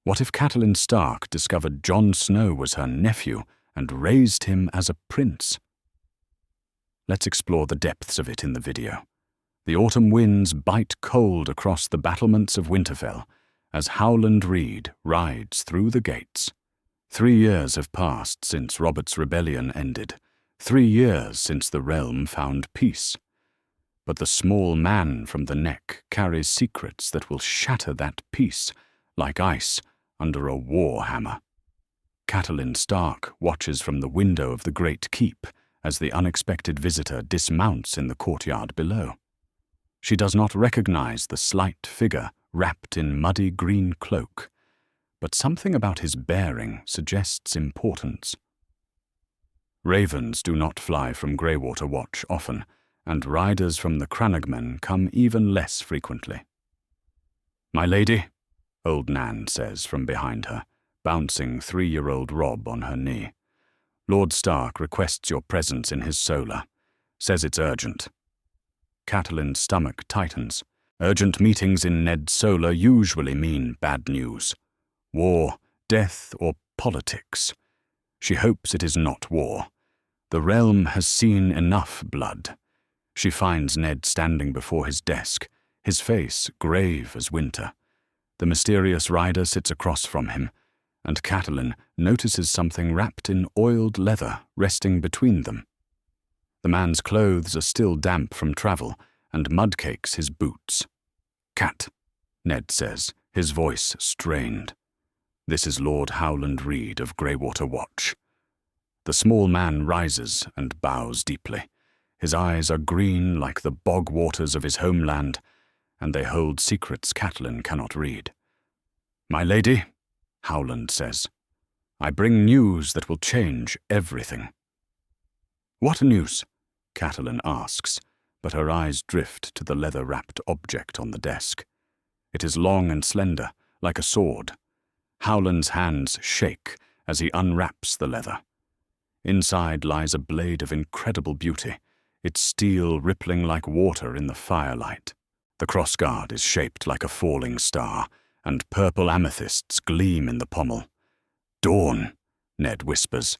What if Catelyn Stark discovered Jon Snow was her nephew and raised him as a prince? Let's explore the depths of it in the video. The autumn winds bite cold across the battlements of Winterfell as Howland Reed rides through the gates. 3 years have passed since Robert's rebellion ended. 3 years since the realm found peace. But the small man from the neck carries secrets that will shatter that peace like ice under a war hammer. Catelyn Stark watches from the window of the Great Keep as the unexpected visitor dismounts in the courtyard below. She does not recognize the slight figure wrapped in muddy green cloak, but something about his bearing suggests importance. Ravens do not fly from Greywater Watch often, and riders from the Crannogmen come even less frequently. "My lady," old Nan says from behind her, bouncing 3-year-old Rob on her knee. "Lord Stark requests your presence in his solar. Says it's urgent." Catelyn's stomach tightens. Urgent meetings in Ned's solar usually mean bad news. War, death, or politics. She hopes it is not war. The realm has seen enough blood. She finds Ned standing before his desk, his face grave as winter. The mysterious rider sits across from him, and Catelyn notices something wrapped in oiled leather resting between them. The man's clothes are still damp from travel, and mud cakes his boots. "Cat," Ned says, his voice strained. "This is Lord Howland Reed of Greywater Watch." The small man rises and bows deeply. His eyes are green like the bog waters of his homeland, and they hold secrets Catelyn cannot read. "My lady," Howland says, "I bring news that will change everything." "What news?" Catelyn asks, but her eyes drift to the leather-wrapped object on the desk. It is long and slender, like a sword. Howland's hands shake as he unwraps the leather. Inside lies a blade of incredible beauty, its steel rippling like water in the firelight. The crossguard is shaped like a falling star, and purple amethysts gleam in the pommel. "Dawn," Ned whispers.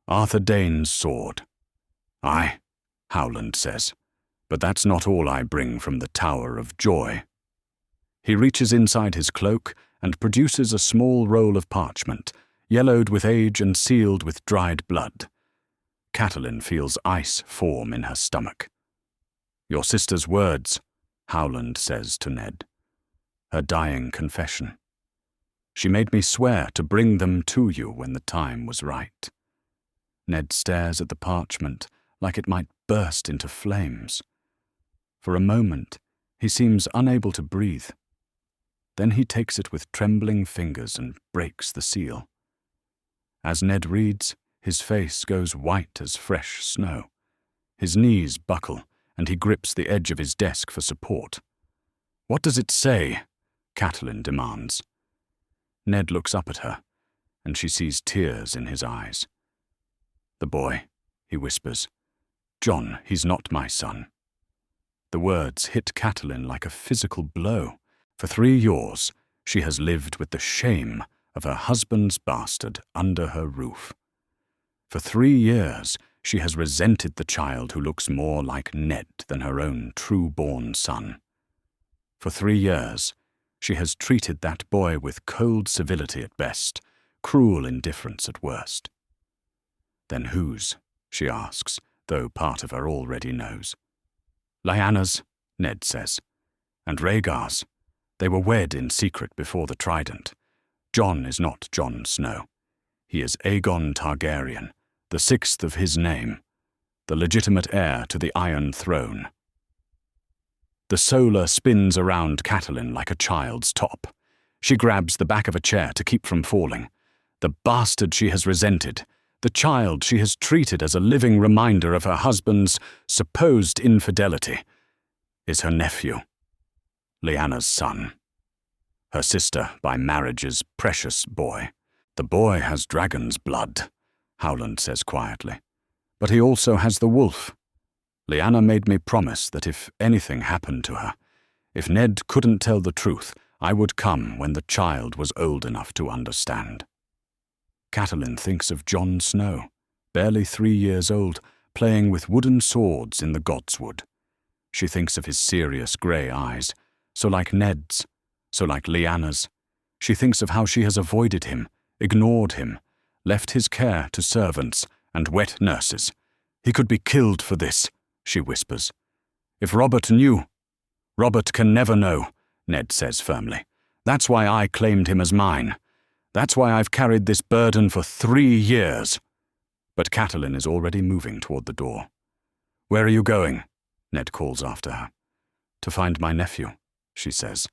"Arthur Dayne's sword." "Aye," Howland says, "but that's not all I bring from the Tower of Joy." He reaches inside his cloak and produces a small roll of parchment, yellowed with age and sealed with dried blood. Catelyn feels ice form in her stomach. "Your sister's words," Howland says to Ned. "Her dying confession. She made me swear to bring them to you when the time was right." Ned stares at the parchment like it might burst into flames. For a moment, he seems unable to breathe. Then he takes it with trembling fingers and breaks the seal. As Ned reads, his face goes white as fresh snow. His knees buckle, and he grips the edge of his desk for support. "What does it say?" Catelyn demands. Ned looks up at her, and she sees tears in his eyes. "The boy," he whispers. "Jon, he's not my son." The words hit Catelyn like a physical blow. For 3 years, she has lived with the shame of her husband's bastard under her roof. For 3 years, she has resented the child who looks more like Ned than her own true-born son. For 3 years, she has treated that boy with cold civility at best, cruel indifference at worst. "Then whose?" she asks, though part of her already knows. "Lyanna's," Ned says, "and Rhaegar's. They were wed in secret before the Trident. Jon is not Jon Snow. He is Aegon Targaryen, the 6th of his name, the legitimate heir to the Iron Throne." The solar spins around Catelyn like a child's top. She grabs the back of a chair to keep from falling. The bastard she has resented, the child she has treated as a living reminder of her husband's supposed infidelity, is her nephew, Lyanna's son. Her sister by marriage's precious boy. "The boy has dragon's blood," Howland says quietly. "But he also has the wolf. Lyanna made me promise that if anything happened to her, if Ned couldn't tell the truth, I would come when the child was old enough to understand. Catelyn thinks of Jon Snow, barely 3 years old, playing with wooden swords in the Godswood. She thinks of his serious grey eyes, so like Ned's, so like Lyanna's. She thinks of how she has avoided him, ignored him, left his care to servants and wet nurses. He could be killed for this, she whispers. If Robert knew. Robert can never know, Ned says firmly. That's why I claimed him as mine. That's why I've carried this burden for 3 years. But Catelyn is already moving toward the door. Where are you going? Ned calls after her. To find my nephew, she says,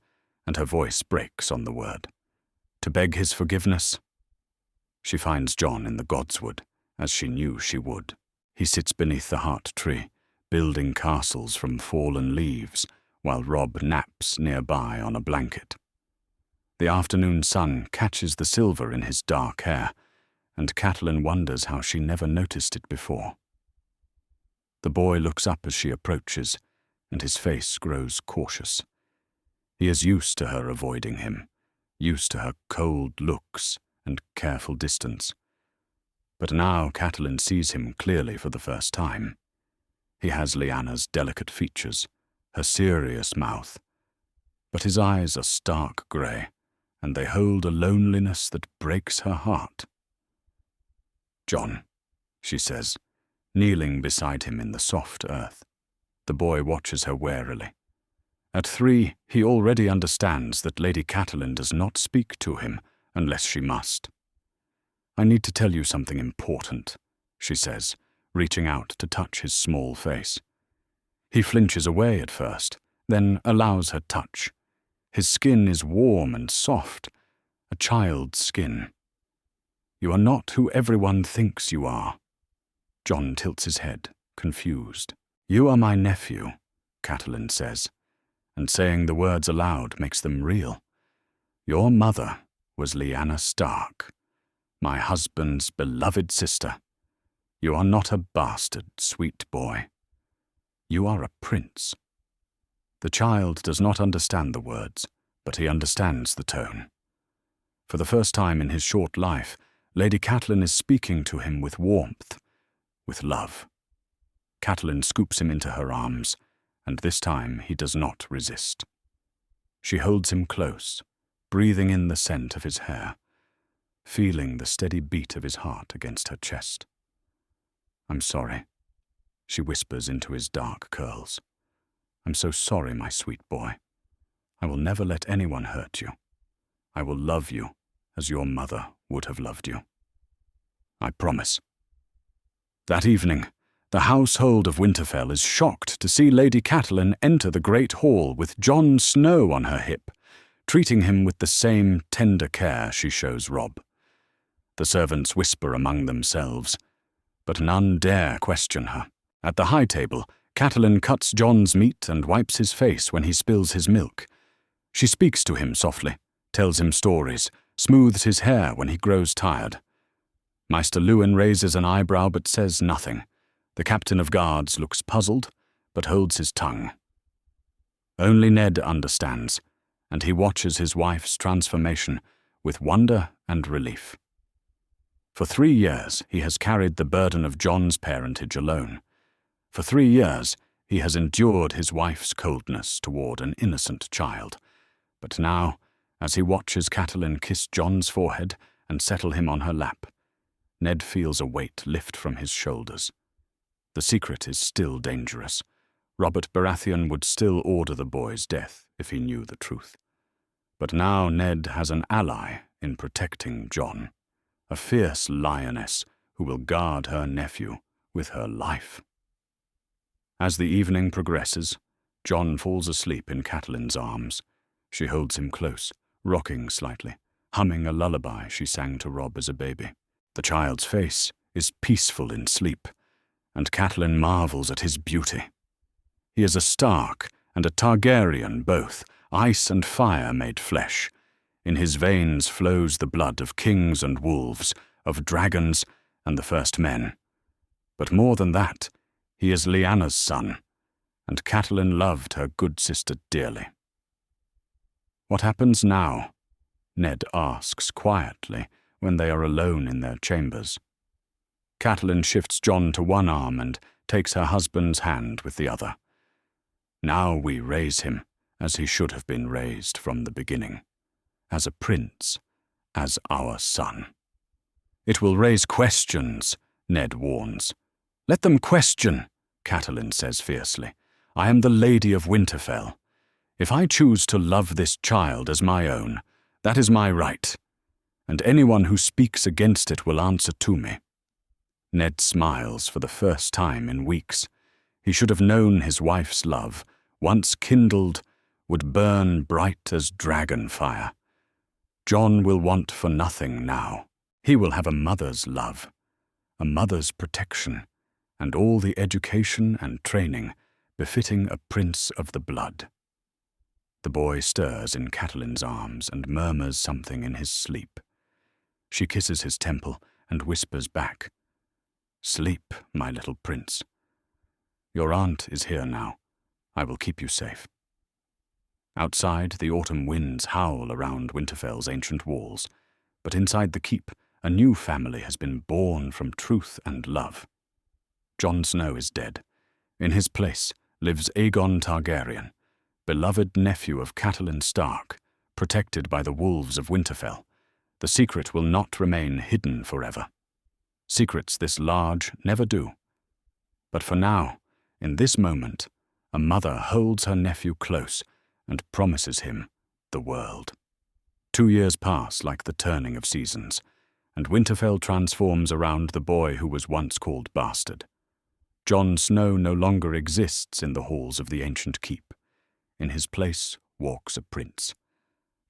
and her voice breaks on the word. To beg his forgiveness. She finds Jon in the Godswood, as she knew she would. He sits beneath the heart tree, building castles from fallen leaves, while Robb naps nearby on a blanket. The afternoon sun catches the silver in his dark hair, and Catelyn wonders how she never noticed it before. The boy looks up as she approaches, and his face grows cautious. He is used to her avoiding him, used to her cold looks and careful distance. But now Catelyn sees him clearly for the first time. He has Lyanna's delicate features, her serious mouth, but his eyes are stark grey, and they hold a loneliness that breaks her heart. Jon, she says, kneeling beside him in the soft earth. The boy watches her warily. At 3, he already understands that Lady Catelyn does not speak to him unless she must. I need to tell you something important, she says, reaching out to touch his small face. He flinches away at first, then allows her touch. His skin is warm and soft, a child's skin. You are not who everyone thinks you are. Jon tilts his head, confused. You are my nephew, Catelyn says, and saying the words aloud makes them real. Your mother was Lyanna Stark, my husband's beloved sister. You are not a bastard, sweet boy. You are a prince. The child does not understand the words, but he understands the tone. For the first time in his short life, Lady Catelyn is speaking to him with warmth, with love. Catelyn scoops him into her arms, and this time he does not resist. She holds him close, breathing in the scent of his hair, feeling the steady beat of his heart against her chest. I'm sorry, she whispers into his dark curls. I'm so sorry, my sweet boy. I will never let anyone hurt you. I will love you as your mother would have loved you. I promise. That evening, the household of Winterfell is shocked to see Lady Catelyn enter the great hall with Jon Snow on her hip, treating him with the same tender care she shows Robb. The servants whisper among themselves, but none dare question her. At the high table, Catelyn cuts Jon's meat and wipes his face when he spills his milk. She speaks to him softly, tells him stories, smooths his hair when he grows tired. Maester Luwin raises an eyebrow but says nothing. The captain of guards looks puzzled, but holds his tongue. Only Ned understands, and he watches his wife's transformation with wonder and relief. For 3 years, he has carried the burden of Jon's parentage alone. For 3 years, he has endured his wife's coldness toward an innocent child. But now, as he watches Catelyn kiss Jon's forehead and settle him on her lap, Ned feels a weight lift from his shoulders. The secret is still dangerous. Robert Baratheon would still order the boy's death if he knew the truth. But now Ned has an ally in protecting Jon, a fierce lioness who will guard her nephew with her life. As the evening progresses, Jon falls asleep in Catelyn's arms. She holds him close, rocking slightly, humming a lullaby she sang to Robb as a baby. The child's face is peaceful in sleep, and Catelyn marvels at his beauty. He is a Stark and a Targaryen both, ice and fire made flesh. In his veins flows the blood of kings and wolves, of dragons and the first men. But more than that, he is Lyanna's son, and Catelyn loved her good sister dearly. What happens now? Ned asks quietly when they are alone in their chambers. Catelyn shifts Jon to one arm and takes her husband's hand with the other. Now we raise him as he should have been raised from the beginning, as a prince, as our son. It will raise questions, Ned warns. Let them question, Catelyn says fiercely. I am the Lady of Winterfell. If I choose to love this child as my own, that is my right, and anyone who speaks against it will answer to me. Ned smiles for the first time in weeks. He should have known his wife's love, once kindled, would burn bright as dragon fire. Jon will want for nothing now. He will have a mother's love, a mother's protection, and all the education and training befitting a prince of the blood. The boy stirs in Catelyn's arms and murmurs something in his sleep. She kisses his temple and whispers back, "Sleep, my little prince. Your aunt is here now. I will keep you safe." Outside, the autumn winds howl around Winterfell's ancient walls, but inside the keep, a new family has been born from truth and love. Jon Snow is dead. In his place lives Aegon Targaryen, beloved nephew of Catelyn Stark, protected by the wolves of Winterfell. The secret will not remain hidden forever. Secrets this large never do. But for now, in this moment, a mother holds her nephew close and promises him the world. 2 years pass like the turning of seasons, and Winterfell transforms around the boy who was once called Bastard. Jon Snow no longer exists in the halls of the ancient keep. In his place walks a prince,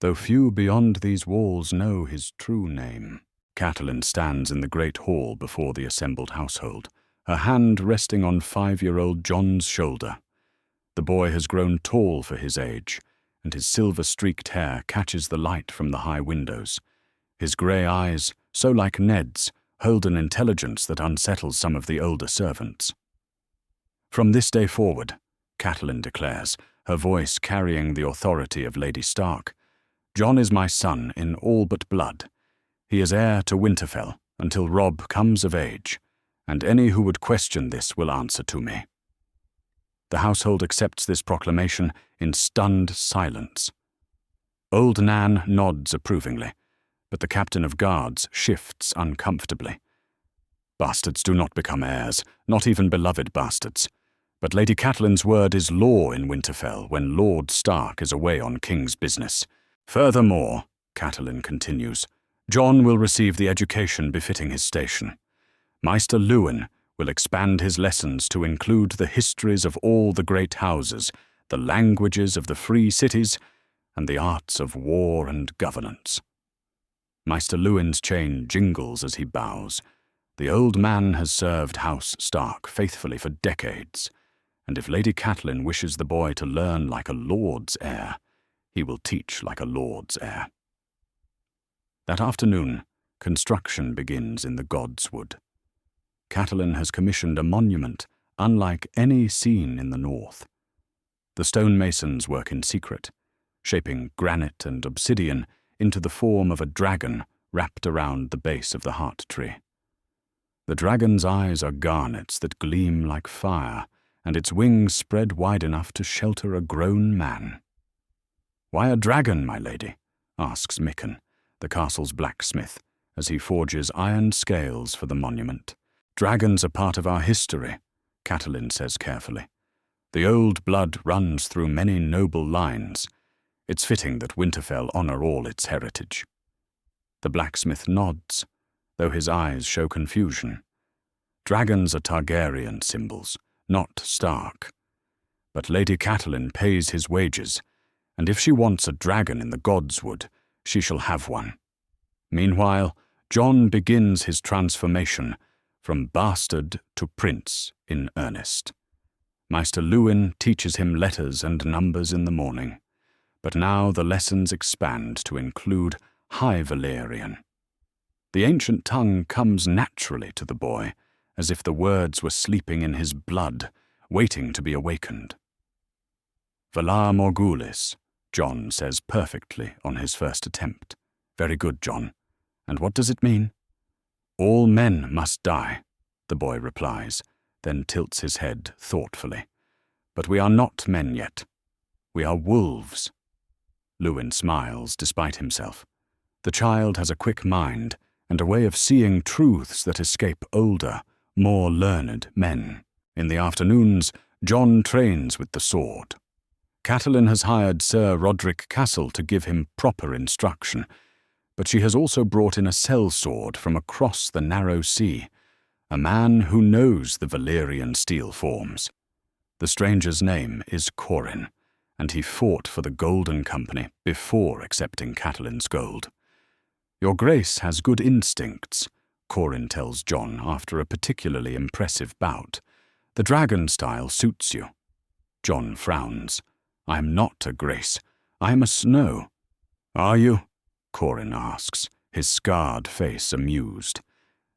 though few beyond these walls know his true name. Catelyn stands in the great hall before the assembled household, her hand resting on 5-year-old Jon's shoulder. The boy has grown tall for his age, and his silver-streaked hair catches the light from the high windows. His grey eyes, so like Ned's, hold an intelligence that unsettles some of the older servants. "From this day forward," Catelyn declares, her voice carrying the authority of Lady Stark, "Jon is my son in all but blood. He is heir to Winterfell until Robb comes of age, and any who would question this will answer to me." The household accepts this proclamation in stunned silence. Old Nan nods approvingly, but the captain of guards shifts uncomfortably. Bastards do not become heirs, not even beloved bastards. But Lady Catelyn's word is law in Winterfell when Lord Stark is away on king's business. Furthermore, Catelyn continues, Jon will receive the education befitting his station. Maester Luwin will expand his lessons to include the histories of all the great houses, the languages of the free cities, and the arts of war and governance. Maester Luwin's chain jingles as he bows. The old man has served House Stark faithfully for decades, and if Lady Catelyn wishes the boy to learn like a lord's heir, he will teach like a lord's heir. That afternoon, construction begins in the Godswood. Catelyn has commissioned a monument unlike any seen in the north. The stonemasons work in secret, shaping granite and obsidian into the form of a dragon wrapped around the base of the heart tree. The dragon's eyes are garnets that gleam like fire, and its wings spread wide enough to shelter a grown man. "Why a dragon, my lady?" asks Mikken, the castle's blacksmith, as he forges iron scales for the monument. "Dragons are part of our history," Catelyn says carefully. "The old blood runs through many noble lines. It's fitting that Winterfell honor all its heritage." The blacksmith nods, though his eyes show confusion. Dragons are Targaryen symbols, not Stark. But Lady Catelyn pays his wages, and if she wants a dragon in the Godswood, she shall have one. Meanwhile, Jon begins his transformation from bastard to prince in earnest. Maester Luwin teaches him letters and numbers in the morning, but now the lessons expand to include High Valyrian. The ancient tongue comes naturally to the boy, as if the words were sleeping in his blood, waiting to be awakened. Valar Morghulis, John says perfectly on his first attempt. Very good, John. And what does it mean? All men must die, the boy replies, then tilts his head thoughtfully. But we are not men yet. We are wolves. Lewin smiles despite himself. The child has a quick mind and a way of seeing truths that escape older, more learned men. In the afternoons, John trains with the sword. Catelyn has hired Sir Roderick Castle to give him proper instruction, but she has also brought in a sellsword from across the narrow sea, a man who knows the Valyrian steel forms. The stranger's name is Corin, and he fought for the Golden Company before accepting Catelyn's gold. Your Grace has good instincts, Corin tells John after a particularly impressive bout. The dragon style suits you. John frowns. I am not a Grace. I am a Snow. Are you? Corin asks, his scarred face amused.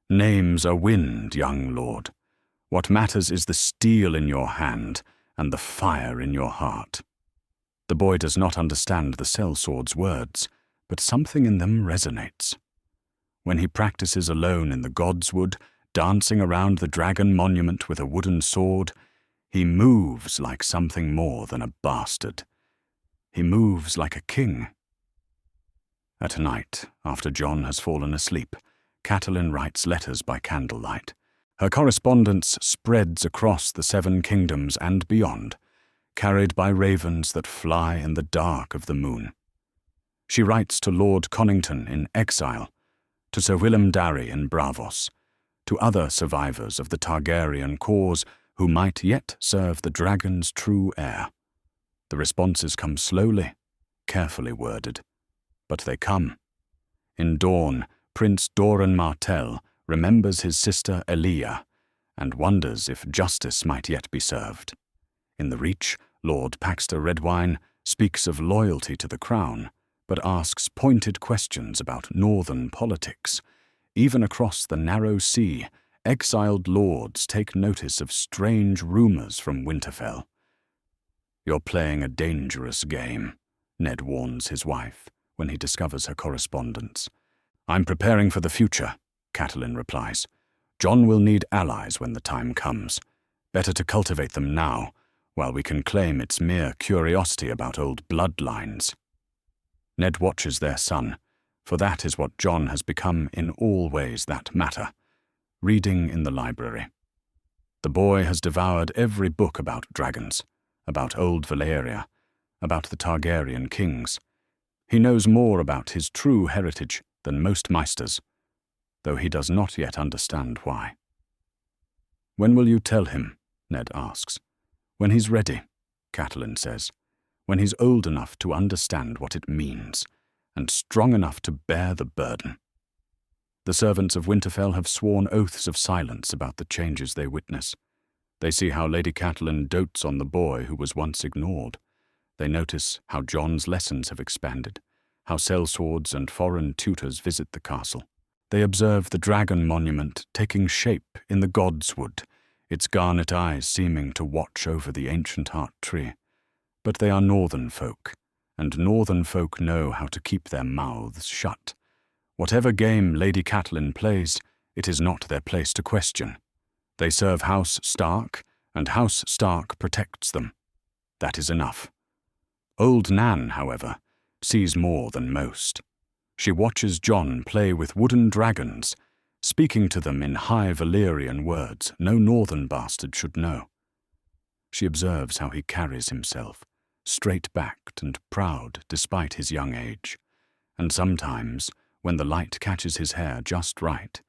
Names are wind, young lord. What matters is the steel in your hand and the fire in your heart. The boy does not understand the sellsword's words, but something in them resonates. When he practices alone in the Godswood, dancing around the dragon monument with a wooden sword, he moves like something more than a bastard. He moves like a king. At night, after John has fallen asleep, Catelyn writes letters by candlelight. Her correspondence spreads across the 7 kingdoms and beyond, carried by ravens that fly in the dark of the moon. She writes to Lord Connington in Exile, to Sir Willem Darry in Bravos, to other survivors of the Targaryen cause who might yet serve the dragon's true heir. The responses come slowly, carefully worded, but they come. In dawn, Prince Doran Martell remembers his sister Elia and wonders if justice might yet be served. In the Reach, Lord Paxter Redwine speaks of loyalty to the crown, but asks pointed questions about northern politics. Even across the narrow sea, exiled lords take notice of strange rumors from Winterfell. You're playing a dangerous game, Ned warns his wife when he discovers her correspondence. I'm preparing for the future, Catelyn replies. John will need allies when the time comes. Better to cultivate them now, while we can claim it's mere curiosity about old bloodlines. Ned watches their son, for that is what John has become in all ways that matter, reading in the library. The boy has devoured every book about dragons, about old Valyria, about the Targaryen kings. He knows more about his true heritage than most meisters, though he does not yet understand why. When will you tell him? Ned asks. When he's ready, Catelyn says. When he's old enough to understand what it means, and strong enough to bear the burden. The servants of Winterfell have sworn oaths of silence about the changes they witness. They see how Lady Catelyn dotes on the boy who was once ignored. They notice how John's lessons have expanded, how sellswords and foreign tutors visit the castle. They observe the dragon monument taking shape in the Godswood, its garnet eyes seeming to watch over the ancient heart tree. But they are northern folk, and northern folk know how to keep their mouths shut. Whatever game Lady Catelyn plays, it is not their place to question. They serve House Stark, and House Stark protects them. That is enough. Old Nan, however, sees more than most. She watches John play with wooden dragons, speaking to them in high Valyrian words no northern bastard should know. She observes how he carries himself, straight-backed and proud despite his young age, and sometimes, when the light catches his hair just right,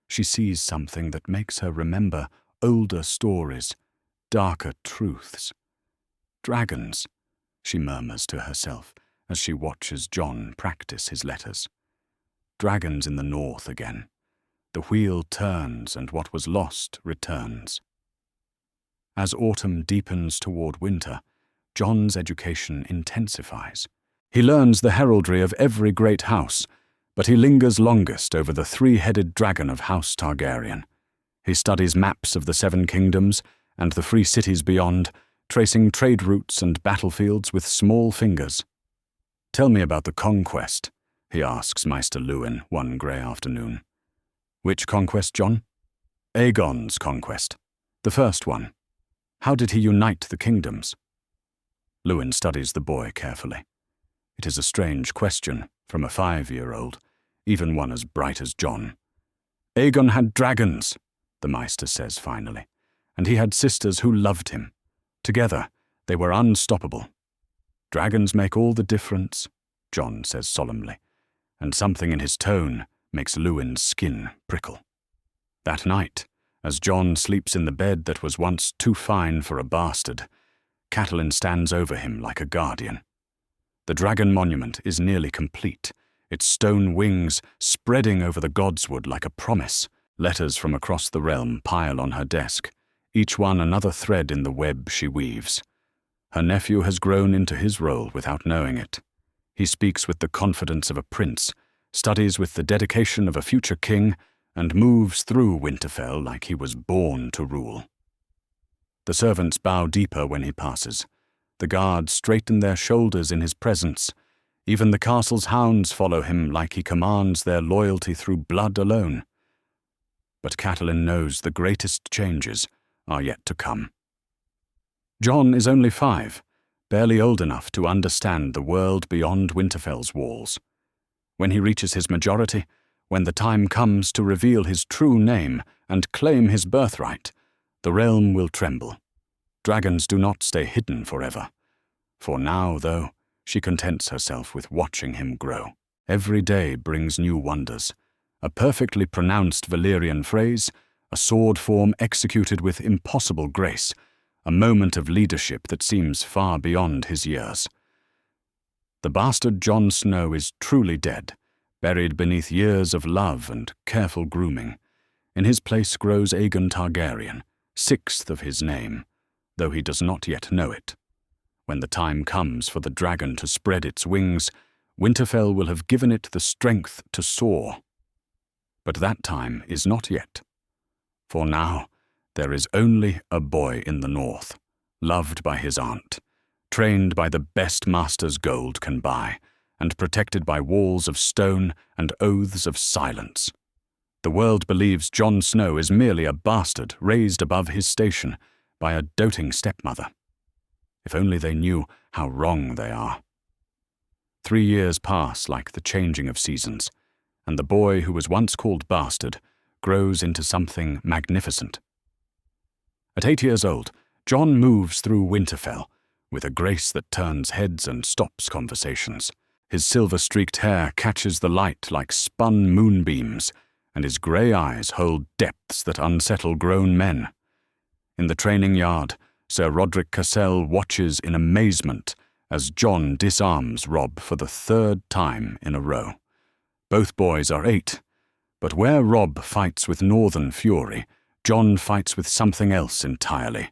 she sees something that makes her remember older stories, darker truths. Dragons, she murmurs to herself as she watches John practice his letters. Dragons in the north again. The wheel turns and what was lost returns. As autumn deepens toward winter, John's education intensifies. He learns the heraldry of every great house, but he lingers longest over the 3-headed dragon of House Targaryen. He studies maps of the 7 kingdoms and the free cities beyond, tracing trade routes and battlefields with small fingers. "Tell me about the conquest," he asks Maester Lewin one grey afternoon. "Which conquest, John?" "Aegon's conquest. The first one. How did he unite the kingdoms?" Lewin studies the boy carefully. It is a strange question from a 5-year-old, even one as bright as John. "Aegon had dragons," the Maester says finally, "and he had sisters who loved him. Together, they were unstoppable." "Dragons make all the difference," John says solemnly, and something in his tone makes Lewin's skin prickle. That night, as John sleeps in the bed that was once too fine for a bastard, Catelyn stands over him like a guardian. The dragon monument is nearly complete, its stone wings spreading over the godswood like a promise. Letters from across the realm pile on her desk, each one another thread in the web she weaves. Her nephew has grown into his role without knowing it. He speaks with the confidence of a prince, studies with the dedication of a future king, and moves through Winterfell like he was born to rule. The servants bow deeper when he passes. The guards straighten their shoulders in his presence. Even the castle's hounds follow him like he commands their loyalty through blood alone. But Catelyn knows the greatest changes are yet to come. John is only 5, barely old enough to understand the world beyond Winterfell's walls. When he reaches his majority, when the time comes to reveal his true name and claim his birthright, the realm will tremble. Dragons do not stay hidden forever. For now, though, she contents herself with watching him grow. Every day brings new wonders. A perfectly pronounced Valyrian phrase, a sword form executed with impossible grace, a moment of leadership that seems far beyond his years. The bastard Jon Snow is truly dead, buried beneath years of love and careful grooming. In his place grows Aegon Targaryen, 6th of his name, though he does not yet know it. When the time comes for the dragon to spread its wings, Winterfell will have given it the strength to soar. But that time is not yet. For now, there is only a boy in the north, loved by his aunt, trained by the best masters gold can buy, and protected by walls of stone and oaths of silence. The world believes Jon Snow is merely a bastard raised above his station by a doting stepmother. If only they knew how wrong they are. 3 years pass like the changing of seasons, and the boy who was once called bastard grows into something magnificent. At 8 years old, Jon moves through Winterfell with a grace that turns heads and stops conversations. His silver-streaked hair catches the light like spun moonbeams, and his grey eyes hold depths that unsettle grown men. In the training yard, Sir Rodrik Cassel watches in amazement as Jon disarms Robb for the 3rd time in a row. Both boys are 8, but where Robb fights with northern fury, Jon fights with something else entirely.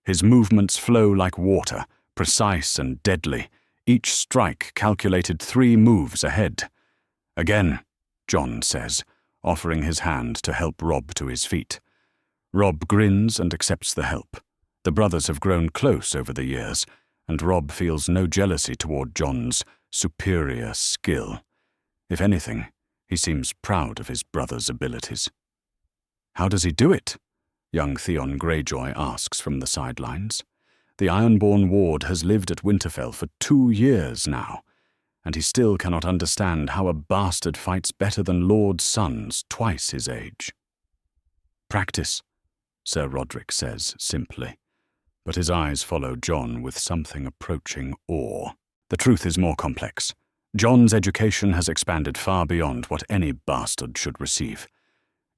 His movements flow like water, precise and deadly, each strike calculated 3 moves ahead. "Again," Jon says, offering his hand to help Robb to his feet. Robb grins and accepts the help. The brothers have grown close over the years, and Robb feels no jealousy toward Jon's superior skill. If anything, he seems proud of his brother's abilities. "How does he do it?" young Theon Greyjoy asks from the sidelines. The Ironborn ward has lived at Winterfell for 2 years now, and he still cannot understand how a bastard fights better than lord sons twice his age. "Practice," Sir Rodrik says simply, but his eyes follow Jon with something approaching awe. The truth is more complex. Jon's education has expanded far beyond what any bastard should receive.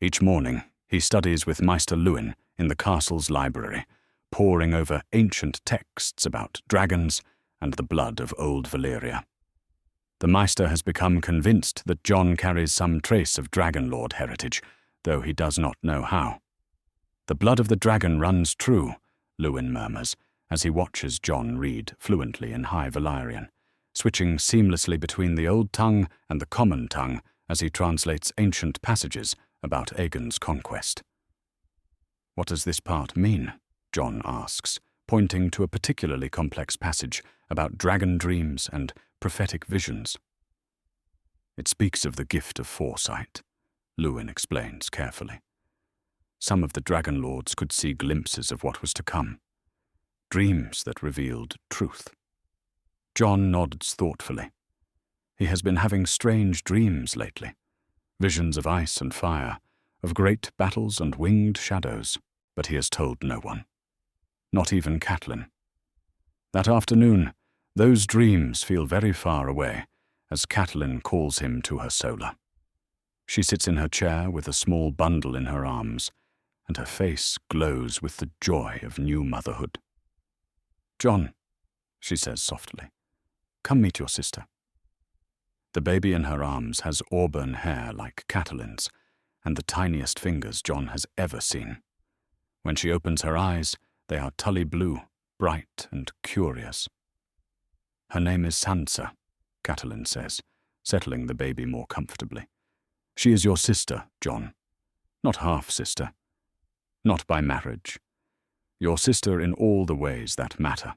Each morning, he studies with Maester Lewin in the castle's library, poring over ancient texts about dragons and the blood of old Valyria. The Maester has become convinced that Jon carries some trace of Dragonlord heritage, though he does not know how. "The blood of the dragon runs true," Lewin murmurs, as he watches Jon read fluently in High Valyrian, switching seamlessly between the Old Tongue and the Common Tongue as he translates ancient passages about Aegon's conquest. "What does this part mean?" Jon asks, pointing to a particularly complex passage about dragon dreams and prophetic visions. It speaks of the gift of foresight, Lewin explains carefully. Some of the Dragon Lords could see glimpses of what was to come, dreams that revealed truth. Jon nods thoughtfully. He has been having strange dreams lately, visions of ice and fire, of great battles and winged shadows, but he has told no one, not even Catelyn. That afternoon, those dreams feel very far away as Catelyn calls him to her solar. She sits in her chair with a small bundle in her arms, and her face glows with the joy of new motherhood. "Jon," she says softly, "come meet your sister." The baby in her arms has auburn hair like Catelyn's, and the tiniest fingers Jon has ever seen. When she opens her eyes, they are tully blue, bright and curious. "Her name is Sansa," Catelyn says, settling the baby more comfortably. "She is your sister, Jon. Not half-sister. Not by marriage. Your sister in all the ways that matter."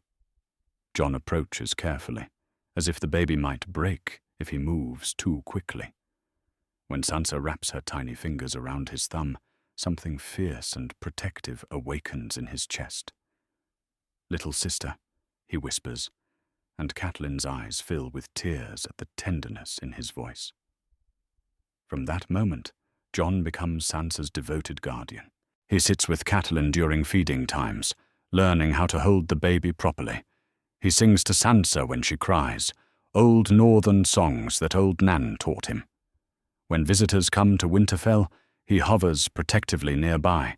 Jon approaches carefully, as if the baby might break if he moves too quickly. When Sansa wraps her tiny fingers around his thumb, something fierce and protective awakens in his chest. "Little sister," he whispers, and Catelyn's eyes fill with tears at the tenderness in his voice. From that moment, Jon becomes Sansa's devoted guardian. He sits with Catelyn during feeding times, learning how to hold the baby properly. He sings to Sansa when she cries, old northern songs that old Nan taught him. When visitors come to Winterfell, he hovers protectively nearby,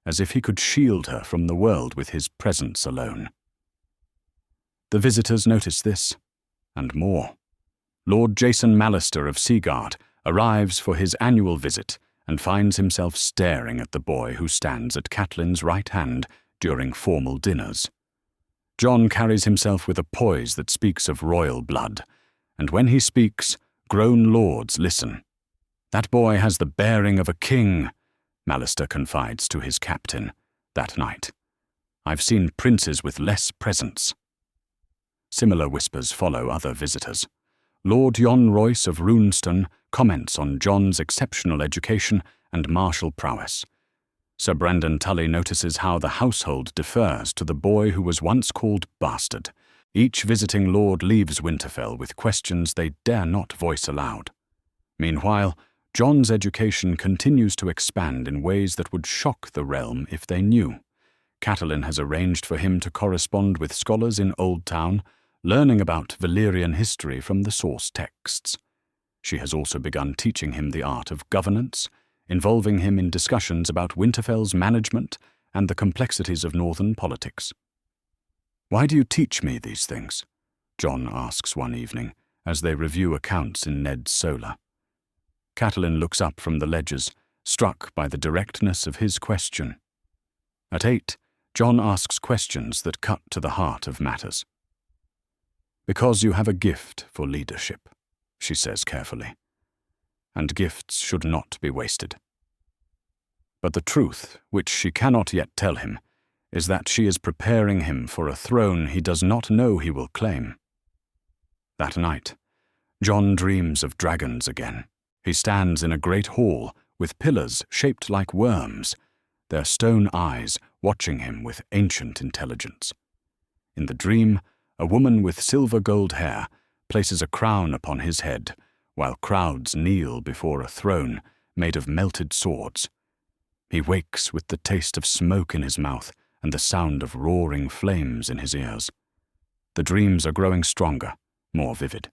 as if he could shield her from the world with his presence alone. The visitors notice this, and more. Lord Jason Mallister of Seaguard arrives for his annual visit and finds himself staring at the boy who stands at Catelyn's right hand during formal dinners. Jon carries himself with a poise that speaks of royal blood, and when he speaks, grown lords listen. "That boy has the bearing of a king," Mallister confides to his captain that night. "I've seen princes with less presence." Similar whispers follow other visitors. Lord Jon Royce of Runestone comments on Jon's exceptional education and martial prowess. Sir Brandon Tully notices how the household defers to the boy who was once called Bastard. Each visiting lord leaves Winterfell with questions they dare not voice aloud. Meanwhile, Jon's education continues to expand in ways that would shock the realm if they knew. Catelyn has arranged for him to correspond with scholars in Old Town, learning about Valyrian history from the source texts. She has also begun teaching him the art of governance, involving him in discussions about Winterfell's management and the complexities of northern politics. "Why do you teach me these things?" Jon asks one evening, as they review accounts in Ned's solar. Catelyn looks up from the ledgers, struck by the directness of his question. At 8, Jon asks questions that cut to the heart of matters. "Because you have a gift for leadership," she says carefully, "and gifts should not be wasted." But the truth, which she cannot yet tell him, is that she is preparing him for a throne he does not know he will claim. That night, Jon dreams of dragons again. He stands in a great hall with pillars shaped like worms, their stone eyes watching him with ancient intelligence. In the dream, a woman with silver-gold hair places a crown upon his head, while crowds kneel before a throne made of melted swords. He wakes with the taste of smoke in his mouth and the sound of roaring flames in his ears. The dreams are growing stronger, more vivid.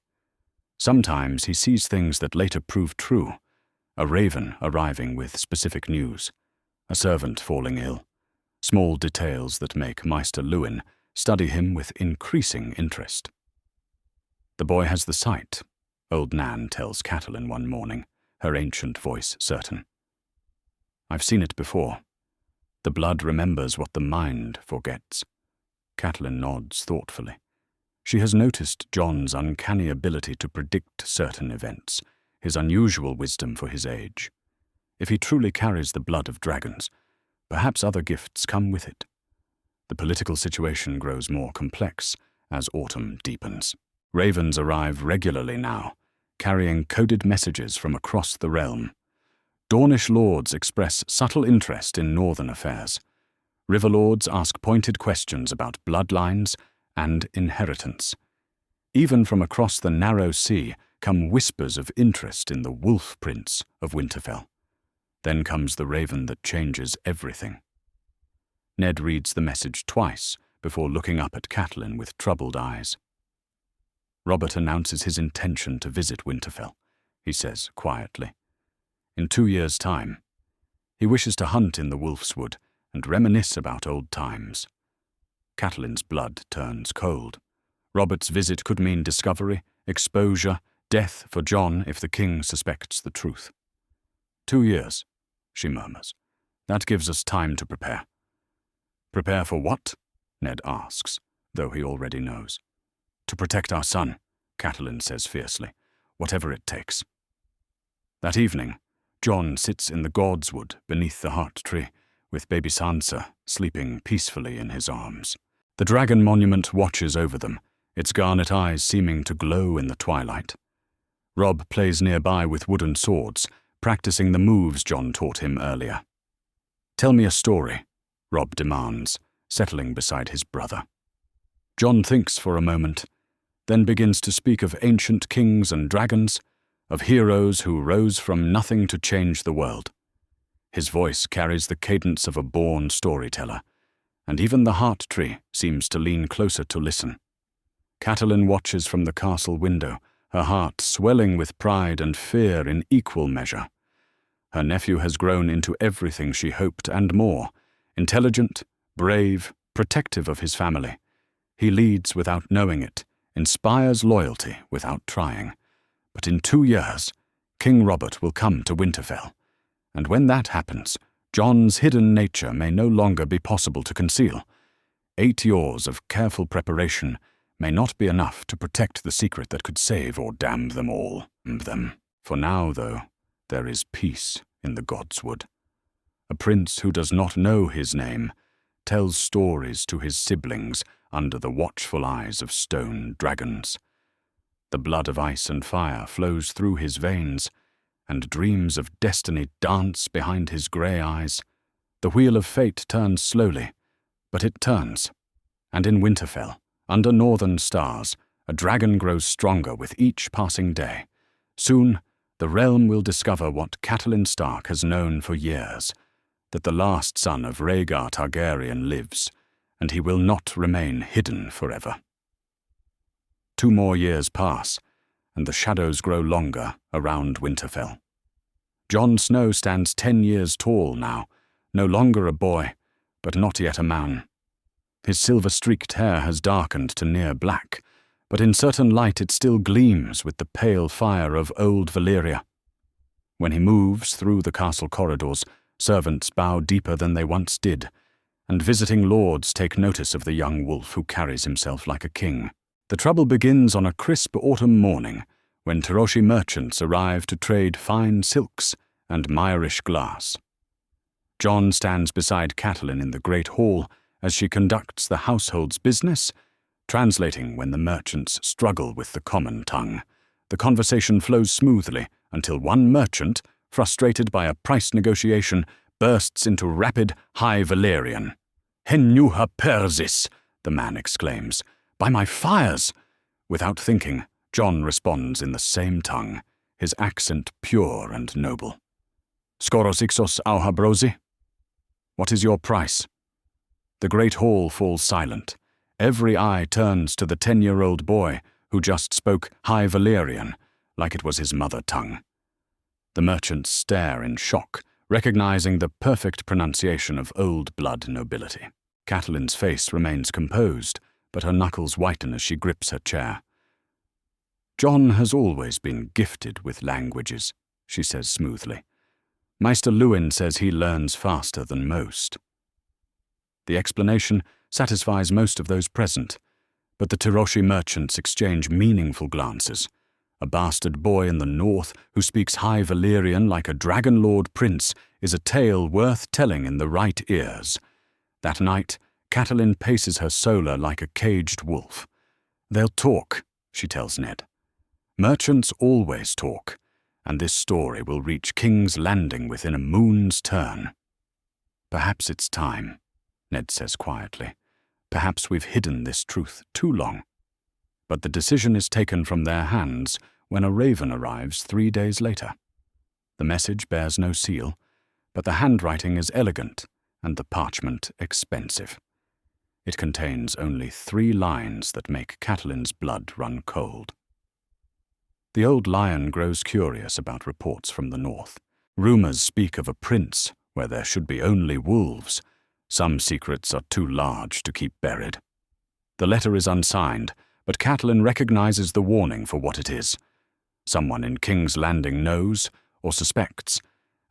Sometimes he sees things that later prove true, a raven arriving with specific news, a servant falling ill, small details that make Maester Lewin study him with increasing interest. "The boy has the sight," old Nan tells Catelyn one morning, her ancient voice certain. "I've seen it before. The blood remembers what the mind forgets." Catelyn nods thoughtfully. She has noticed Jon's uncanny ability to predict certain events, his unusual wisdom for his age. If he truly carries the blood of dragons, perhaps other gifts come with it. The political situation grows more complex as autumn deepens. Ravens arrive regularly now, carrying coded messages from across the realm. Dornish lords express subtle interest in northern affairs. River lords ask pointed questions about bloodlines and inheritance. Even from across the narrow sea come whispers of interest in the Wolf Prince of Winterfell. Then comes the raven that changes everything. Ned reads the message twice before looking up at Catelyn with troubled eyes. Robert announces his intention to visit Winterfell, he says quietly. In 2 years' time, he wishes to hunt in the Wolf's Wood and reminisce about old times. Catelyn's blood turns cold. Robert's visit could mean discovery, exposure, death for Jon if the king suspects the truth. 2 years, she murmurs. That gives us time to prepare. Prepare for what? Ned asks, though he already knows. To protect our son, Catelyn says fiercely, whatever it takes. That evening, Jon sits in the God's Wood beneath the heart tree, with baby Sansa sleeping peacefully in his arms. The dragon monument watches over them, its garnet eyes seeming to glow in the twilight. Robb plays nearby with wooden swords, practicing the moves Jon taught him earlier. Tell me a story, Robb demands, settling beside his brother. Jon thinks for a moment, then begins to speak of ancient kings and dragons, of heroes who rose from nothing to change the world. His voice carries the cadence of a born storyteller, and even the heart tree seems to lean closer to listen. Catelyn watches from the castle window, her heart swelling with pride and fear in equal measure. Her nephew has grown into everything she hoped and more, intelligent, brave, protective of his family. He leads without knowing it, inspires loyalty without trying. But in 2 years, King Robert will come to Winterfell, and when that happens, Jon's hidden nature may no longer be possible to conceal. 8 years of careful preparation may not be enough to protect the secret that could save or damn them all. For now, though, there is peace in the God's Wood. A prince who does not know his name tells stories to his siblings under the watchful eyes of stone dragons. The blood of ice and fire flows through his veins, and dreams of destiny dance behind his grey eyes. The wheel of fate turns slowly, but it turns, and in Winterfell, under northern stars, a dragon grows stronger with each passing day. Soon, the realm will discover what Catelyn Stark has known for years, that the last son of Rhaegar Targaryen lives, and he will not remain hidden forever. 2 more years pass, and the shadows grow longer around Winterfell. Jon Snow stands 10 years tall now, no longer a boy, but not yet a man. His silver-streaked hair has darkened to near black, but in certain light it still gleams with the pale fire of old Valyria. When he moves through the castle corridors, servants bow deeper than they once did, and visiting lords take notice of the young wolf who carries himself like a king. The trouble begins on a crisp autumn morning, when Tyroshi merchants arrive to trade fine silks and Myrish glass. Jon stands beside Catelyn in the great hall as she conducts the household's business, translating when the merchants struggle with the common tongue. The conversation flows smoothly until one merchant, frustrated by a price negotiation, bursts into rapid High Valyrian. "Henuha Persis," the man exclaims. "By my fires!" Without thinking, Jon responds in the same tongue, his accent pure and noble. "Skoros ixos auhabrosi?" What is your price? The great hall falls silent. Every eye turns to the 10-year-old boy who just spoke High Valyrian, like it was his mother tongue. The merchants stare in shock, recognizing the perfect pronunciation of old blood nobility. Catelyn's face remains composed, but her knuckles whiten as she grips her chair. "Jon has always been gifted with languages," she says smoothly. "Maester Luwin says he learns faster than most." The explanation satisfies most of those present, but the Tyroshi merchants exchange meaningful glances. A bastard boy in the north who speaks High Valyrian like a dragon lord prince is a tale worth telling in the right ears. That night, Catelyn paces her solar like a caged wolf. "They'll talk," she tells Ned. Merchants always talk, and this story will reach King's Landing within a moon's turn. Perhaps it's time, Ned says quietly. Perhaps we've hidden this truth too long. But the decision is taken from their hands when a raven arrives 3 days later. The message bears no seal, but the handwriting is elegant and the parchment expensive. It contains only 3 lines that make Catelyn's blood run cold. The old lion grows curious about reports from the north. Rumors speak of a prince where there should be only wolves. Some secrets are too large to keep buried. The letter is unsigned, but Catelyn recognizes the warning for what it is. Someone in King's Landing knows or suspects,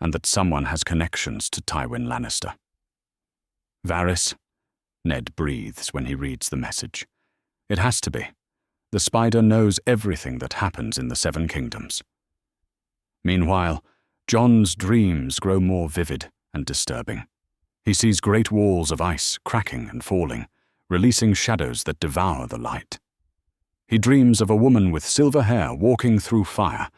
and that someone has connections to Tywin Lannister. Varys, Ned breathes when he reads the message. It has to be. The spider knows everything that happens in the Seven Kingdoms. Meanwhile, Jon's dreams grow more vivid and disturbing. He sees great walls of ice cracking and falling, releasing shadows that devour the light. He dreams of a woman with silver hair walking through fire,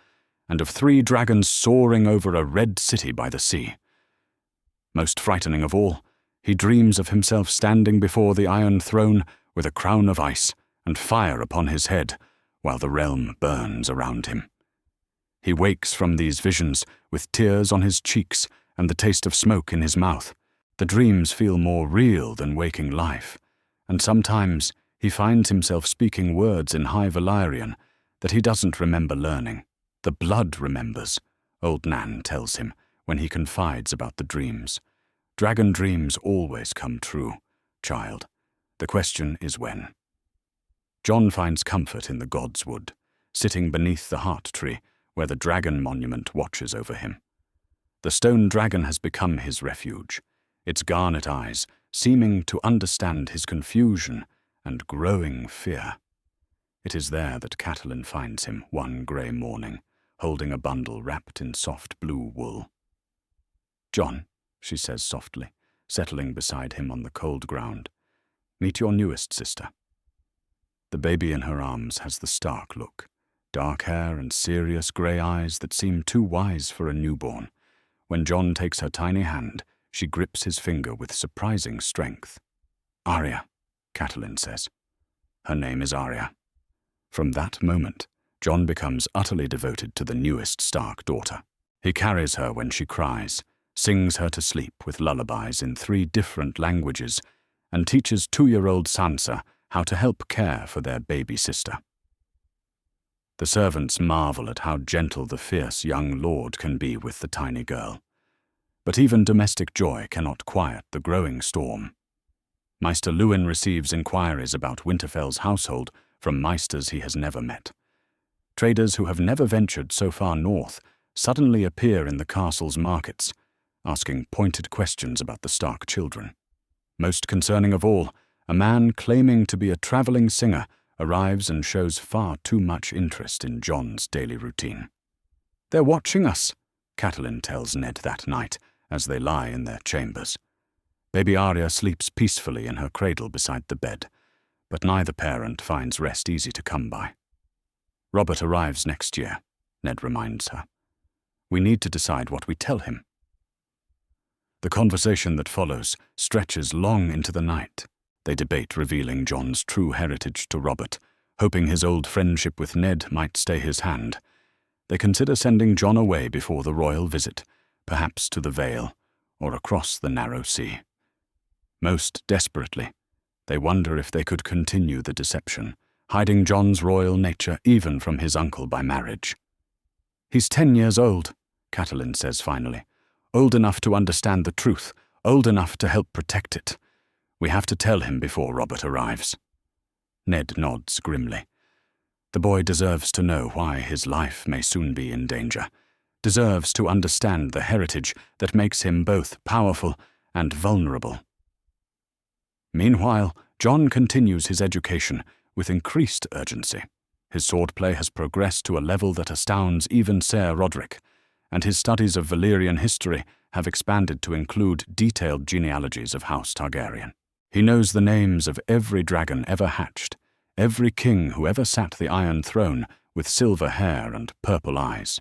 and of 3 dragons soaring over a red city by the sea. Most frightening of all, he dreams of himself standing before the Iron Throne with a crown of ice and fire upon his head, while the realm burns around him. He wakes from these visions with tears on his cheeks and the taste of smoke in his mouth. The dreams feel more real than waking life, and sometimes he finds himself speaking words in High Valyrian that he doesn't remember learning. The blood remembers, old Nan tells him when he confides about the dreams. Dragon dreams always come true, child. The question is when. Jon finds comfort in the God's Wood, sitting beneath the heart tree where the dragon monument watches over him. The stone dragon has become his refuge, its garnet eyes seeming to understand his confusion and growing fear. It is there that Catelyn finds him one grey morning, holding a bundle wrapped in soft blue wool. "Jon," she says softly, settling beside him on the cold ground, "meet your newest sister." The baby in her arms has the Stark look, dark hair and serious grey eyes that seem too wise for a newborn. When Jon takes her tiny hand, she grips his finger with surprising strength. "Arya," Catelyn says. Her name is Arya. From that moment, Jon becomes utterly devoted to the newest Stark daughter. He carries her when she cries, sings her to sleep with lullabies in 3 different languages, and teaches 2-year-old Sansa how to help care for their baby sister. The servants marvel at how gentle the fierce young lord can be with the tiny girl. But even domestic joy cannot quiet the growing storm. Maester Luwin receives inquiries about Winterfell's household from maesters he has never met. Traders who have never ventured so far north suddenly appear in the castle's markets, asking pointed questions about the Stark children. Most concerning of all, a man claiming to be a traveling singer arrives and shows far too much interest in Jon's daily routine. "They're watching us," Catelyn tells Ned that night as they lie in their chambers. Baby Arya sleeps peacefully in her cradle beside the bed, but neither parent finds rest easy to come by. "Robert arrives next year," Ned reminds her. "We need to decide what we tell him." The conversation that follows stretches long into the night. They debate revealing Jon's true heritage to Robert, hoping his old friendship with Ned might stay his hand. They consider sending Jon away before the royal visit, perhaps to the Vale, or across the narrow sea. Most desperately, they wonder if they could continue the deception, hiding Jon's royal nature even from his uncle by marriage. "He's 10 years old," Catelyn says finally. "Old enough to understand the truth, old enough to help protect it. We have to tell him before Robert arrives." Ned nods grimly. The boy deserves to know why his life may soon be in danger, deserves to understand the heritage that makes him both powerful and vulnerable. Meanwhile, Jon continues his education with increased urgency. His swordplay has progressed to a level that astounds even Ser Roderick, and his studies of Valyrian history have expanded to include detailed genealogies of House Targaryen. He knows the names of every dragon ever hatched, every king who ever sat the Iron Throne with silver hair and purple eyes.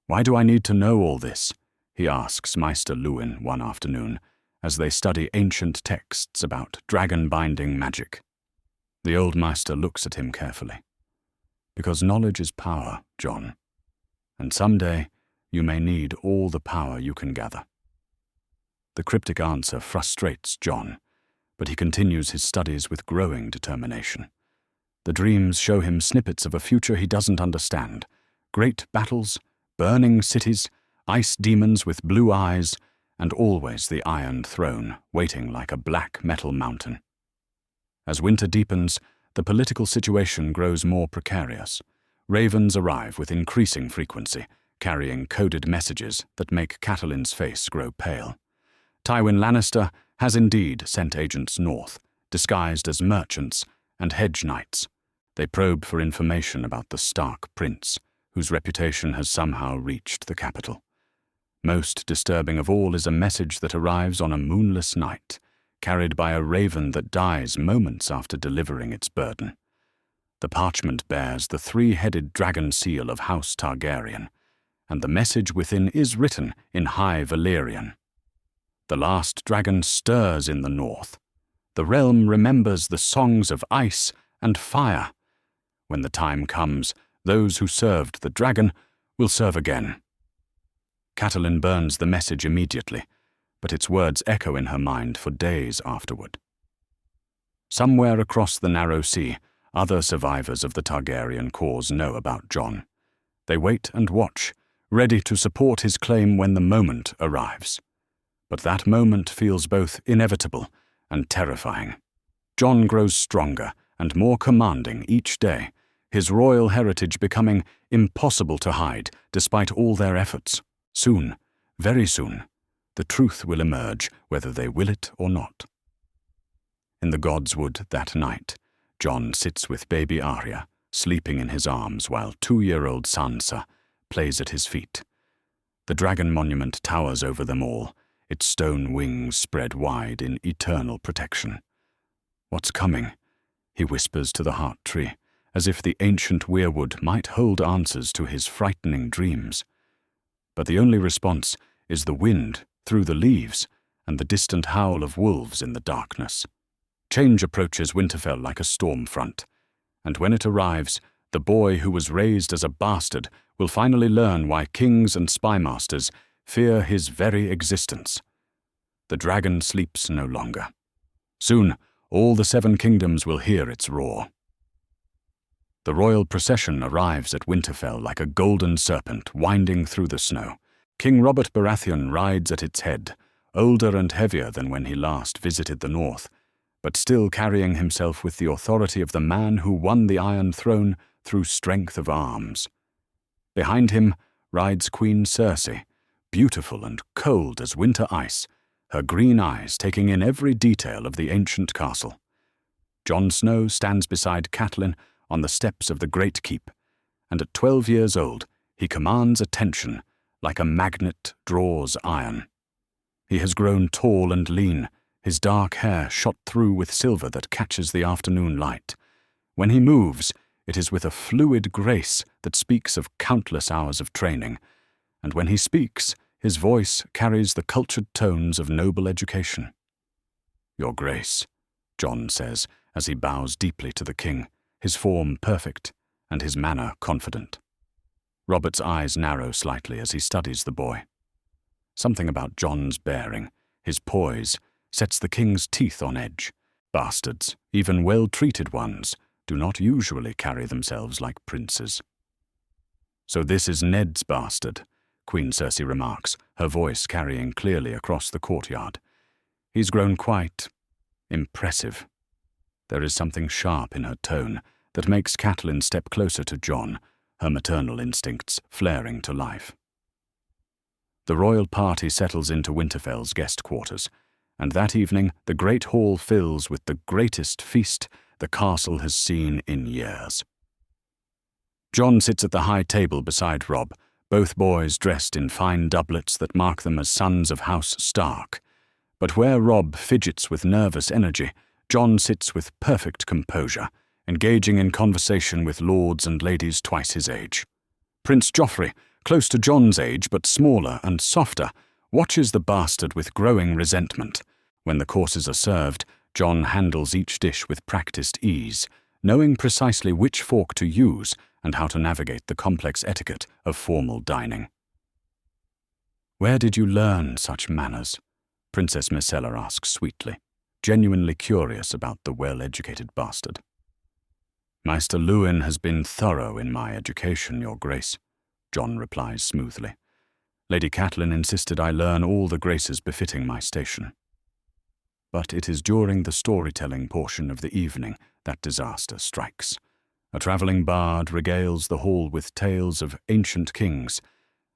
"Why do I need to know all this?" he asks Maester Luwin one afternoon, as they study ancient texts about dragon-binding magic. The old master looks at him carefully. "Because knowledge is power, Jon. And someday you may need all the power you can gather." The cryptic answer frustrates Jon, but he continues his studies with growing determination. The dreams show him snippets of a future he doesn't understand. Great battles, burning cities, ice demons with blue eyes, and always the Iron Throne waiting like a black metal mountain. As winter deepens, the political situation grows more precarious. Ravens arrive with increasing frequency, carrying coded messages that make Catelyn's face grow pale. Tywin Lannister has indeed sent agents north, disguised as merchants and hedge knights. They probe for information about the Stark Prince, whose reputation has somehow reached the capital. Most disturbing of all is a message that arrives on a moonless night, carried by a raven that dies moments after delivering its burden. The parchment bears the three-headed dragon seal of House Targaryen, and the message within is written in High Valyrian. The last dragon stirs in the north. The realm remembers the songs of ice and fire. When the time comes, those who served the dragon will serve again. Catelyn burns the message immediately, but its words echo in her mind for days afterward. Somewhere across the narrow sea, other survivors of the Targaryen cause know about Jon. They wait and watch, ready to support his claim when the moment arrives. But that moment feels both inevitable and terrifying. Jon grows stronger and more commanding each day, his royal heritage becoming impossible to hide despite all their efforts. Soon, very soon, the truth will emerge whether they will it or not. In the Godswood that night, Jon sits with baby Arya, sleeping in his arms while 2-year-old Sansa plays at his feet. The dragon monument towers over them all, its stone wings spread wide in eternal protection. "What's coming?" he whispers to the heart tree, as if the ancient weirwood might hold answers to his frightening dreams. But the only response is the wind through the leaves and the distant howl of wolves in the darkness. Change approaches Winterfell like a storm front, and when it arrives, the boy who was raised as a bastard will finally learn why kings and spymasters fear his very existence. The dragon sleeps no longer. Soon, all the 7 kingdoms will hear its roar. The royal procession arrives at Winterfell like a golden serpent winding through the snow. King Robert Baratheon rides at its head, older and heavier than when he last visited the north, but still carrying himself with the authority of the man who won the Iron Throne through strength of arms. Behind him rides Queen Cersei, beautiful and cold as winter ice, her green eyes taking in every detail of the ancient castle. Jon Snow stands beside Catelyn on the steps of the Great Keep, and at 12 years old he commands attention like a magnet draws iron. He has grown tall and lean, his dark hair shot through with silver that catches the afternoon light. When he moves, it is with a fluid grace that speaks of countless hours of training, and when he speaks, his voice carries the cultured tones of noble education. "Your Grace," Jon says as he bows deeply to the king, his form perfect and his manner confident. Robert's eyes narrow slightly as he studies the boy. Something about Jon's bearing, his poise, sets the king's teeth on edge. Bastards, even well-treated ones, do not usually carry themselves like princes. "So this is Ned's bastard," Queen Cersei remarks, her voice carrying clearly across the courtyard. "He's grown quite impressive." There is something sharp in her tone that makes Catelyn step closer to Jon, her maternal instincts flaring to life. The royal party settles into Winterfell's guest quarters, and that evening the great hall fills with the greatest feast the castle has seen in years. Jon sits at the high table beside Robb, both boys dressed in fine doublets that mark them as sons of House Stark. But where Robb fidgets with nervous energy, Jon sits with perfect composure, engaging in conversation with lords and ladies twice his age. Prince Joffrey, close to Jon's age but smaller and softer, watches the bastard with growing resentment. When the courses are served, Jon handles each dish with practiced ease, knowing precisely which fork to use and how to navigate the complex etiquette of formal dining. "Where did you learn such manners?" Princess Myrcella asks sweetly, genuinely curious about the well-educated bastard. "Maester Luwin has been thorough in my education, Your Grace," Jon replies smoothly. "Lady Catelyn insisted I learn all the graces befitting my station." But it is during the storytelling portion of the evening that disaster strikes. A travelling bard regales the hall with tales of ancient kings,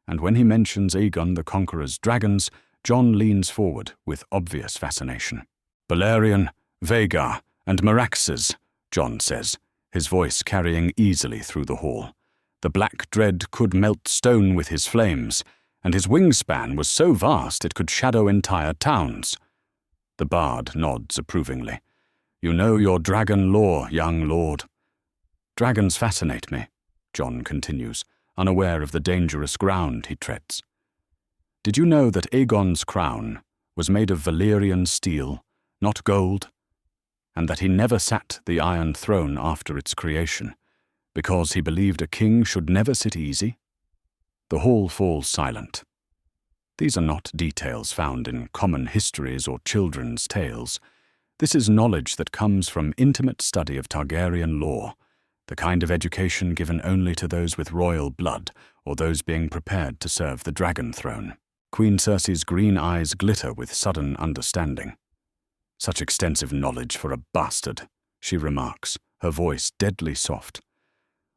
and when he mentions Aegon the Conqueror's dragons, Jon leans forward with obvious fascination. "Balerion, Vhagar, and Meraxes," Jon says, his voice carrying easily through the hall. "The Black Dread could melt stone with his flames, and his wingspan was so vast it could shadow entire towns." The bard nods approvingly. "You know your dragon lore, young lord." "Dragons fascinate me," Jon continues, unaware of the dangerous ground he treads. "Did you know that Aegon's crown was made of Valyrian steel, not gold, and that he never sat the Iron Throne after its creation, because he believed a king should never sit easy?" The hall falls silent. These are not details found in common histories or children's tales. This is knowledge that comes from intimate study of Targaryen lore, the kind of education given only to those with royal blood or those being prepared to serve the dragon throne. Queen Cersei's green eyes glitter with sudden understanding. "Such extensive knowledge for a bastard," she remarks, her voice deadly soft.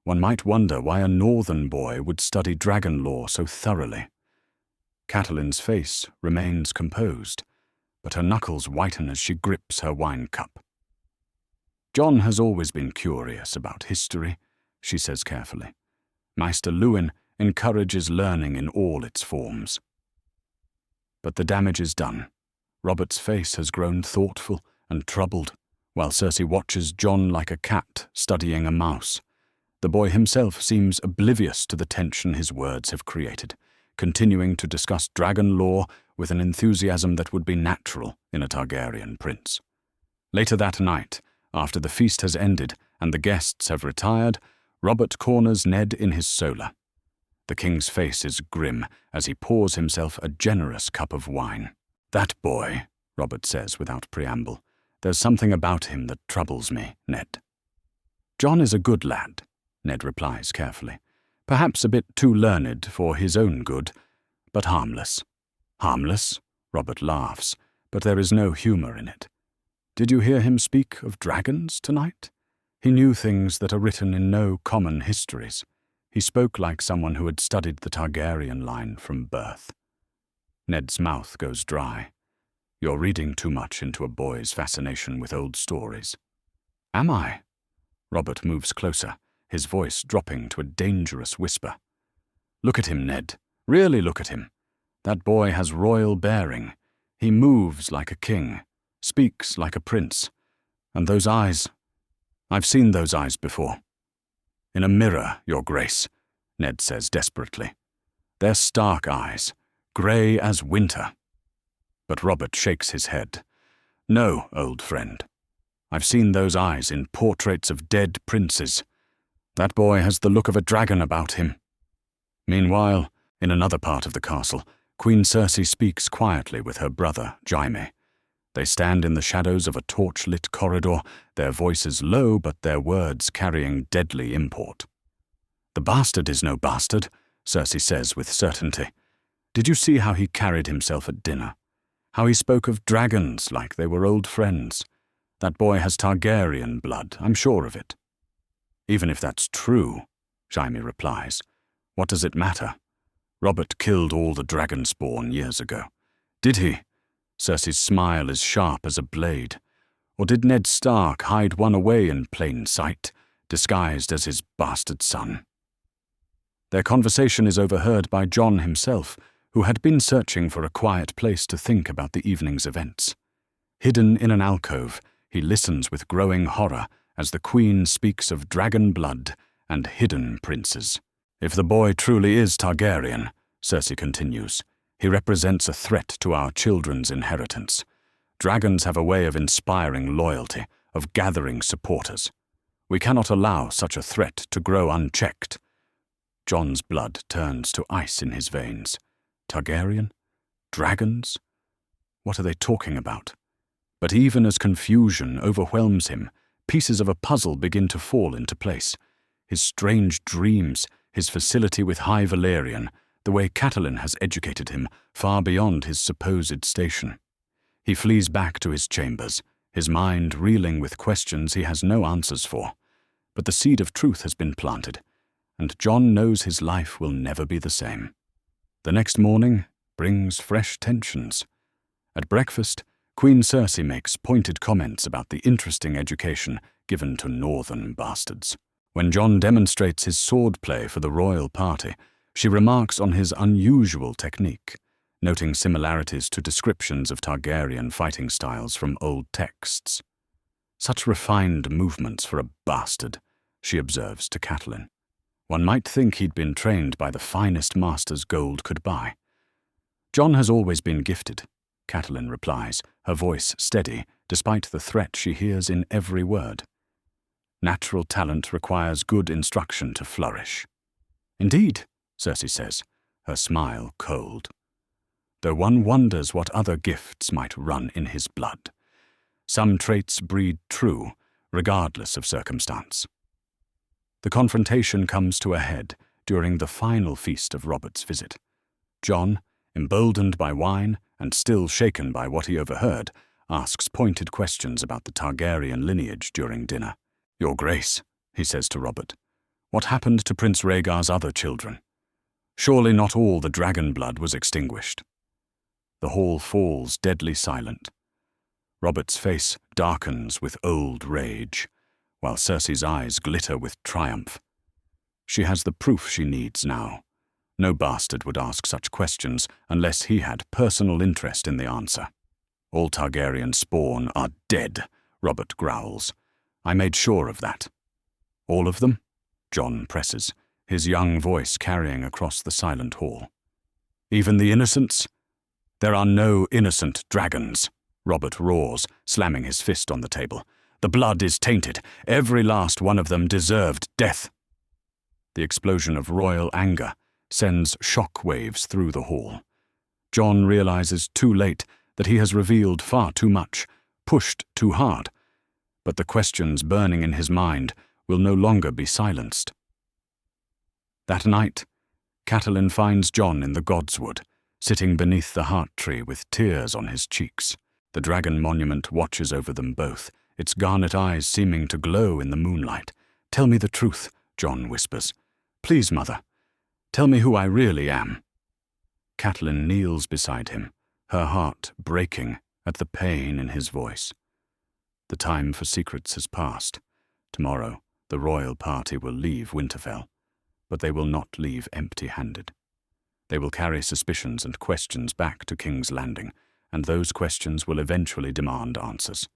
"One might wonder why a northern boy would study dragon lore so thoroughly." Catelyn's face remains composed, but her knuckles whiten as she grips her wine cup. "Jon has always been curious about history," she says carefully. "Maester Luwin encourages learning in all its forms." But the damage is done. Robert's face has grown thoughtful and troubled, while Cersei watches Jon like a cat studying a mouse. The boy himself seems oblivious to the tension his words have created, continuing to discuss dragon lore with an enthusiasm that would be natural in a Targaryen prince. Later that night, after the feast has ended and the guests have retired, Robert corners Ned in his solar. The king's face is grim as he pours himself a generous cup of wine. "That boy," Robert says without preamble, "there's something about him that troubles me, Ned." "Jon is a good lad," Ned replies carefully. "Perhaps a bit too learned for his own good, but harmless." "Harmless?" Robert laughs, but there is no humor in it. "Did you hear him speak of dragons tonight? He knew things that are written in no common histories. He spoke like someone who had studied the Targaryen line from birth." Ned's mouth goes dry. "You're reading too much into a boy's fascination with old stories." "Am I?" Robert moves closer, his voice dropping to a dangerous whisper. "Look at him, Ned. Really look at him. That boy has royal bearing. He moves like a king, speaks like a prince. And those eyes, I've seen those eyes before." "In a mirror, Your Grace," Ned says desperately. "They're stark eyes, grey as winter." But Robert shakes his head. "No, old friend. I've seen those eyes in portraits of dead princes. That boy has the look of a dragon about him." Meanwhile, in another part of the castle, Queen Cersei speaks quietly with her brother, Jaime. They stand in the shadows of a torch-lit corridor, their voices low but their words carrying deadly import. "The bastard is no bastard," Cersei says with certainty. "Did you see how he carried himself at dinner? How he spoke of dragons like they were old friends? That boy has Targaryen blood, I'm sure of it." "Even if that's true," Jaime replies, "what does it matter? Robert killed all the dragonspawn years ago." "Did he?" Cersei's smile is sharp as a blade. "Or did Ned Stark hide one away in plain sight, disguised as his bastard son?" Their conversation is overheard by Jon himself, who had been searching for a quiet place to think about the evening's events. Hidden in an alcove, he listens with growing horror as the Queen speaks of dragon blood and hidden princes. If the boy truly is Targaryen, Cersei continues, he represents a threat to our children's inheritance. Dragons have a way of inspiring loyalty, of gathering supporters. We cannot allow such a threat to grow unchecked. Jon's blood turns to ice in his veins. Targaryen? Dragons? What are they talking about? But even as confusion overwhelms him, pieces of a puzzle begin to fall into place. His strange dreams, his facility with High Valyrian, the way Catelyn has educated him far beyond his supposed station. He flees back to his chambers, his mind reeling with questions he has no answers for. But the seed of truth has been planted, and Jon knows his life will never be the same. The next morning brings fresh tensions. At breakfast, Queen Cersei makes pointed comments about the interesting education given to northern bastards. When Jon demonstrates his swordplay for the royal party, she remarks on his unusual technique, noting similarities to descriptions of Targaryen fighting styles from old texts. Such refined movements for a bastard, she observes to Catelyn. One might think he'd been trained by the finest masters gold could buy. Jon has always been gifted, Catelyn replies, her voice steady despite the threat she hears in every word. Natural talent requires good instruction to flourish. Indeed, Cersei says, her smile cold. Though one wonders what other gifts might run in his blood. Some traits breed true, regardless of circumstance. The confrontation comes to a head during the final feast of Robert's visit. Jon, emboldened by wine and still shaken by what he overheard, asks pointed questions about the Targaryen lineage during dinner. "Your Grace," he says to Robert, "what happened to Prince Rhaegar's other children? Surely not all the dragon blood was extinguished." The hall falls deadly silent. Robert's face darkens with old rage, while Cersei's eyes glitter with triumph. She has the proof she needs now. No bastard would ask such questions unless he had personal interest in the answer. "All Targaryen spawn are dead," Robert growls. "I made sure of that." "All of them?" Jon presses, his young voice carrying across the silent hall. "Even the innocents?" "There are no innocent dragons," Robert roars, slamming his fist on the table. "The blood is tainted. Every last one of them deserved death." The explosion of royal anger sends shock waves through the hall. Jon realizes too late that he has revealed far too much, pushed too hard. But the questions burning in his mind will no longer be silenced. That night, Catelyn finds Jon in the Godswood, sitting beneath the heart tree with tears on his cheeks. The dragon monument watches over them both, its garnet eyes seeming to glow in the moonlight. "Tell me the truth," Jon whispers. "Please, Mother, tell me who I really am." Catelyn kneels beside him, her heart breaking at the pain in his voice. The time for secrets has passed. Tomorrow, the royal party will leave Winterfell, but they will not leave empty-handed. They will carry suspicions and questions back to King's Landing, and those questions will eventually demand answers.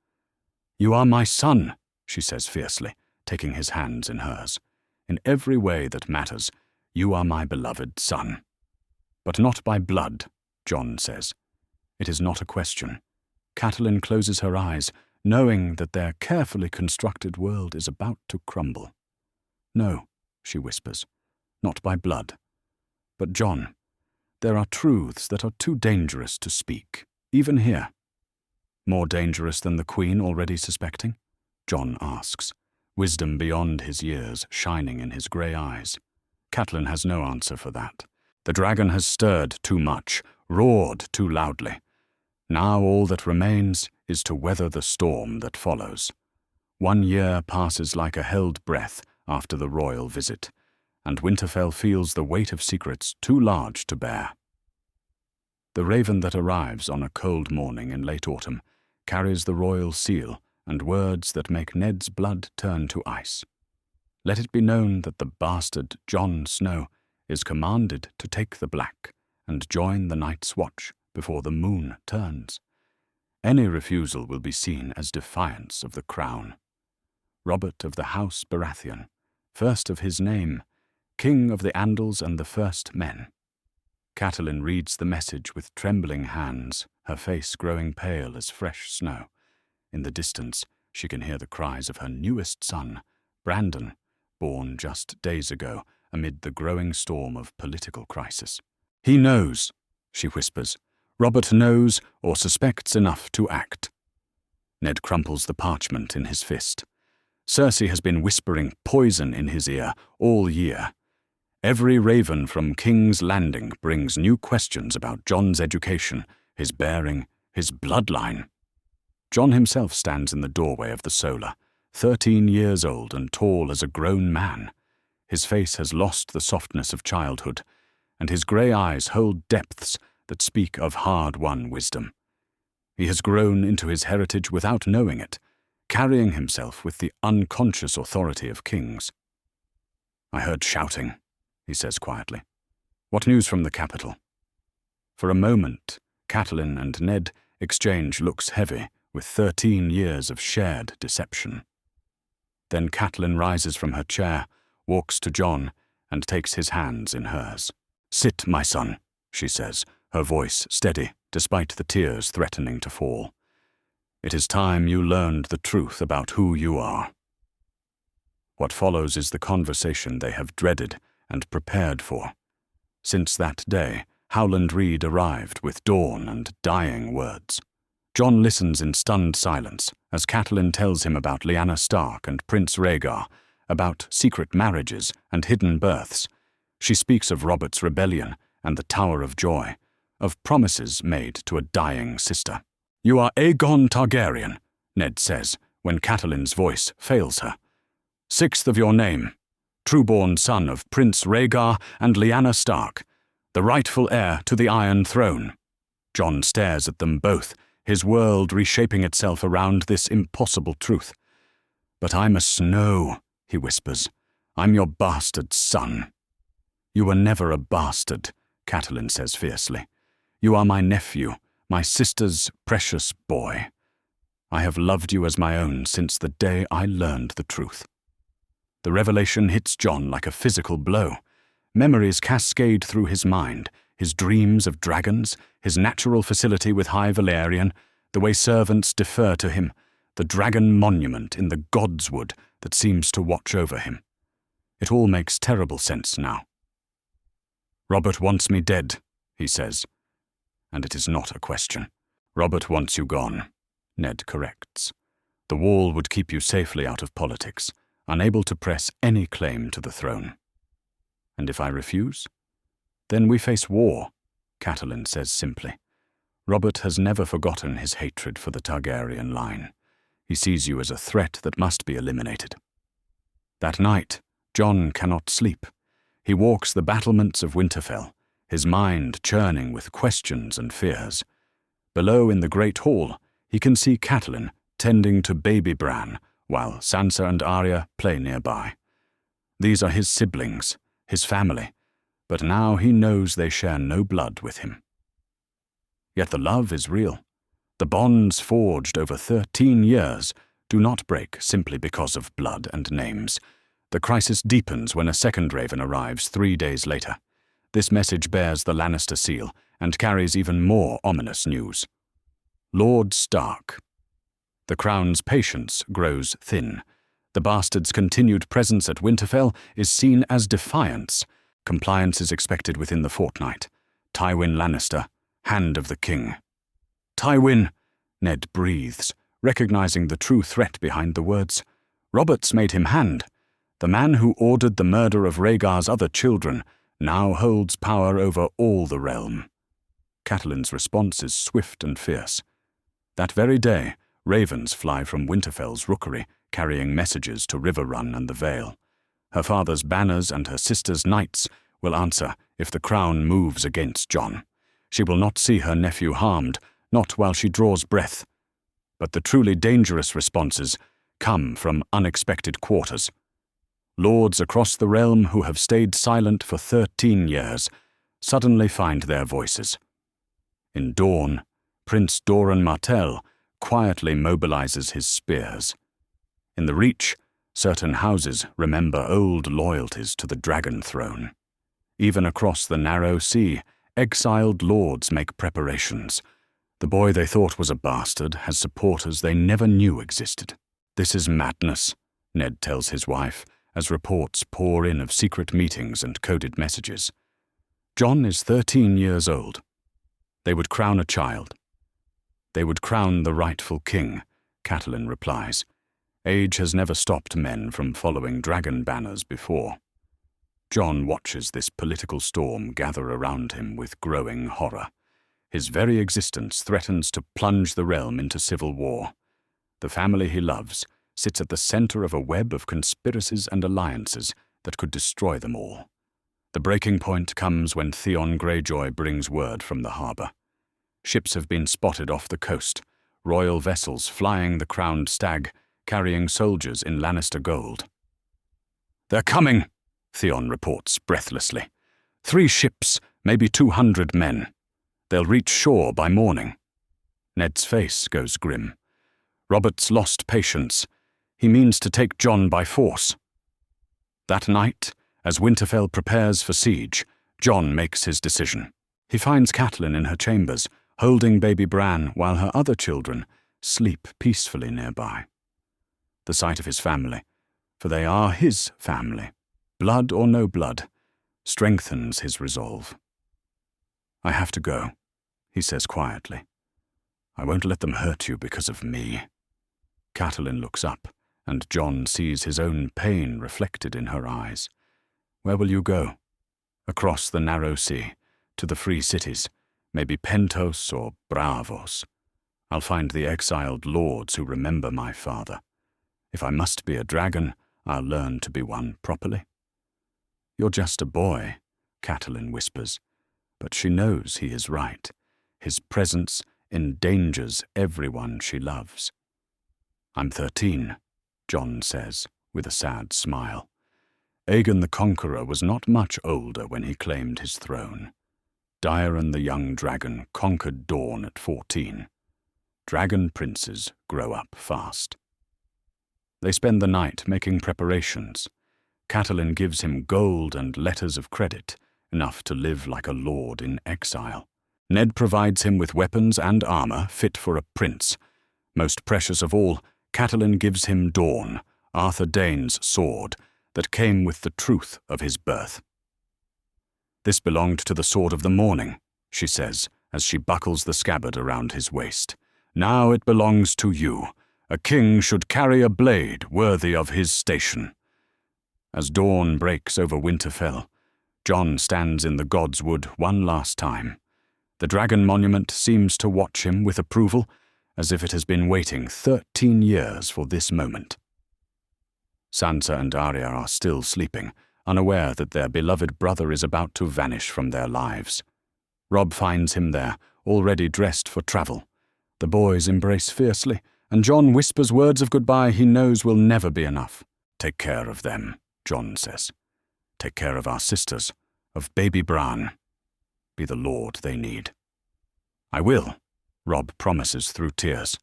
"You are my son," she says fiercely, taking his hands in hers. "In every way that matters, you are my beloved son." "But not by blood," Jon says. It is not a question. Catelyn closes her eyes, knowing that their carefully constructed world is about to crumble. "No," she whispers, "not by blood. But Jon, there are truths that are too dangerous to speak, even here." "More dangerous than the Queen already suspecting?" Jon asks, wisdom beyond his years shining in his grey eyes. Catelyn has no answer for that. The dragon has stirred too much, roared too loudly. Now all that remains is to weather the storm that follows. 1 year passes like a held breath after the royal visit, and Winterfell feels the weight of secrets too large to bear. The raven that arrives on a cold morning in late autumn carries the royal seal and words that make Ned's blood turn to ice. Let it be known that the bastard Jon Snow is commanded to take the black and join the Night's Watch before the moon turns. Any refusal will be seen as defiance of the crown. Robert of the House Baratheon, first of his name, king of the Andals and the first men. Catelyn reads the message with trembling hands, her face growing pale as fresh snow. In the distance, she can hear the cries of her newest son, Brandon, born just days ago amid the growing storm of political crisis. "He knows," she whispers. "Robert knows or suspects enough to act." Ned crumples the parchment in his fist. Cersei has been whispering poison in his ear all year. Every raven from King's Landing brings new questions about Jon's education, his bearing, his bloodline. Jon himself stands in the doorway of the Solar, 13 years old and tall as a grown man. His face has lost the softness of childhood, and his grey eyes hold depths that speak of hard-won wisdom. He has grown into his heritage without knowing it, carrying himself with the unconscious authority of kings. "I heard shouting," he says quietly. "What news from the capital?" For a moment, Catelyn and Ned exchange looks heavy with 13 years of shared deception. Then Catelyn rises from her chair, walks to Jon, and takes his hands in hers. "Sit, my son," she says, her voice steady despite the tears threatening to fall. "It is time you learned the truth about who you are." What follows is the conversation they have dreaded and prepared for. Since that day, Howland Reed arrived with dawn and dying words. Jon listens in stunned silence as Catelyn tells him about Lyanna Stark and Prince Rhaegar, about secret marriages and hidden births. She speaks of Robert's rebellion and the Tower of Joy, of promises made to a dying sister. "You are Aegon Targaryen," Ned says, when Catelyn's voice fails her. "Sixth of your name, true-born son of Prince Rhaegar and Lyanna Stark, the rightful heir to the Iron Throne." Jon stares at them both, his world reshaping itself around this impossible truth. "But I must know," he whispers. "I'm your bastard son." "You were never a bastard," Catelyn says fiercely. "You are my nephew, my sister's precious boy. I have loved you as my own since the day I learned the truth." The revelation hits Jon like a physical blow. Memories cascade through his mind, his dreams of dragons, his natural facility with High Valyrian, the way servants defer to him, the dragon monument in the Godswood that seems to watch over him. It all makes terrible sense now. "Robert wants me dead," he says. And it is not a question. "Robert wants you gone," Ned corrects. "The wall would keep you safely out of politics, unable to press any claim to the throne." "And if I refuse?" "Then we face war," Catelyn says simply. "Robert has never forgotten his hatred for the Targaryen line. He sees you as a threat that must be eliminated." That night, Jon cannot sleep. He walks the battlements of Winterfell, his mind churning with questions and fears. Below in the Great Hall, he can see Catelyn tending to baby Bran, while Sansa and Arya play nearby. These are his siblings, his family, but now he knows they share no blood with him. Yet the love is real. The bonds forged over 13 years do not break simply because of blood and names. The crisis deepens when a second raven arrives 3 days later. This message bears the Lannister seal and carries even more ominous news. Lord Stark. The Crown's patience grows thin. The bastard's continued presence at Winterfell is seen as defiance. Compliance is expected within the fortnight. Tywin Lannister, Hand of the King. "Tywin," Ned breathes, recognizing the true threat behind the words. Robert's made him Hand. The man who ordered the murder of Rhaegar's other children now holds power over all the realm. Catelyn's response is swift and fierce. That very day, ravens fly from Winterfell's rookery, carrying messages to Riverrun and the Vale. Her father's banners and her sister's knights will answer if the crown moves against Jon. She will not see her nephew harmed, not while she draws breath. But the truly dangerous responses come from unexpected quarters. Lords across the realm who have stayed silent for 13 years suddenly find their voices. In dawn, Prince Doran Martell quietly mobilizes his spears. In the Reach, Certain houses remember old loyalties to the dragon throne. Even across the narrow sea, exiled lords make preparations. The boy they thought was a bastard has supporters they never knew existed. "This is madness," Ned tells his wife, as reports pour in of secret meetings and coded messages. Jon is 13 years old. They would crown a child. They would crown the rightful king, Catelyn replies. Age has never stopped men from following dragon banners before. Jon watches this political storm gather around him with growing horror. His very existence threatens to plunge the realm into civil war. The family he loves sits at the center of a web of conspiracies and alliances that could destroy them all. The breaking point comes when Theon Greyjoy brings word from the harbor. Ships have been spotted off the coast, royal vessels flying the crowned stag, carrying soldiers in Lannister gold. "They're coming," Theon reports breathlessly. 3 ships, maybe 200 men. They'll reach shore by morning. Ned's face goes grim. Robert's lost patience. He means to take Jon by force. That night, as Winterfell prepares for siege, Jon makes his decision. He finds Catelyn in her chambers, holding baby Bran while her other children sleep peacefully nearby. The sight of his family, for they are his family, blood or no blood, strengthens his resolve. "I have to go," he says quietly. "I won't let them hurt you because of me." Catelyn looks up, and Jon sees his own pain reflected in her eyes. "Where will you go?" "Across the narrow sea, to the free cities, maybe Pentos or Braavos. I'll find the exiled lords who remember my father. If I must be a dragon, I'll learn to be one properly." "You're just a boy," Catelyn whispers, but she knows he is right. His presence endangers everyone she loves. "I'm 13, Jon says, with a sad smile. Aegon the Conqueror was not much older when he claimed his throne. Daeron the young dragon conquered Dorne at 14. Dragon princes grow up fast. They spend the night making preparations. Catelyn gives him gold and letters of credit, enough to live like a lord in exile. Ned provides him with weapons and armor fit for a prince. Most precious of all, Catelyn gives him Dorne, Arthur Dayne's sword, that came with the truth of his birth. "This belonged to the Sword of the Morning," she says, as she buckles the scabbard around his waist. "Now it belongs to you. A king should carry a blade worthy of his station." As dawn breaks over Winterfell, Jon stands in the God's Wood one last time. The dragon monument seems to watch him with approval, as if it has been waiting 13 years for this moment. Sansa and Arya are still sleeping, unaware that their beloved brother is about to vanish from their lives. Robb finds him there, already dressed for travel. The boys embrace fiercely, and Jon whispers words of goodbye he knows will never be enough. "Take care of them," Jon says. "Take care of our sisters, of baby Bran. Be the lord they need." "I will," Robb promises through tears.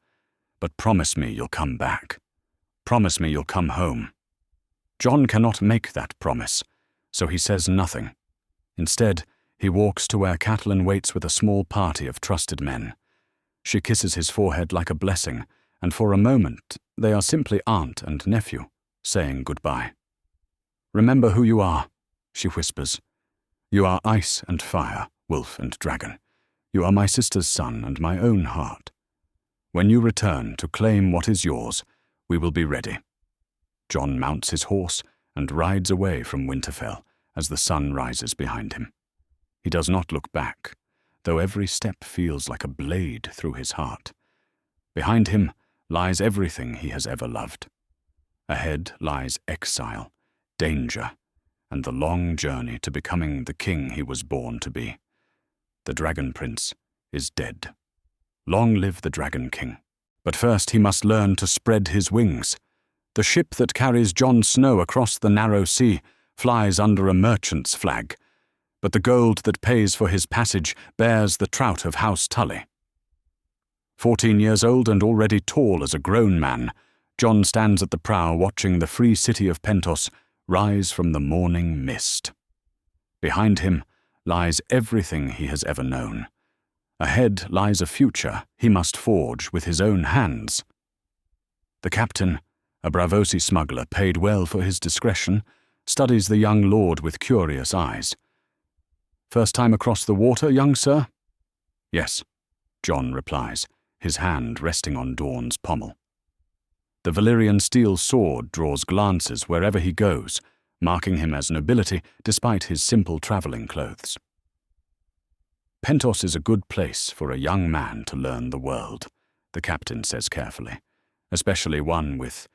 "But promise me you'll come back. Promise me you'll come home." Jon cannot make that promise, so he says nothing. Instead, he walks to where Catelyn waits with a small party of trusted men. She kisses his forehead like a blessing, and for a moment they are simply aunt and nephew, saying goodbye. "Remember who you are," she whispers. "You are ice and fire, wolf and dragon. You are my sister's son and my own heart. When you return to claim what is yours, we will be ready." Jon mounts his horse and rides away from Winterfell as the sun rises behind him. He does not look back, though every step feels like a blade through his heart. Behind him lies everything he has ever loved. Ahead lies exile, danger, and the long journey to becoming the king he was born to be. The Dragon Prince is dead. Long live the Dragon King. But first he must learn to spread his wings. The ship that carries Jon Snow across the narrow sea flies under a merchant's flag, but the gold that pays for his passage bears the trout of House Tully. 14 years old and already tall as a grown man, Jon stands at the prow watching the free city of Pentos rise from the morning mist. Behind him lies everything he has ever known. Ahead lies a future he must forge with his own hands. The captain, a Braavosi smuggler paid well for his discretion, studies the young lord with curious eyes. "First time across the water, young sir?" "Yes," Jon replies, his hand resting on Dorne's pommel. The Valyrian steel sword draws glances wherever he goes, marking him as nobility despite his simple travelling clothes. "Pentos is a good place for a young man to learn the world," the captain says carefully, "especially one with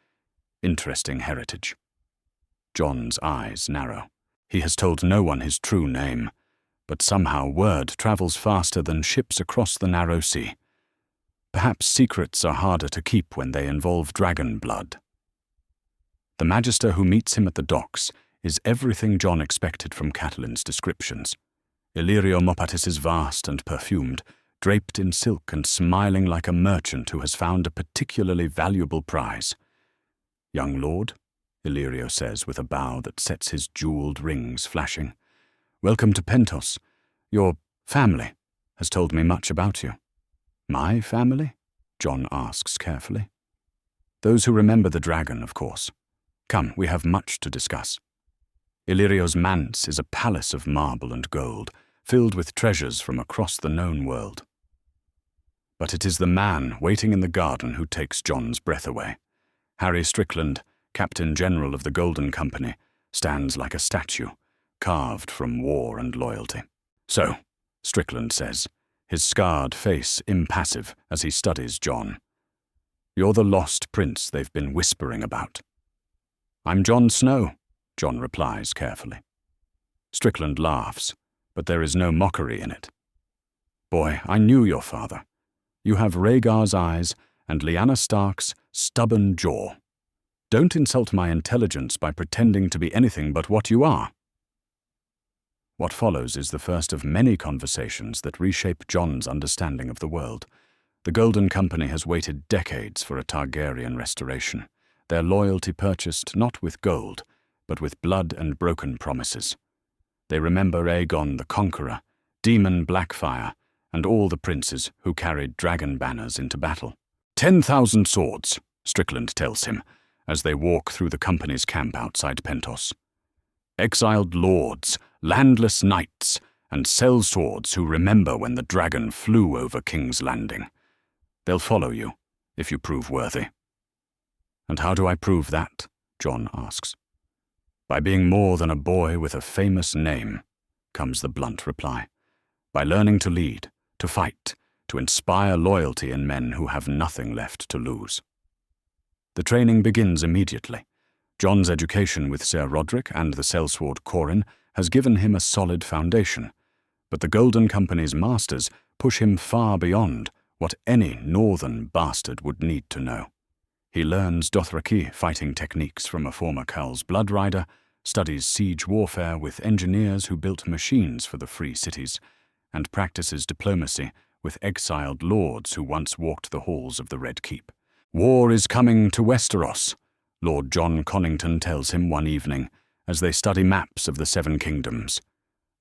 interesting heritage." Jon's eyes narrow. He has told no one his true name, but somehow word travels faster than ships across the narrow sea. Perhaps secrets are harder to keep when they involve dragon blood. The magister who meets him at the docks is everything Jon expected from Catelyn's descriptions. Illyrio Mopatis is vast and perfumed, draped in silk and smiling like a merchant who has found a particularly valuable prize. "Young lord," Illyrio says with a bow that sets his jeweled rings flashing, "welcome to Pentos. Your family has told me much about you." "My family?" Jon asks carefully. "Those who remember the dragon, of course. Come, we have much to discuss." Illyrio's manse is a palace of marble and gold, filled with treasures from across the known world. But it is the man waiting in the garden who takes Jon's breath away. Harry Strickland, Captain General of the Golden Company, stands like a statue, carved from war and loyalty. "So," Strickland says, his scarred face impassive as he studies Jon, "you're the lost prince they've been whispering about." "I'm Jon Snow," Jon replies carefully. Strickland laughs, but there is no mockery in it. "Boy, I knew your father. You have Rhaegar's eyes and Lyanna Stark's stubborn jaw. Don't insult my intelligence by pretending to be anything but what you are." What follows is the first of many conversations that reshape Jon's understanding of the world. The Golden Company has waited decades for a Targaryen restoration, their loyalty purchased not with gold, but with blood and broken promises. They remember Aegon the Conqueror, Demon Blackfyre, and all the princes who carried dragon banners into battle. 10,000 swords, Strickland tells him, as they walk through the company's camp outside Pentos. Exiled lords, landless knights, and sellswords who remember when the dragon flew over King's Landing. They'll follow you, if you prove worthy. "And how do I prove that?" Jon asks. "By being more than a boy with a famous name," comes the blunt reply. "By learning to lead, to fight, to inspire loyalty in men who have nothing left to lose." The training begins immediately. Jon's education with Ser Roderick and the sellsword Corin has given him a solid foundation, but the Golden Company's masters push him far beyond what any northern bastard would need to know. He learns Dothraki fighting techniques from a former Khals blood rider, studies siege warfare with engineers who built machines for the free cities, and practices diplomacy with exiled lords who once walked the halls of the Red Keep. "War is coming to Westeros," Lord Jon Connington tells him one evening, as they study maps of the Seven Kingdoms.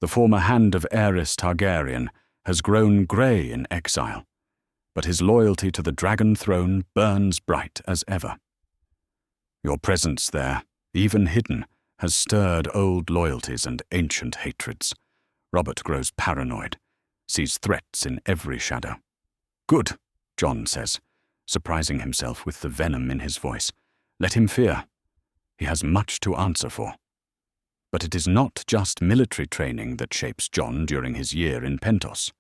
The former hand of Aerys Targaryen has grown grey in exile, but his loyalty to the Dragon Throne burns bright as ever. "Your presence there, even hidden, has stirred old loyalties and ancient hatreds." Robert grows paranoid, sees threats in every shadow. "Good," Jon says, surprising himself with the venom in his voice. "Let him fear. He has much to answer for." But it is not just military training that shapes Jon during his year in Pentos.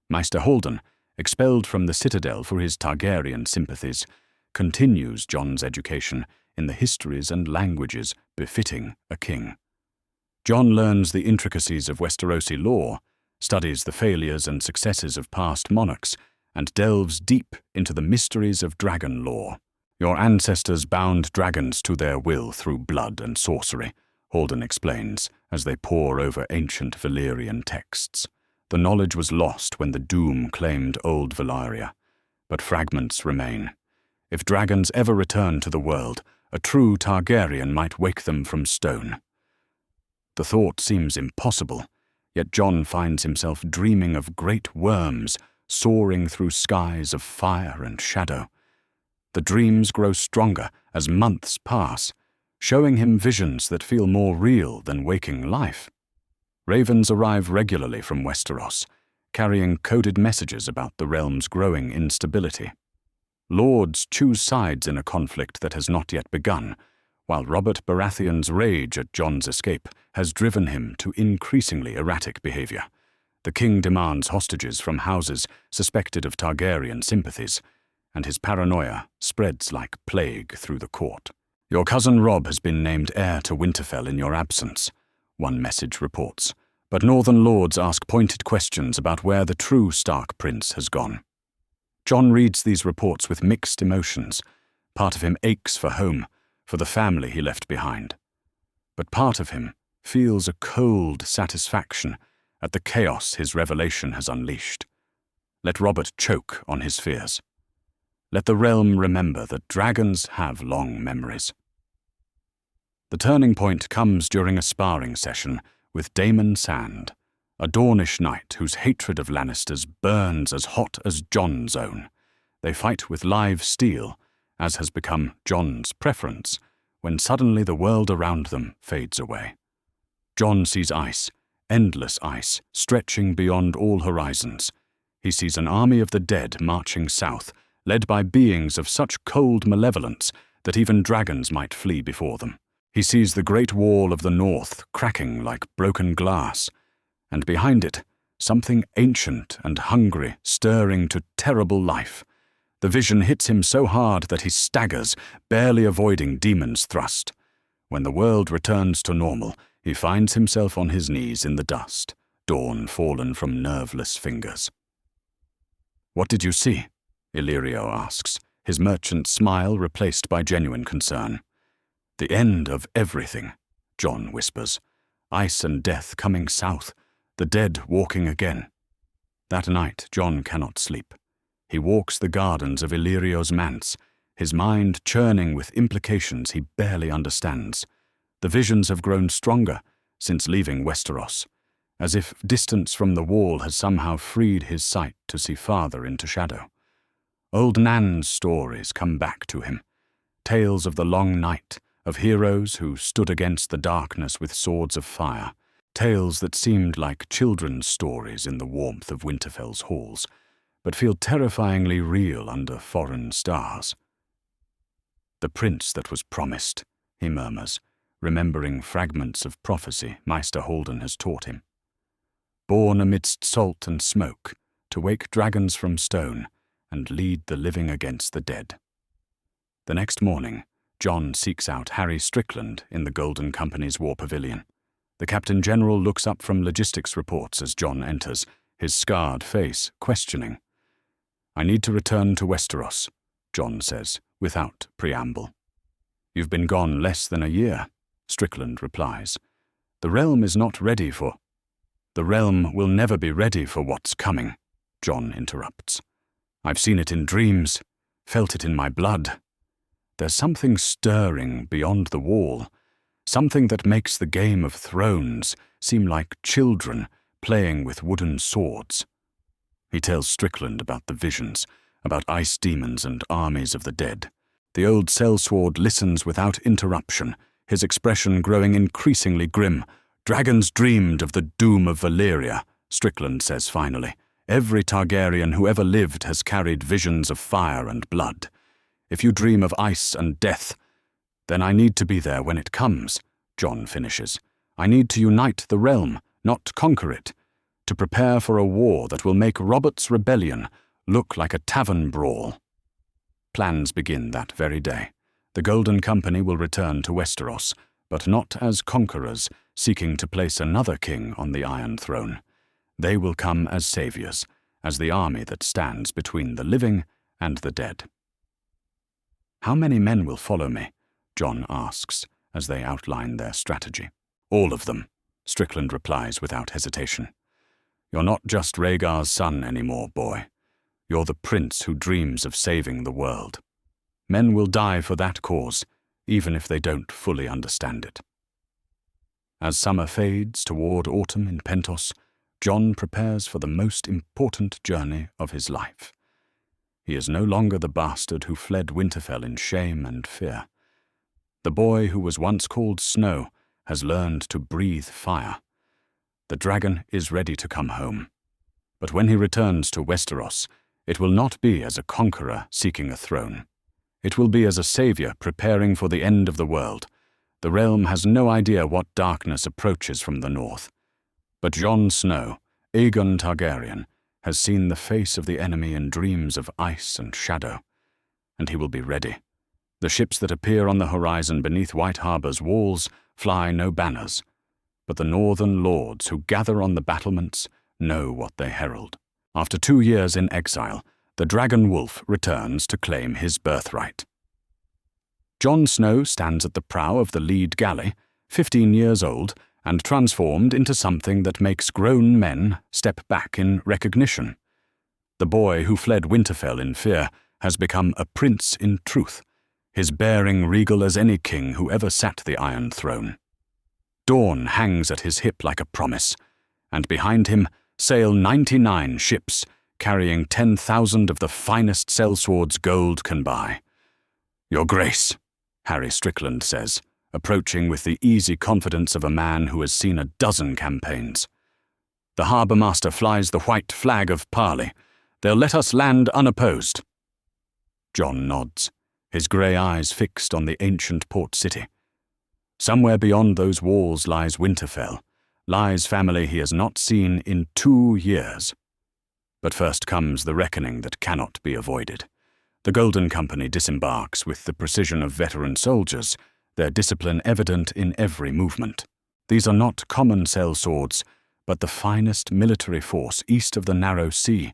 Maester Holden, expelled from the Citadel for his Targaryen sympathies, continues Jon's education in the histories and languages befitting a king. Jon learns the intricacies of Westerosi lore, studies the failures and successes of past monarchs, and delves deep into the mysteries of dragon lore. "Your ancestors bound dragons to their will through blood and sorcery," Holden explains, as they pore over ancient Valyrian texts. "The knowledge was lost when the Doom claimed old Valyria, but fragments remain. If dragons ever return to the world, a true Targaryen might wake them from stone. The thought seems impossible, yet Jon finds himself dreaming of great worms soaring through skies of fire and shadow. The dreams grow stronger as months pass, showing him visions that feel more real than waking life. Ravens arrive regularly from Westeros, carrying coded messages about the realm's growing instability. Lords choose sides in a conflict that has not yet begun, while Robert Baratheon's rage at Jon's escape has driven him to increasingly erratic behavior. The king demands hostages from houses suspected of Targaryen sympathies, and his paranoia spreads like plague through the court. "Your cousin Robb has been named heir to Winterfell in your absence," one message reports, but northern lords ask pointed questions about where the true Stark prince has gone. Jon reads these reports with mixed emotions. Part of him aches for home, for the family he left behind. But part of him feels a cold satisfaction at the chaos his revelation has unleashed. Let Robert choke on his fears. Let the realm remember that dragons have long memories. The turning point comes during a sparring session with Daemon Sand, a Dornish knight whose hatred of Lannisters burns as hot as Jon's own. They fight with live steel, as has become Jon's preference, when suddenly the world around them fades away. Jon sees ice, endless ice, stretching beyond all horizons. He sees an army of the dead marching south, led by beings of such cold malevolence that even dragons might flee before them. He sees the great wall of the north cracking like broken glass, and behind it, something ancient and hungry stirring to terrible life. The vision hits him so hard that he staggers, barely avoiding Daemon's thrust. When the world returns to normal, he finds himself on his knees in the dust, dawn fallen from nerveless fingers. "What did you see?" Illyrio asks, his merchant smile replaced by genuine concern. "The end of everything," Jon whispers. "Ice and death coming south, the dead walking again." That night, Jon cannot sleep. He walks the gardens of Illyrio's manse, his mind churning with implications he barely understands. The visions have grown stronger since leaving Westeros, as if distance from the wall has somehow freed his sight to see farther into shadow. Old Nan's stories come back to him, tales of the long night, of heroes who stood against the darkness with swords of fire, tales that seemed like children's stories in the warmth of Winterfell's halls, but feel terrifyingly real under foreign stars. "The prince that was promised," he murmurs, remembering fragments of prophecy Maester Haldon has taught him. "Born amidst salt and smoke, to wake dragons from stone, and lead the living against the dead." The next morning, Jon seeks out Harry Strickland in the Golden Company's War Pavilion. The Captain General looks up from logistics reports as Jon enters, his scarred face questioning. "I need to return to Westeros," Jon says, without preamble. "You've been gone less than a year," Strickland replies. "The realm is not ready for—" "The realm will never be ready for what's coming," Jon interrupts. "I've seen it in dreams, felt it in my blood. There's something stirring beyond the wall, something that makes the Game of Thrones seem like children playing with wooden swords." He tells Strickland about the visions, about ice demons and armies of the dead. The old sellsword listens without interruption, his expression growing increasingly grim. "Dragons dreamed of the doom of Valyria," Strickland says finally. "Every Targaryen who ever lived has carried visions of fire and blood. If you dream of ice and death, then I need to be there when it comes," Jon finishes. "I need to unite the realm, not conquer it, to prepare for a war that will make Robert's rebellion look like a tavern brawl." Plans begin that very day. The Golden Company will return to Westeros, but not as conquerors seeking to place another king on the Iron Throne. They will come as saviors, as the army that stands between the living and the dead. "How many men will follow me?" Jon asks, as they outline their strategy. "All of them," Strickland replies without hesitation. "You're not just Rhaegar's son anymore, boy. You're the prince who dreams of saving the world." Men will die for that cause, even if they don't fully understand it. As summer fades toward autumn in Pentos, Jon prepares for the most important journey of his life. He is no longer the bastard who fled Winterfell in shame and fear. The boy who was once called Snow has learned to breathe fire. The dragon is ready to come home. But when he returns to Westeros, it will not be as a conqueror seeking a throne. It will be as a savior preparing for the end of the world. The realm has no idea what darkness approaches from the north. But Jon Snow, Aegon Targaryen, has seen the face of the enemy in dreams of ice and shadow, and he will be ready. The ships that appear on the horizon beneath White Harbour's walls fly no banners, but the northern lords who gather on the battlements know what they herald. After 2 years in exile, the dragon wolf returns to claim his birthright. Jon Snow stands at the prow of the lead galley, 15 years old, and transformed into something that makes grown men step back in recognition. The boy who fled Winterfell in fear has become a prince in truth, his bearing regal as any king who ever sat the Iron Throne. Dawn hangs at his hip like a promise, and behind him sail 99 ships, carrying 10,000 of the finest sellswords gold can buy. "Your Grace," Harry Strickland says, approaching with the easy confidence of a man who has seen a dozen campaigns. The harbour master flies the white flag of parley. "They'll let us land unopposed." Jon nods, his grey eyes fixed on the ancient port city. Somewhere beyond those walls lies Winterfell, lies family he has not seen in 2 years. But first comes the reckoning that cannot be avoided. The Golden Company disembarks with the precision of veteran soldiers, their discipline evident in every movement. These are not common sellswords, but the finest military force east of the Narrow Sea,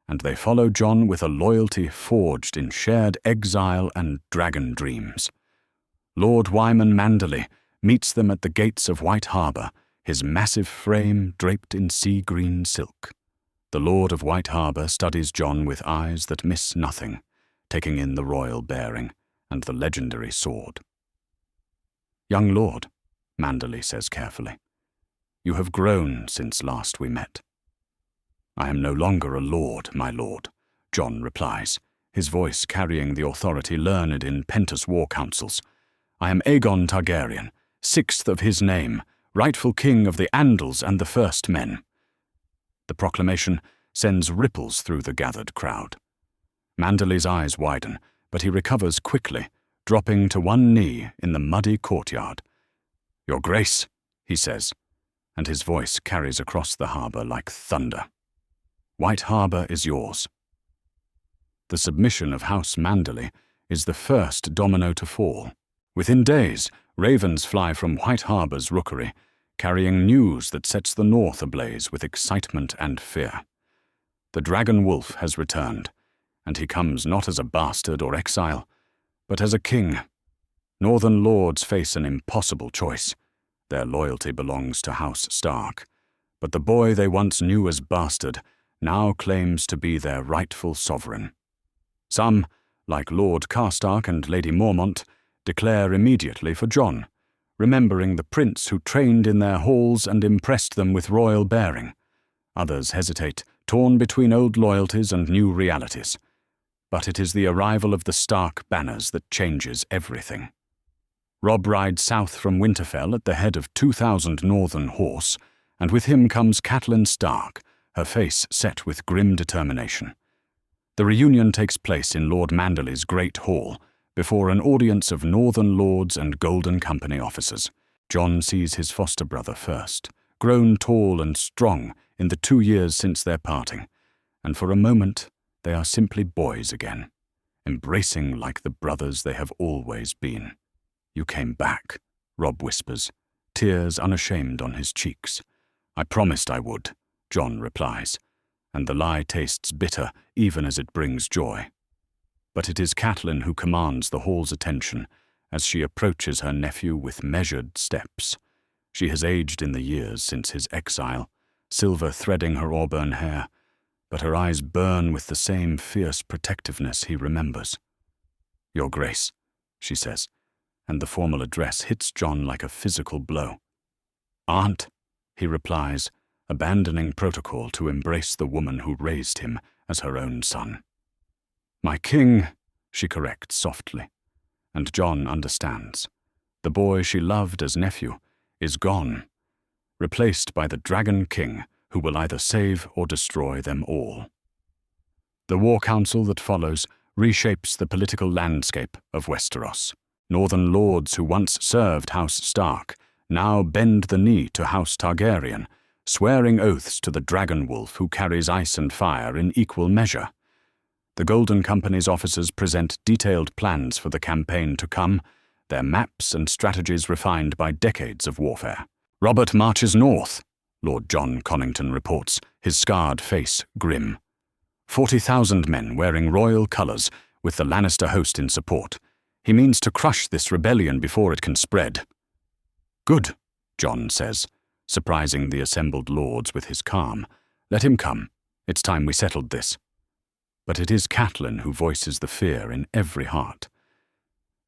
and they follow Jon with a loyalty forged in shared exile and dragon dreams. Lord Wyman Manderley meets them at the gates of White Harbour, his massive frame draped in sea-green silk. The Lord of White Harbour studies Jon with eyes that miss nothing, taking in the royal bearing and the legendary sword. "Young lord," Manderley says carefully, "you have grown since last we met." "I am no longer a lord, my lord," Jon replies, his voice carrying the authority learned in Pentos war councils. "I am Aegon Targaryen, 6th of his name, rightful king of the Andals and the First Men." The proclamation sends ripples through the gathered crowd. Manderley's eyes widen, but he recovers quickly, dropping to one knee in the muddy courtyard. "Your Grace," he says, and his voice carries across the harbour like thunder. "White Harbour is yours." The submission of House Manderley is the first domino to fall. Within days, ravens fly from White Harbour's rookery, carrying news that sets the north ablaze with excitement and fear. The dragon wolf has returned, and he comes not as a bastard or exile, but as a king. Northern lords face an impossible choice. Their loyalty belongs to House Stark, but the boy they once knew as bastard now claims to be their rightful sovereign. Some, like Lord Karstark and Lady Mormont, declare immediately for Jon, remembering the prince who trained in their halls and impressed them with royal bearing. Others hesitate, torn between old loyalties and new realities. But it is the arrival of the Stark banners that changes everything. Robb rides south from Winterfell at the head of 2,000 northern horse, and with him comes Catelyn Stark, her face set with grim determination. The reunion takes place in Lord Manderley's great hall, before an audience of northern lords and Golden Company officers. Jon sees his foster brother first, grown tall and strong in the 2 years since their parting, and for a moment they are simply boys again, embracing like the brothers they have always been. "You came back," Robb whispers, tears unashamed on his cheeks. "I promised I would," Jon replies, and the lie tastes bitter even as it brings joy. But it is Catelyn who commands the hall's attention as she approaches her nephew with measured steps. She has aged in the years since his exile, silver threading her auburn hair, but her eyes burn with the same fierce protectiveness he remembers. "Your Grace," she says, and the formal address hits John like a physical blow. "Aunt," he replies, abandoning protocol to embrace the woman who raised him as her own son. "My king," she corrects softly, and John understands. The boy she loved as nephew is gone, replaced by the Dragon King who will either save or destroy them all. The war council that follows reshapes the political landscape of Westeros. Northern lords who once served House Stark now bend the knee to House Targaryen, swearing oaths to the dragon wolf who carries ice and fire in equal measure. The Golden Company's officers present detailed plans for the campaign to come, their maps and strategies refined by decades of warfare. "Robert marches north," Lord John Connington reports, his scarred face grim. 40,000 men wearing royal colours, with the Lannister host in support. He means to crush this rebellion before it can spread. "Good," John says, surprising the assembled lords with his calm. "Let him come. It's time we settled this." But it is Catelyn who voices the fear in every heart.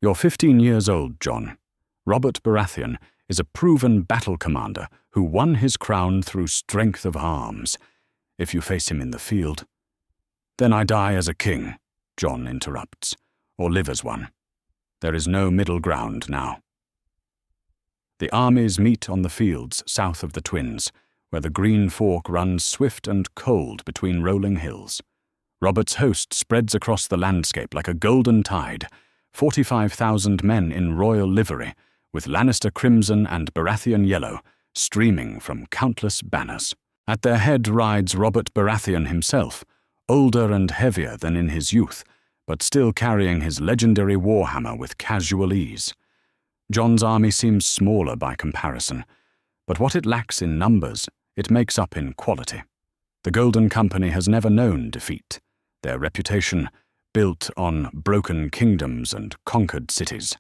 "You're 15 years old, John. Robert Baratheon is a proven battle commander who won his crown through strength of arms. If you face him in the field—" "Then I die as a king," John interrupts, "or live as one. There is no middle ground now." The armies meet on the fields south of the Twins, where the Green Fork runs swift and cold between rolling hills. Robert's host spreads across the landscape like a golden tide, 45,000 men in royal livery, with Lannister crimson and Baratheon yellow, streaming from countless banners. At their head rides Robert Baratheon himself, older and heavier than in his youth, but still carrying his legendary warhammer with casual ease. Jon's army seems smaller by comparison, but what it lacks in numbers, it makes up in quality. The Golden Company has never known defeat, their reputation built on broken kingdoms and conquered cities.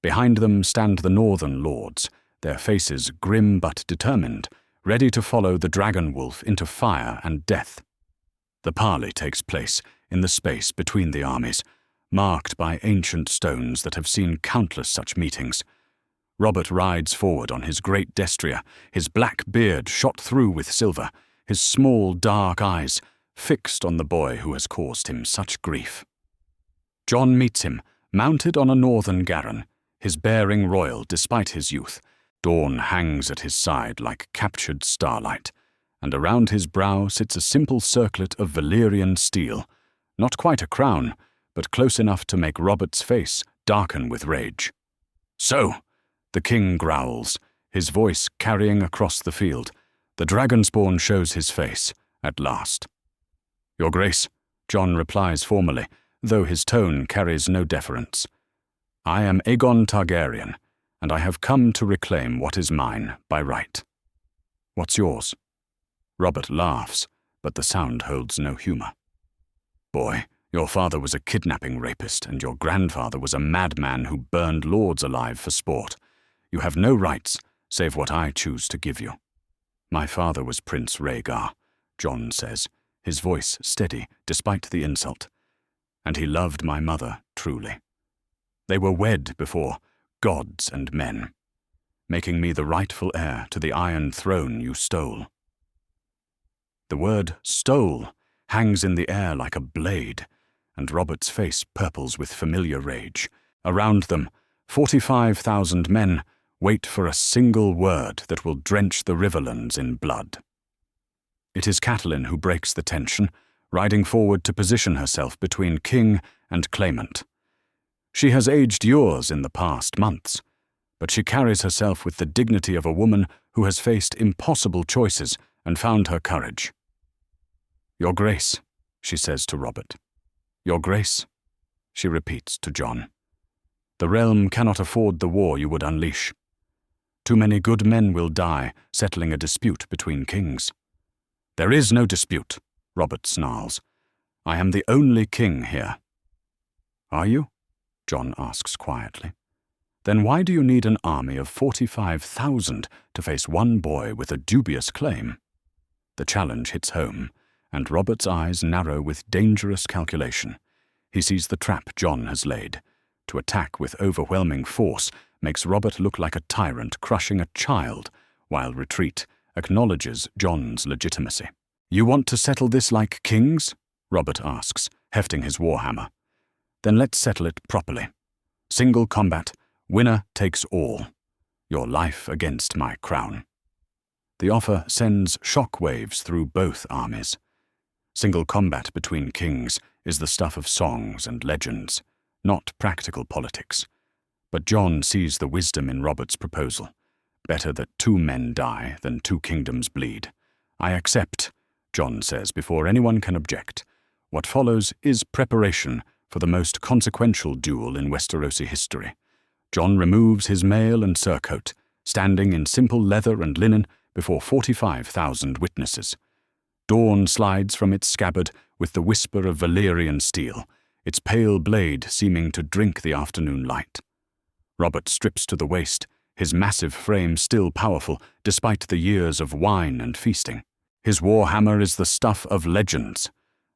Behind them stand the northern lords, their faces grim but determined, ready to follow the dragon wolf into fire and death. The parley takes place in the space between the armies, marked by ancient stones that have seen countless such meetings. Robert rides forward on his great destrier, his black beard shot through with silver, his small dark eyes fixed on the boy who has caused him such grief. Jon meets him, mounted on a northern garron, his bearing royal despite his youth. Dawn hangs at his side like captured starlight, and around his brow sits a simple circlet of Valyrian steel, not quite a crown, but close enough to make Robert's face darken with rage. "So," the king growls, his voice carrying across the field. The dragonspawn shows his face, at last. "Your Grace," Jon replies formally, though his tone carries no deference. "I am Aegon Targaryen, and I have come to reclaim what is mine by right." "What's yours?" Robert laughs, but the sound holds no humor. "Boy, your father was a kidnapping rapist, and your grandfather was a madman who burned lords alive for sport. You have no rights, save what I choose to give you." "My father was Prince Rhaegar," Jon says, his voice steady despite the insult. "And he loved my mother truly. They were wed before gods and men, making me the rightful heir to the Iron Throne you stole." The word "stole" hangs in the air like a blade, and Robert's face purples with familiar rage. Around them, 45,000 men wait for a single word that will drench the riverlands in blood. It is Catelyn who breaks the tension, riding forward to position herself between king and claimant. She has aged years in the past months, but she carries herself with the dignity of a woman who has faced impossible choices and found her courage. "Your Grace," she says to Robert. "Your Grace," she repeats to Jon. "The realm cannot afford the war you would unleash. Too many good men will die settling a dispute between kings." "There is no dispute," Robert snarls. "I am the only king here." "Are you?" Jon asks quietly. "Then why do you need an army of 45,000 to face one boy with a dubious claim?" The challenge hits home, and Robert's eyes narrow with dangerous calculation. He sees the trap Jon has laid, to attack with overwhelming force makes Robert look like a tyrant crushing a child, while retreat acknowledges Jon's legitimacy. "You want to settle this like kings?" Robert asks, hefting his warhammer. "Then let's settle it properly. Single combat, winner takes all. Your life against my crown." The offer sends shock waves through both armies. Single combat between kings is the stuff of songs and legends, not practical politics. But Jon sees the wisdom in Robert's proposal. Better that 2 men die than 2 kingdoms bleed. "I accept," Jon says before anyone can object. What follows is preparation for the most consequential duel in Westerosi history. Jon removes his mail and surcoat, standing in simple leather and linen before 45,000 witnesses. Dawn slides from its scabbard with the whisper of Valyrian steel, its pale blade seeming to drink the afternoon light. Robert strips to the waist, his massive frame still powerful despite the years of wine and feasting. His warhammer is the stuff of legends,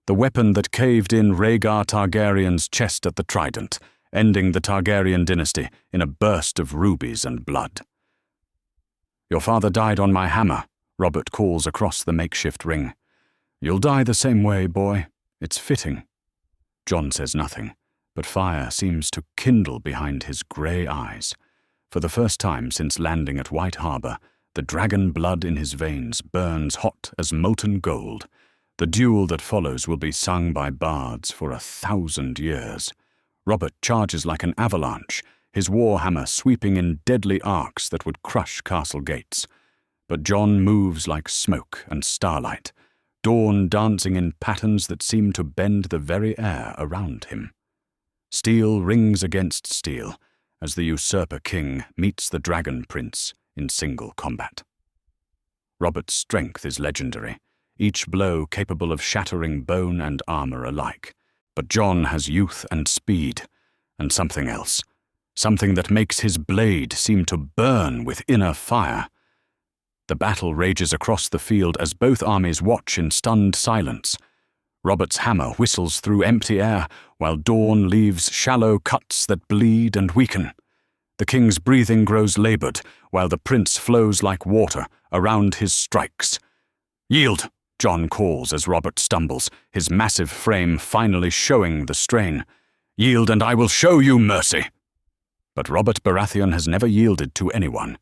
the weapon that caved in Rhaegar Targaryen's chest at the Trident, ending the Targaryen dynasty in a burst of rubies and blood. "Your father died on my hammer," Robert calls across the makeshift ring. "You'll die the same way, boy. It's fitting." Jon says nothing, but fire seems to kindle behind his grey eyes. For the first time since landing at White Harbor, the dragon blood in his veins burns hot as molten gold. The duel that follows will be sung by bards for 1,000 years. Robert charges like an avalanche, his warhammer sweeping in deadly arcs that would crush castle gates. But Jon moves like smoke and starlight, dawn dancing in patterns that seem to bend the very air around him. Steel rings against steel as the usurper king meets the dragon prince in single combat. Robert's strength is legendary, each blow capable of shattering bone and armor alike. But Jon has youth and speed, and something else, something that makes his blade seem to burn with inner fire. The battle rages across the field as both armies watch in stunned silence. Robert's hammer whistles through empty air, while dawn leaves shallow cuts that bleed and weaken. The king's breathing grows labored, while the prince flows like water around his strikes. "Yield!" Jon calls as Robert stumbles, his massive frame finally showing the strain. "Yield, and I will show you mercy!" But Robert Baratheon has never yielded to anyone,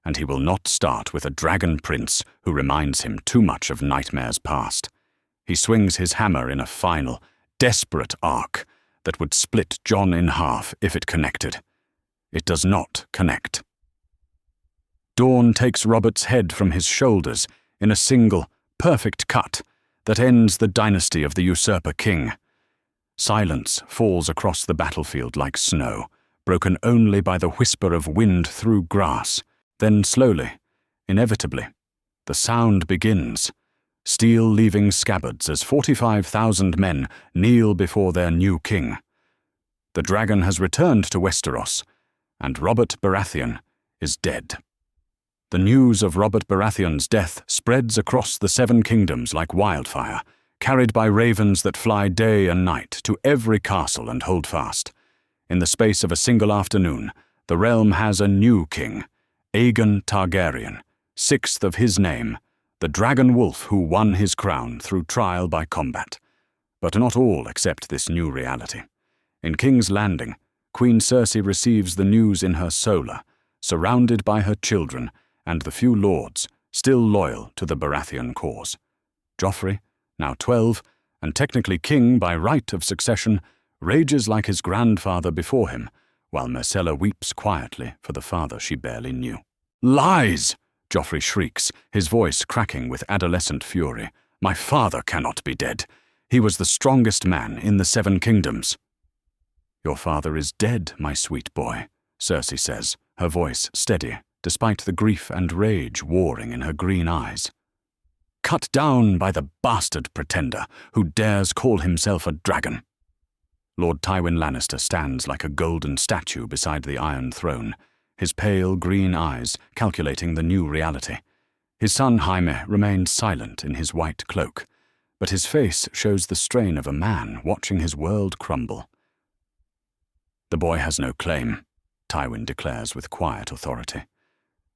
and he will not start with a dragon prince who reminds him too much of nightmares past. He swings his hammer in a final, desperate arc that would split Jon in half if it connected. It does not connect. Dawn takes Robert's head from his shoulders in a single, perfect cut that ends the dynasty of the usurper king. Silence falls across the battlefield like snow, broken only by the whisper of wind through grass. Then slowly, inevitably, the sound begins, steel leaving scabbards as 45,000 men kneel before their new king. The dragon has returned to Westeros, and Robert Baratheon is dead. The news of Robert Baratheon's death spreads across the 7 kingdoms like wildfire, carried by ravens that fly day and night to every castle and hold fast. In the space of a single afternoon, the realm has a new king, Aegon Targaryen, 6th of his name, the dragon wolf who won his crown through trial by combat. But not all accept this new reality. In King's Landing, Queen Cersei receives the news in her solar, surrounded by her children and the few lords still loyal to the Baratheon cause. Joffrey, now 12, and technically king by right of succession, rages like his grandfather before him, while Myrcella weeps quietly for the father she barely knew. "Lies!" Joffrey shrieks, his voice cracking with adolescent fury. "My father cannot be dead. He was the strongest man in the 7 kingdoms." "Your father is dead, my sweet boy," Cersei says, her voice steady, despite the grief and rage warring in her green eyes. "Cut down by the bastard pretender who dares call himself a dragon." Lord Tywin Lannister stands like a golden statue beside the Iron Throne, his pale green eyes calculating the new reality. His son Jaime remains silent in his white cloak, but his face shows the strain of a man watching his world crumble. The boy has no claim, Tywin declares with quiet authority.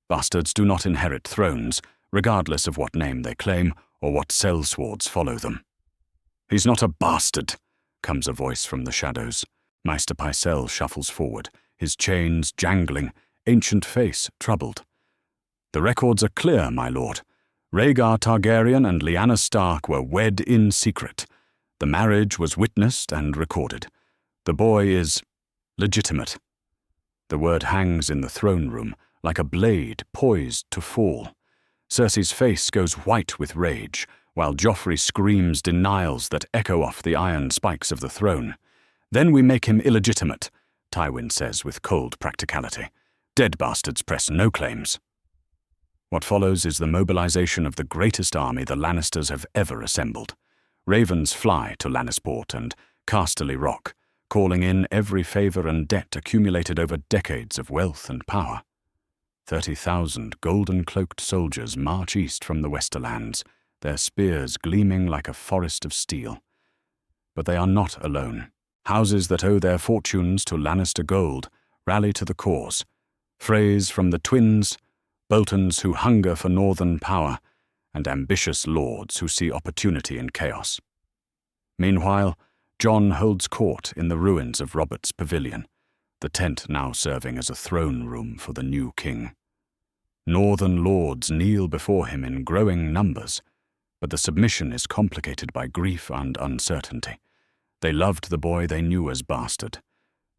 Bastards do not inherit thrones, regardless of what name they claim or what sellswords follow them. He's not a bastard, comes a voice from the shadows. Maester Pycelle shuffles forward, his chains jangling, ancient face troubled. The records are clear, my lord. Rhaegar Targaryen and Lyanna Stark were wed in secret. The marriage was witnessed and recorded. The boy is legitimate. The word hangs in the throne room, like a blade poised to fall. Cersei's face goes white with rage, while Joffrey screams denials that echo off the iron spikes of the throne. Then we make him illegitimate, Tywin says with cold practicality. Dead bastards press no claims. What follows is the mobilization of the greatest army the Lannisters have ever assembled. Ravens fly to Lannisport and Casterly Rock, calling in every favor and debt accumulated over decades of wealth and power. 30,000 golden-cloaked soldiers march east from the Westerlands, their spears gleaming like a forest of steel. But they are not alone. Houses that owe their fortunes to Lannister gold rally to the cause. Freys from the twins, Boltons who hunger for northern power, and ambitious lords who see opportunity in chaos. Meanwhile, Jon holds court in the ruins of Robert's pavilion, the tent now serving as a throne room for the new king. Northern lords kneel before him in growing numbers, but the submission is complicated by grief and uncertainty. They loved the boy they knew as bastard,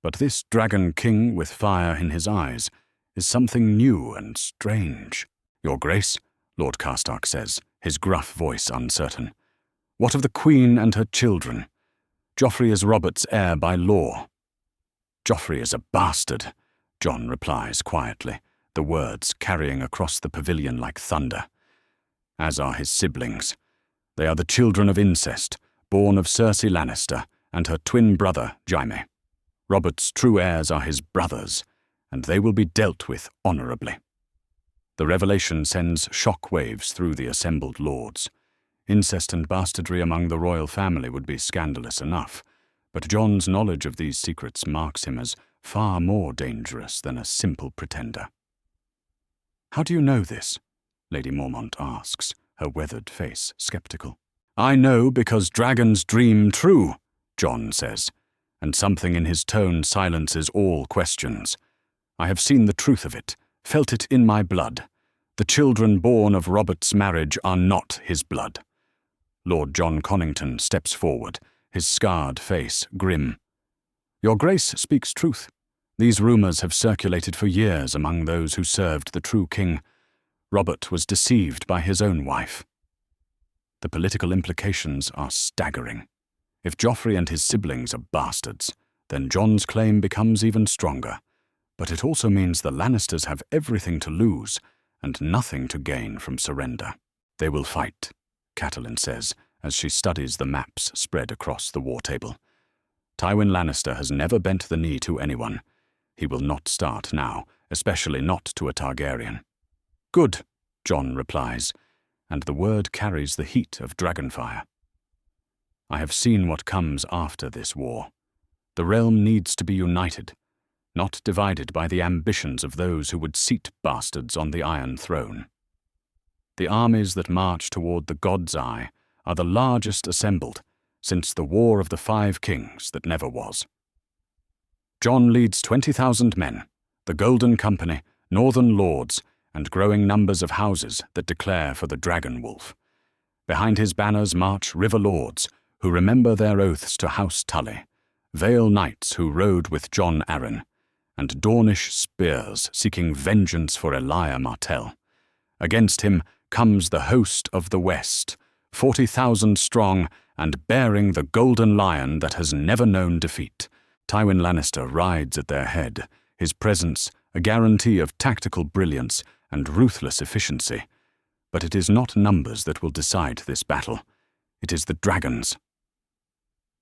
but this dragon king with fire in his eyes is something new and strange. Your Grace, Lord Karstark says, his gruff voice uncertain. What of the Queen and her children? Joffrey is Robert's heir by law. Joffrey is a bastard, Jon replies quietly, the words carrying across the pavilion like thunder. As are his siblings. They are the children of incest, born of Cersei Lannister and her twin brother, Jaime. Robert's true heirs are his brothers, and they will be dealt with honorably. The revelation sends shock waves through the assembled lords. Incest and bastardry among the royal family would be scandalous enough, but Jon's knowledge of these secrets marks him as far more dangerous than a simple pretender. How do you know this? Lady Mormont asks, her weathered face skeptical. I know because dragons dream true, Jon says, and something in his tone silences all questions. I have seen the truth of it, felt it in my blood. The children born of Robert's marriage are not his blood. Lord Jon Connington steps forward, his scarred face grim. Your Grace speaks truth. These rumors have circulated for years among those who served the true king. Robert was deceived by his own wife. The political implications are staggering. If Joffrey and his siblings are bastards, then Jon's claim becomes even stronger. But it also means the Lannisters have everything to lose and nothing to gain from surrender. They will fight, Catelyn says, as she studies the maps spread across the war table. Tywin Lannister has never bent the knee to anyone. He will not start now, especially not to a Targaryen. Good, Jon replies, and the word carries the heat of dragonfire. I have seen what comes after this war. The realm needs to be united, not divided by the ambitions of those who would seat bastards on the Iron Throne. The armies that march toward the God's Eye are the largest assembled since the War of the Five Kings that never was. Jon leads 20,000 men, the Golden Company, Northern Lords, and growing numbers of houses that declare for the Dragon Wolf. Behind his banners march River Lords, who remember their oaths to House Tully, Vale Knights who rode with Jon Arryn, and Dornish spears seeking vengeance for Elia Martell. Against him comes the host of the West, 40,000 strong and bearing the golden lion that has never known defeat. Tywin Lannister rides at their head, his presence a guarantee of tactical brilliance and ruthless efficiency. But it is not numbers that will decide this battle. It is the dragons.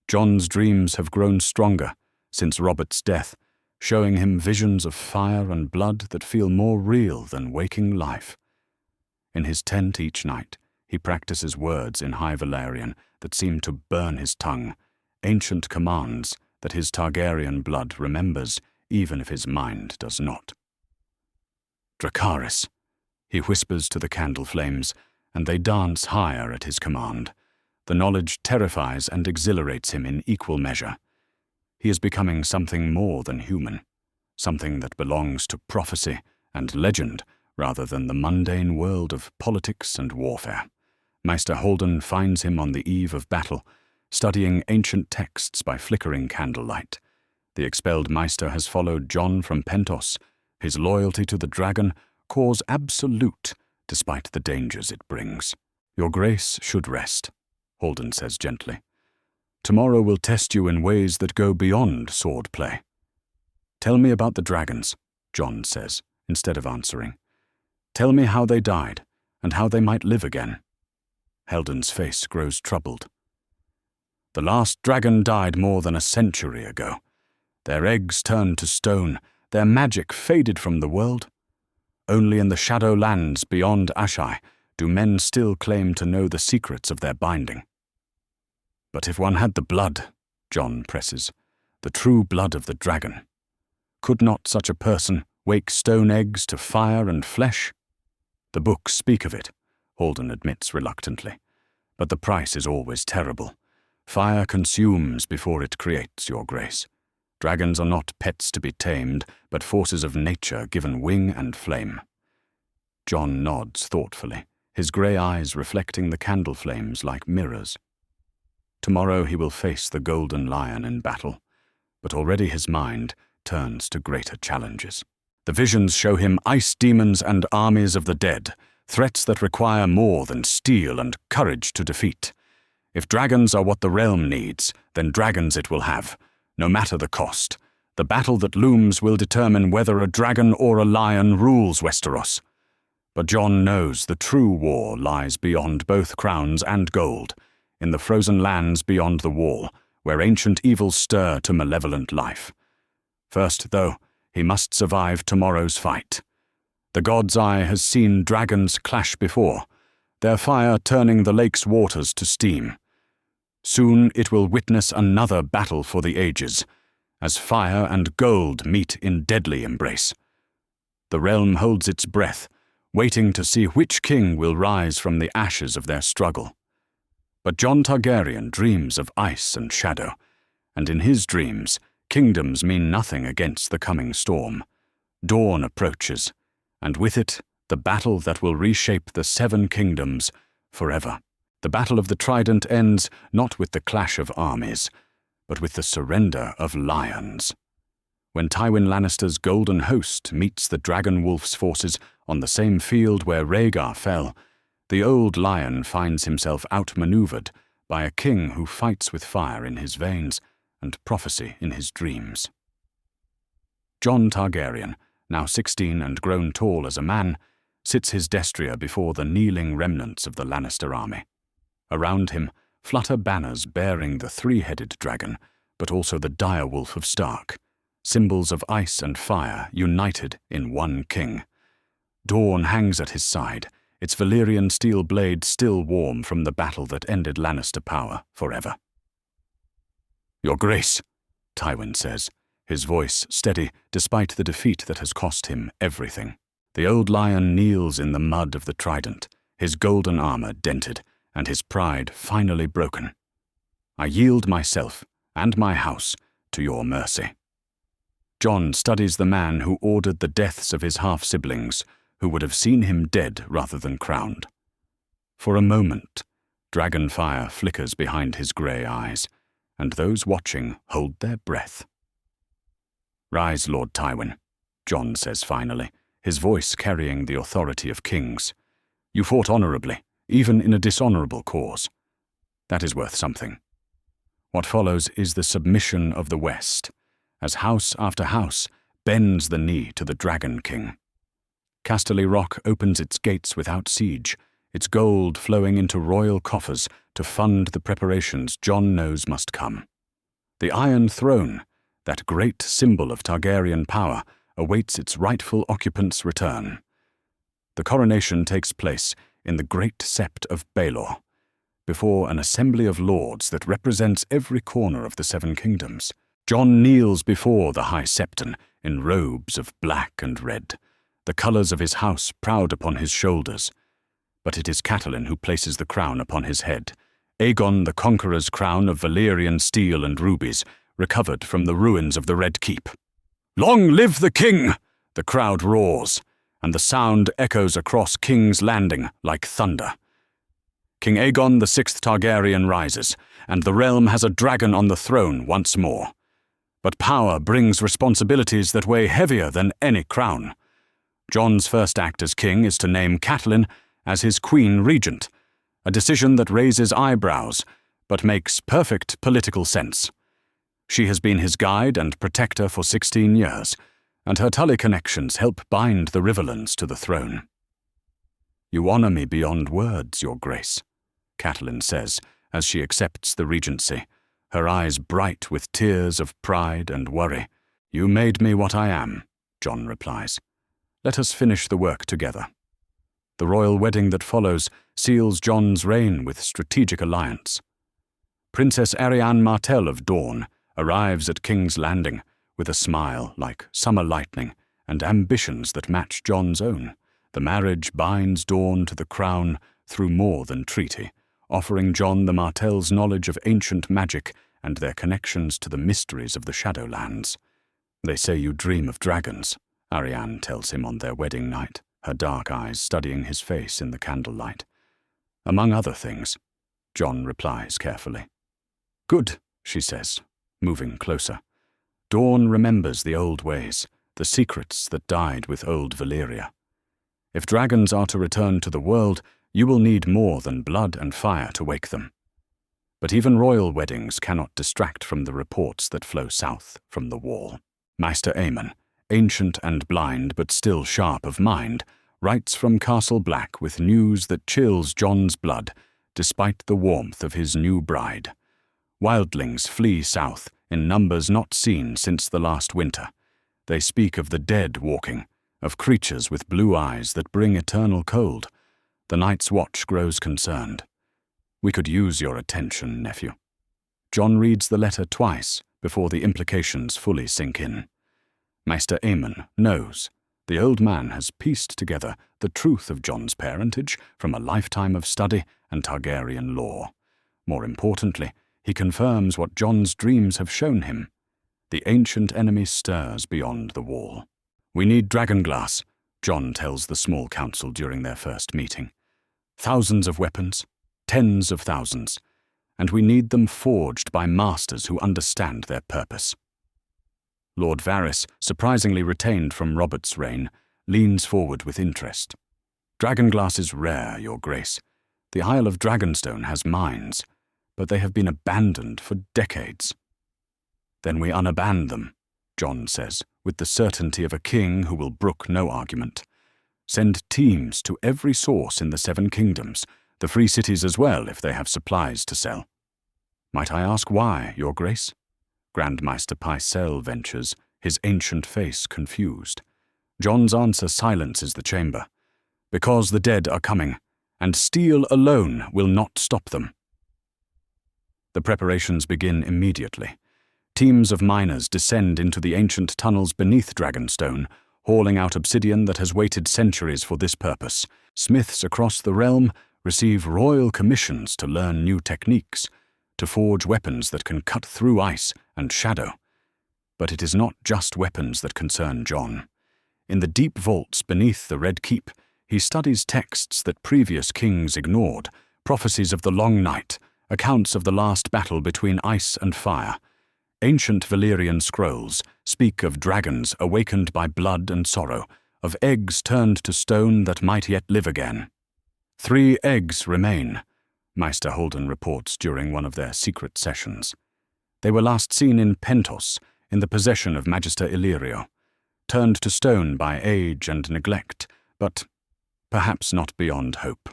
Jon's dreams have grown stronger since Robert's death, showing him visions of fire and blood that feel more real than waking life. In his tent each night, he practices words in High Valyrian that seem to burn his tongue, ancient commands that his Targaryen blood remembers, even if his mind does not. Dracarys, he whispers to the candle flames, and they dance higher at his command. The knowledge terrifies and exhilarates him in equal measure. He is becoming something more than human, something that belongs to prophecy and legend rather than the mundane world of politics and warfare. Maester Haldon finds him on the eve of battle, studying ancient texts by flickering candlelight. The expelled Maester has followed Jon from Pentos, his loyalty to the dragon cause absolute, despite the dangers it brings. Your grace should rest, Haldon says gently. Tomorrow will test you in ways that go beyond swordplay. Tell me about the dragons, Jon says, instead of answering. Tell me how they died, and how they might live again. Haldon's face grows troubled. The last dragon died more than a century ago. Their eggs turned to stone, their magic faded from the world. Only in the shadow lands beyond Ashai do men still claim to know the secrets of their binding. But if one had the blood, Jon presses, the true blood of the dragon, could not such a person wake stone eggs to fire and flesh? The books speak of it, Haldon admits reluctantly, but the price is always terrible. Fire consumes before it creates, your grace. Dragons are not pets to be tamed, but forces of nature given wing and flame. Jon nods thoughtfully, his grey eyes reflecting the candle flames like mirrors. Tomorrow he will face the Golden Lion in battle, but already his mind turns to greater challenges. The visions show him ice demons and armies of the dead, threats that require more than steel and courage to defeat. If dragons are what the realm needs, then dragons it will have, no matter the cost. The battle that looms will determine whether a dragon or a lion rules Westeros. But Jon knows the true war lies beyond both crowns and gold, in the frozen lands beyond the wall, where ancient evils stir to malevolent life. First, though, he must survive tomorrow's fight. The God's Eye has seen dragons clash before, their fire turning the lake's waters to steam. Soon it will witness another battle for the ages, as fire and gold meet in deadly embrace. The realm holds its breath, waiting to see which king will rise from the ashes of their struggle. But Jon Targaryen dreams of ice and shadow, and in his dreams, kingdoms mean nothing against the coming storm. Dawn approaches, and with it, the battle that will reshape the 7 kingdoms forever. The Battle of the Trident ends not with the clash of armies, but with the surrender of lions. When Tywin Lannister's Golden Host meets the Dragon Wolf's forces on the same field where Rhaegar fell, the old lion finds himself outmaneuvered by a king who fights with fire in his veins and prophecy in his dreams. Jon Targaryen, now 16 and grown tall as a man, sits his destrier before the kneeling remnants of the Lannister army. Around him flutter banners bearing the 3-headed dragon, but also the direwolf of Stark, symbols of ice and fire united in one king. Dawn hangs at his side, its Valyrian steel blade still warm from the battle that ended Lannister power forever. "Your Grace," Tywin says, his voice steady despite the defeat that has cost him everything. The old lion kneels in the mud of the Trident, his golden armor dented, and his pride finally broken. "I yield myself and my house to your mercy." Jon studies the man who ordered the deaths of his half-siblings, who would have seen him dead rather than crowned. For a moment, dragon fire flickers behind his grey eyes, and those watching hold their breath. "Rise, Lord Tywin," Jon says finally, his voice carrying the authority of kings. "You fought honorably, even in a dishonorable cause. That is worth something." What follows is the submission of the West, as house after house bends the knee to the Dragon King. Casterly Rock opens its gates without siege, its gold flowing into royal coffers to fund the preparations Jon knows must come. The Iron Throne, that great symbol of Targaryen power, awaits its rightful occupant's return. The coronation takes place in the Great Sept of Baelor, before an assembly of lords that represents every corner of the 7 kingdoms. Jon kneels before the High Septon in robes of black and red, the colours of his house proud upon his shoulders. But it is Catelyn who places the crown upon his head, Aegon the Conqueror's crown of Valyrian steel and rubies, recovered from the ruins of the Red Keep. "Long live the king!" the crowd roars, and the sound echoes across King's Landing like thunder. King Aegon the Sixth Targaryen rises, and the realm has a dragon on the throne once more. But power brings responsibilities that weigh heavier than any crown. Jon's first act as king is to name Catelyn as his queen regent, a decision that raises eyebrows, but makes perfect political sense. She has been his guide and protector for 16 years, and her Tully connections help bind the Riverlands to the throne. "You honour me beyond words, your grace," Catelyn says as she accepts the regency, her eyes bright with tears of pride and worry. "You made me what I am," Jon replies. "Let us finish the work together." The royal wedding that follows seals Jon's reign with strategic alliance. Princess Arianne Martell of Dorne arrives at King's Landing with a smile like summer lightning and ambitions that match Jon's own. The marriage binds Dorne to the crown through more than treaty, offering Jon the Martells' knowledge of ancient magic and their connections to the mysteries of the Shadowlands. "They say you dream of dragons," Arianne tells him on their wedding night, her dark eyes studying his face in the candlelight. "Among other things," Jon replies carefully. "Good," she says, moving closer. "Dorne remembers the old ways, the secrets that died with old Valyria. If dragons are to return to the world, you will need more than blood and fire to wake them. But even royal weddings cannot distract from the reports that flow south from the wall." Maester Aemon, ancient and blind but still sharp of mind, writes from Castle Black with news that chills Jon's blood despite the warmth of his new bride. Wildlings flee south in numbers not seen since the last winter. They speak of the dead walking, of creatures with blue eyes that bring eternal cold. The Night's Watch grows concerned. "We could use your attention, nephew." Jon reads the letter twice before the implications fully sink in. Maester Aemon knows. The old man has pieced together the truth of Jon's parentage from a lifetime of study and Targaryen lore. More importantly, he confirms what Jon's dreams have shown him. The ancient enemy stirs beyond the wall. "We need dragonglass," Jon tells the small council during their first meeting. "Thousands of weapons, tens of thousands, and we need them forged by masters who understand their purpose." Lord Varys, surprisingly retained from Robert's reign, leans forward with interest. "Dragonglass is rare, your grace. The Isle of Dragonstone has mines, but they have been abandoned for decades." "Then we unaband them," Jon says, with the certainty of a king who will brook no argument. "Send teams to every source in the Seven Kingdoms, the free cities as well if they have supplies to sell." "Might I ask why, your grace?" Grandmaster Pycelle ventures, his ancient face confused. Jon's answer silences the chamber. "Because the dead are coming, and steel alone will not stop them." The preparations begin immediately. Teams of miners descend into the ancient tunnels beneath Dragonstone, hauling out obsidian that has waited centuries for this purpose. Smiths across the realm receive royal commissions to learn new techniques, to forge weapons that can cut through ice and shadow. But it is not just weapons that concern Jon. In the deep vaults beneath the Red Keep, he studies texts that previous kings ignored, prophecies of the Long Night, accounts of the last battle between ice and fire. Ancient Valyrian scrolls speak of dragons awakened by blood and sorrow, of eggs turned to stone that might yet live again. 3 eggs remain, Maester Holden reports during one of their secret sessions. They were last seen in Pentos, in the possession of Magister Illyrio, turned to stone by age and neglect, but perhaps not beyond hope.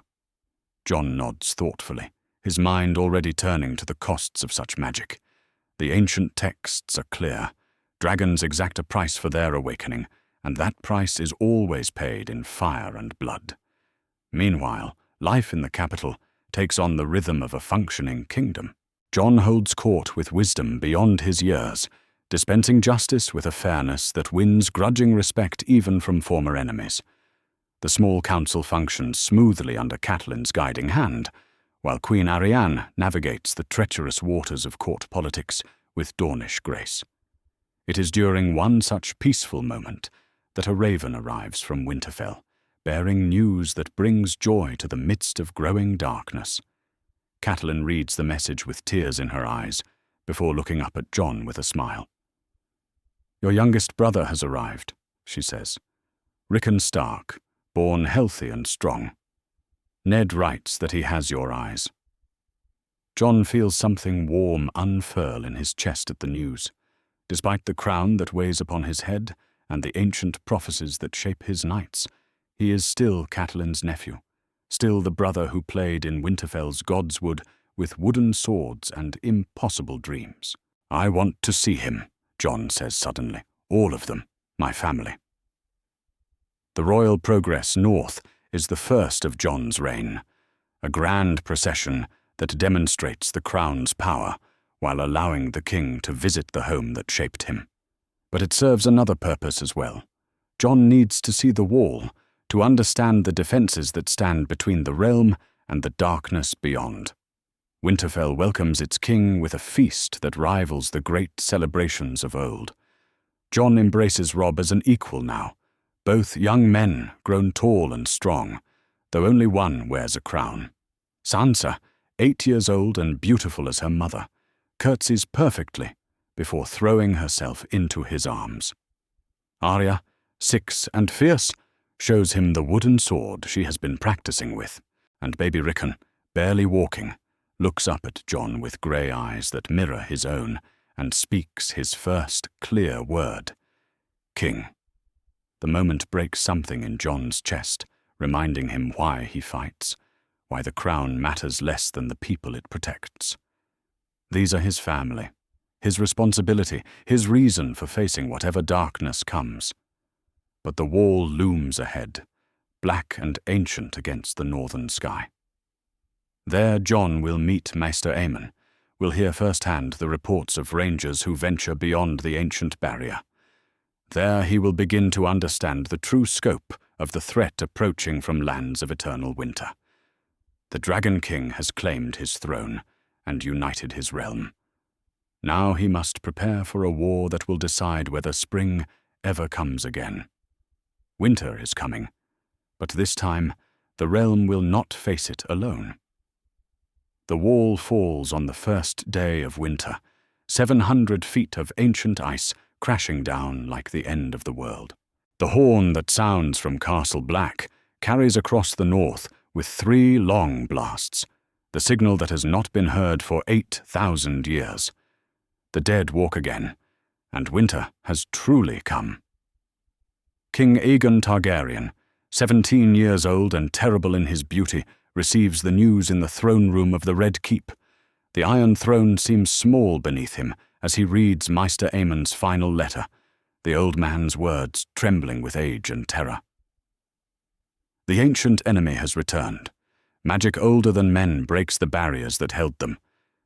Jon nods thoughtfully, his mind already turning to the costs of such magic. The ancient texts are clear. Dragons exact a price for their awakening, and that price is always paid in fire and blood. Meanwhile, life in the capital takes on the rhythm of a functioning kingdom. Jon holds court with wisdom beyond his years, dispensing justice with a fairness that wins grudging respect even from former enemies. The small council functions smoothly under Catelyn's guiding hand, while Queen Arianne navigates the treacherous waters of court politics with Dornish grace. It is during one such peaceful moment that a raven arrives from Winterfell, bearing news that brings joy to the midst of growing darkness. Catelyn reads the message with tears in her eyes, before looking up at Jon with a smile. "Your youngest brother has arrived," she says. "Rickon Stark, born healthy and strong. Ned writes that he has your eyes." Jon feels something warm unfurl in his chest at the news. Despite the crown that weighs upon his head and the ancient prophecies that shape his knights, he is still Catelyn's nephew, still the brother who played in Winterfell's Godswood with wooden swords and impossible dreams. "I want to see him," Jon says suddenly. "All of them, my family." The royal progress north is the first of Jon's reign, a grand procession that demonstrates the crown's power while allowing the king to visit the home that shaped him. But it serves another purpose as well. Jon needs to see the wall, to understand the defenses that stand between the realm and the darkness beyond. Winterfell welcomes its king with a feast that rivals the great celebrations of old. Jon embraces Robb as an equal now, both young men grown tall and strong, though only one wears a crown. Sansa, 8 years old and beautiful as her mother, curtsies perfectly before throwing herself into his arms. Arya, 6 and fierce, shows him the wooden sword she has been practicing with, and baby Rickon, barely walking, looks up at Jon with grey eyes that mirror his own and speaks his first clear word. "King." The moment breaks something in Jon's chest, reminding him why he fights, why the crown matters less than the people it protects. These are his family, his responsibility, his reason for facing whatever darkness comes. But the wall looms ahead, black and ancient against the northern sky. There Jon will meet Maester Aemon, will hear firsthand the reports of rangers who venture beyond the ancient barrier. There he will begin to understand the true scope of the threat approaching from lands of eternal winter. The Dragon King has claimed his throne and united his realm. Now he must prepare for a war that will decide whether spring ever comes again. Winter is coming, but this time the realm will not face it alone. The wall falls on the first day of winter, 700 feet of ancient ice crashing down like the end of the world. The horn that sounds from Castle Black carries across the north with 3 long blasts, the signal that has not been heard for 8,000 years. The dead walk again, and winter has truly come. King Aegon Targaryen, 17 years old and terrible in his beauty, receives the news in the throne room of the Red Keep. The Iron Throne seems small beneath him as he reads Maester Aemon's final letter, the old man's words trembling with age and terror. The ancient enemy has returned. Magic older than men breaks the barriers that held them.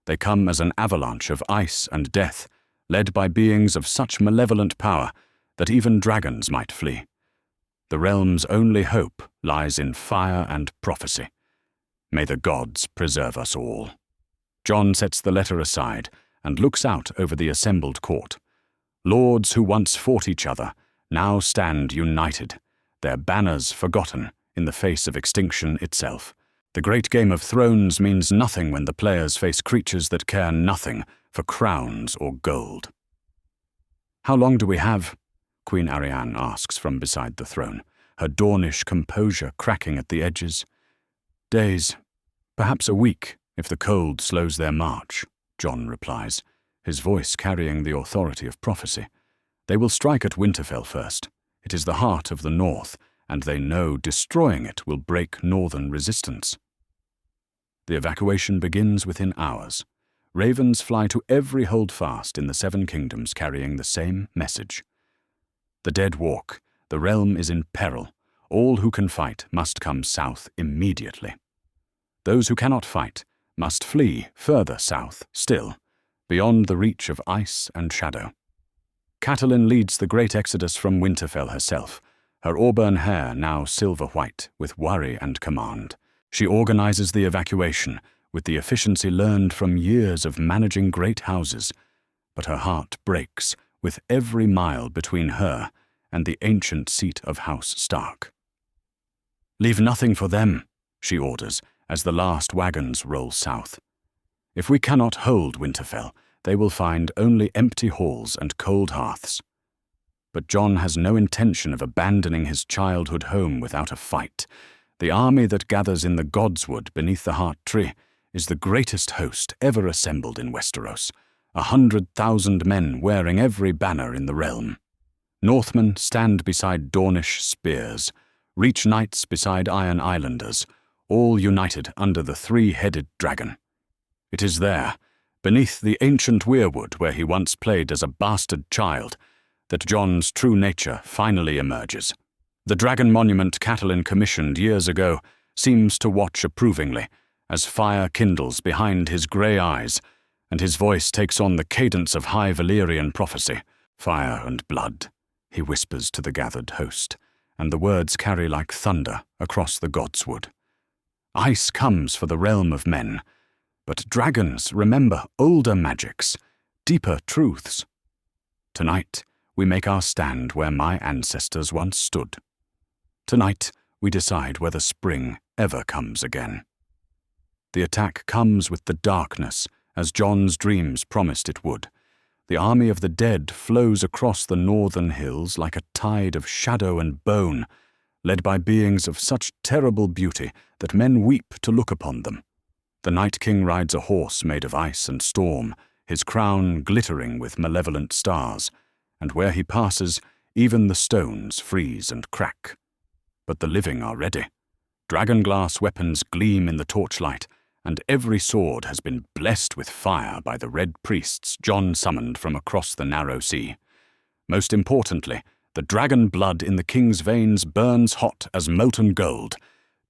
They come as an avalanche of ice and death, led by beings of such malevolent power that even dragons might flee. The realm's only hope lies in fire and prophecy. May the gods preserve us all. Jon sets the letter aside and looks out over the assembled court. Lords who once fought each other now stand united, their banners forgotten in the face of extinction itself. The great game of thrones means nothing when the players face creatures that care nothing for crowns or gold. "How long do we have?" Queen Arianne asks from beside the throne, her Dornish composure cracking at the edges. "Days, perhaps a week, if the cold slows their march," Jon replies, his voice carrying the authority of prophecy. "They will strike at Winterfell first. It is the heart of the north, and they know destroying it will break northern resistance." The evacuation begins within hours. Ravens fly to every holdfast in the 7 kingdoms carrying the same message. The dead walk, the realm is in peril. All who can fight must come south immediately. Those who cannot fight must flee further south still, beyond the reach of ice and shadow. Catelyn leads the great exodus from Winterfell herself, her auburn hair now silver-white with worry and command. She organizes the evacuation with the efficiency learned from years of managing great houses, but her heart breaks with every mile between her and the ancient seat of House Stark. "Leave nothing for them," she orders as the last wagons roll south. "If we cannot hold Winterfell, they will find only empty halls and cold hearths." But Jon has no intention of abandoning his childhood home without a fight. The army that gathers in the Godswood beneath the Heart Tree is the greatest host ever assembled in Westeros, 100,000 men wearing every banner in the realm. Northmen stand beside Dornish spears, Reach knights beside Iron Islanders, all united under the three-headed dragon. It is there, beneath the ancient weirwood where he once played as a bastard child, that Jon's true nature finally emerges. The dragon monument Catelyn commissioned years ago seems to watch approvingly as fire kindles behind his grey eyes and his voice takes on the cadence of high Valyrian prophecy. "Fire and blood," he whispers to the gathered host, and the words carry like thunder across the Godswood. Ice comes for the realm of men, but dragons remember older magics, deeper truths. Tonight, we make our stand where my ancestors once stood. Tonight, we decide whether spring ever comes again. The attack comes with the darkness, as Jon's dreams promised it would. The army of the dead flows across the northern hills like a tide of shadow and bone, led by beings of such terrible beauty that men weep to look upon them. The Night King rides a horse made of ice and storm, his crown glittering with malevolent stars, and where he passes, even the stones freeze and crack. But the living are ready. Dragonglass weapons gleam in the torchlight, and every sword has been blessed with fire by the red priests Jon summoned from across the narrow sea. Most importantly, the dragon blood in the king's veins burns hot as molten gold,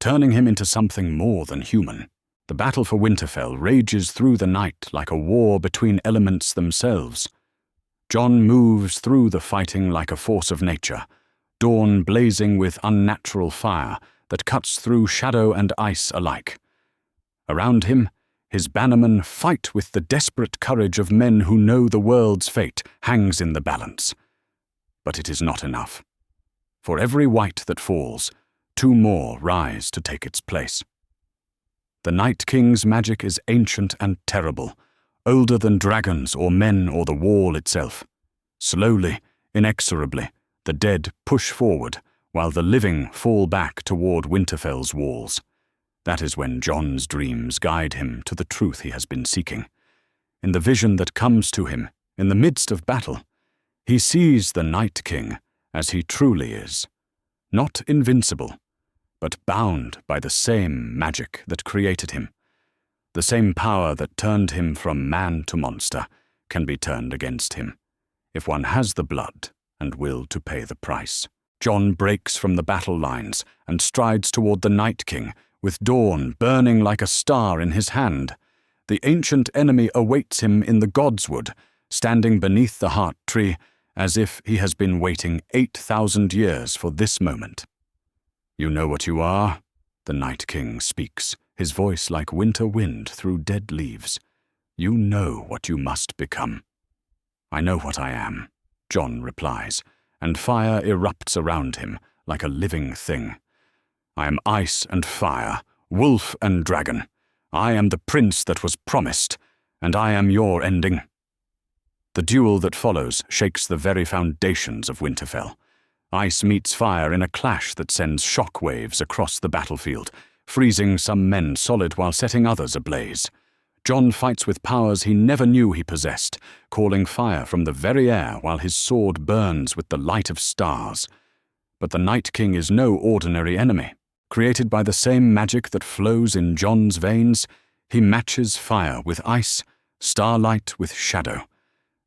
turning him into something more than human. The battle for Winterfell rages through the night like a war between elements themselves. Jon moves through the fighting like a force of nature, dawn blazing with unnatural fire that cuts through shadow and ice alike. Around him, his bannermen fight with the desperate courage of men who know the world's fate hangs in the balance. But it is not enough. For every white that falls, two more rise to take its place. The Night King's magic is ancient and terrible, older than dragons or men or the wall itself. Slowly, inexorably, the dead push forward, while the living fall back toward Winterfell's walls. That is when Jon's dreams guide him to the truth he has been seeking. In the vision that comes to him, in the midst of battle, he sees the Night King as he truly is, not invincible, but bound by the same magic that created him. The same power that turned him from man to monster can be turned against him, if one has the blood and will to pay the price. Jon breaks from the battle lines and strides toward the Night King, with dawn burning like a star in his hand. The ancient enemy awaits him in the Godswood, standing beneath the Heart Tree, as if he has been waiting 8,000 years for this moment. "You know what you are?" the Night King speaks, his voice like winter wind through dead leaves. "You know what you must become." "I know what I am," Jon replies, and fire erupts around him like a living thing. "I am ice and fire, wolf and dragon. I am the prince that was promised, and I am your ending." The duel that follows shakes the very foundations of Winterfell. Ice meets fire in a clash that sends shock waves across the battlefield, freezing some men solid while setting others ablaze. Jon fights with powers he never knew he possessed, calling fire from the very air while his sword burns with the light of stars. But the Night King is no ordinary enemy. Created by the same magic that flows in Jon's veins, he matches fire with ice, starlight with shadow.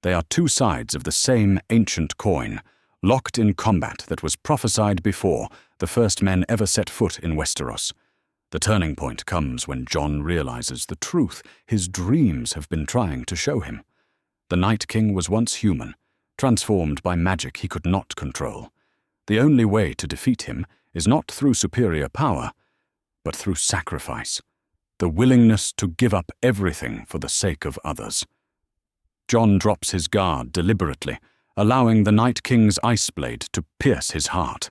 They are two sides of the same ancient coin, locked in combat that was prophesied before the first men ever set foot in Westeros. The turning point comes when Jon realizes the truth his dreams have been trying to show him. The Night King was once human, transformed by magic he could not control. The only way to defeat him is not through superior power, but through sacrifice, the willingness to give up everything for the sake of others. Jon drops his guard deliberately, allowing the Night King's ice blade to pierce his heart.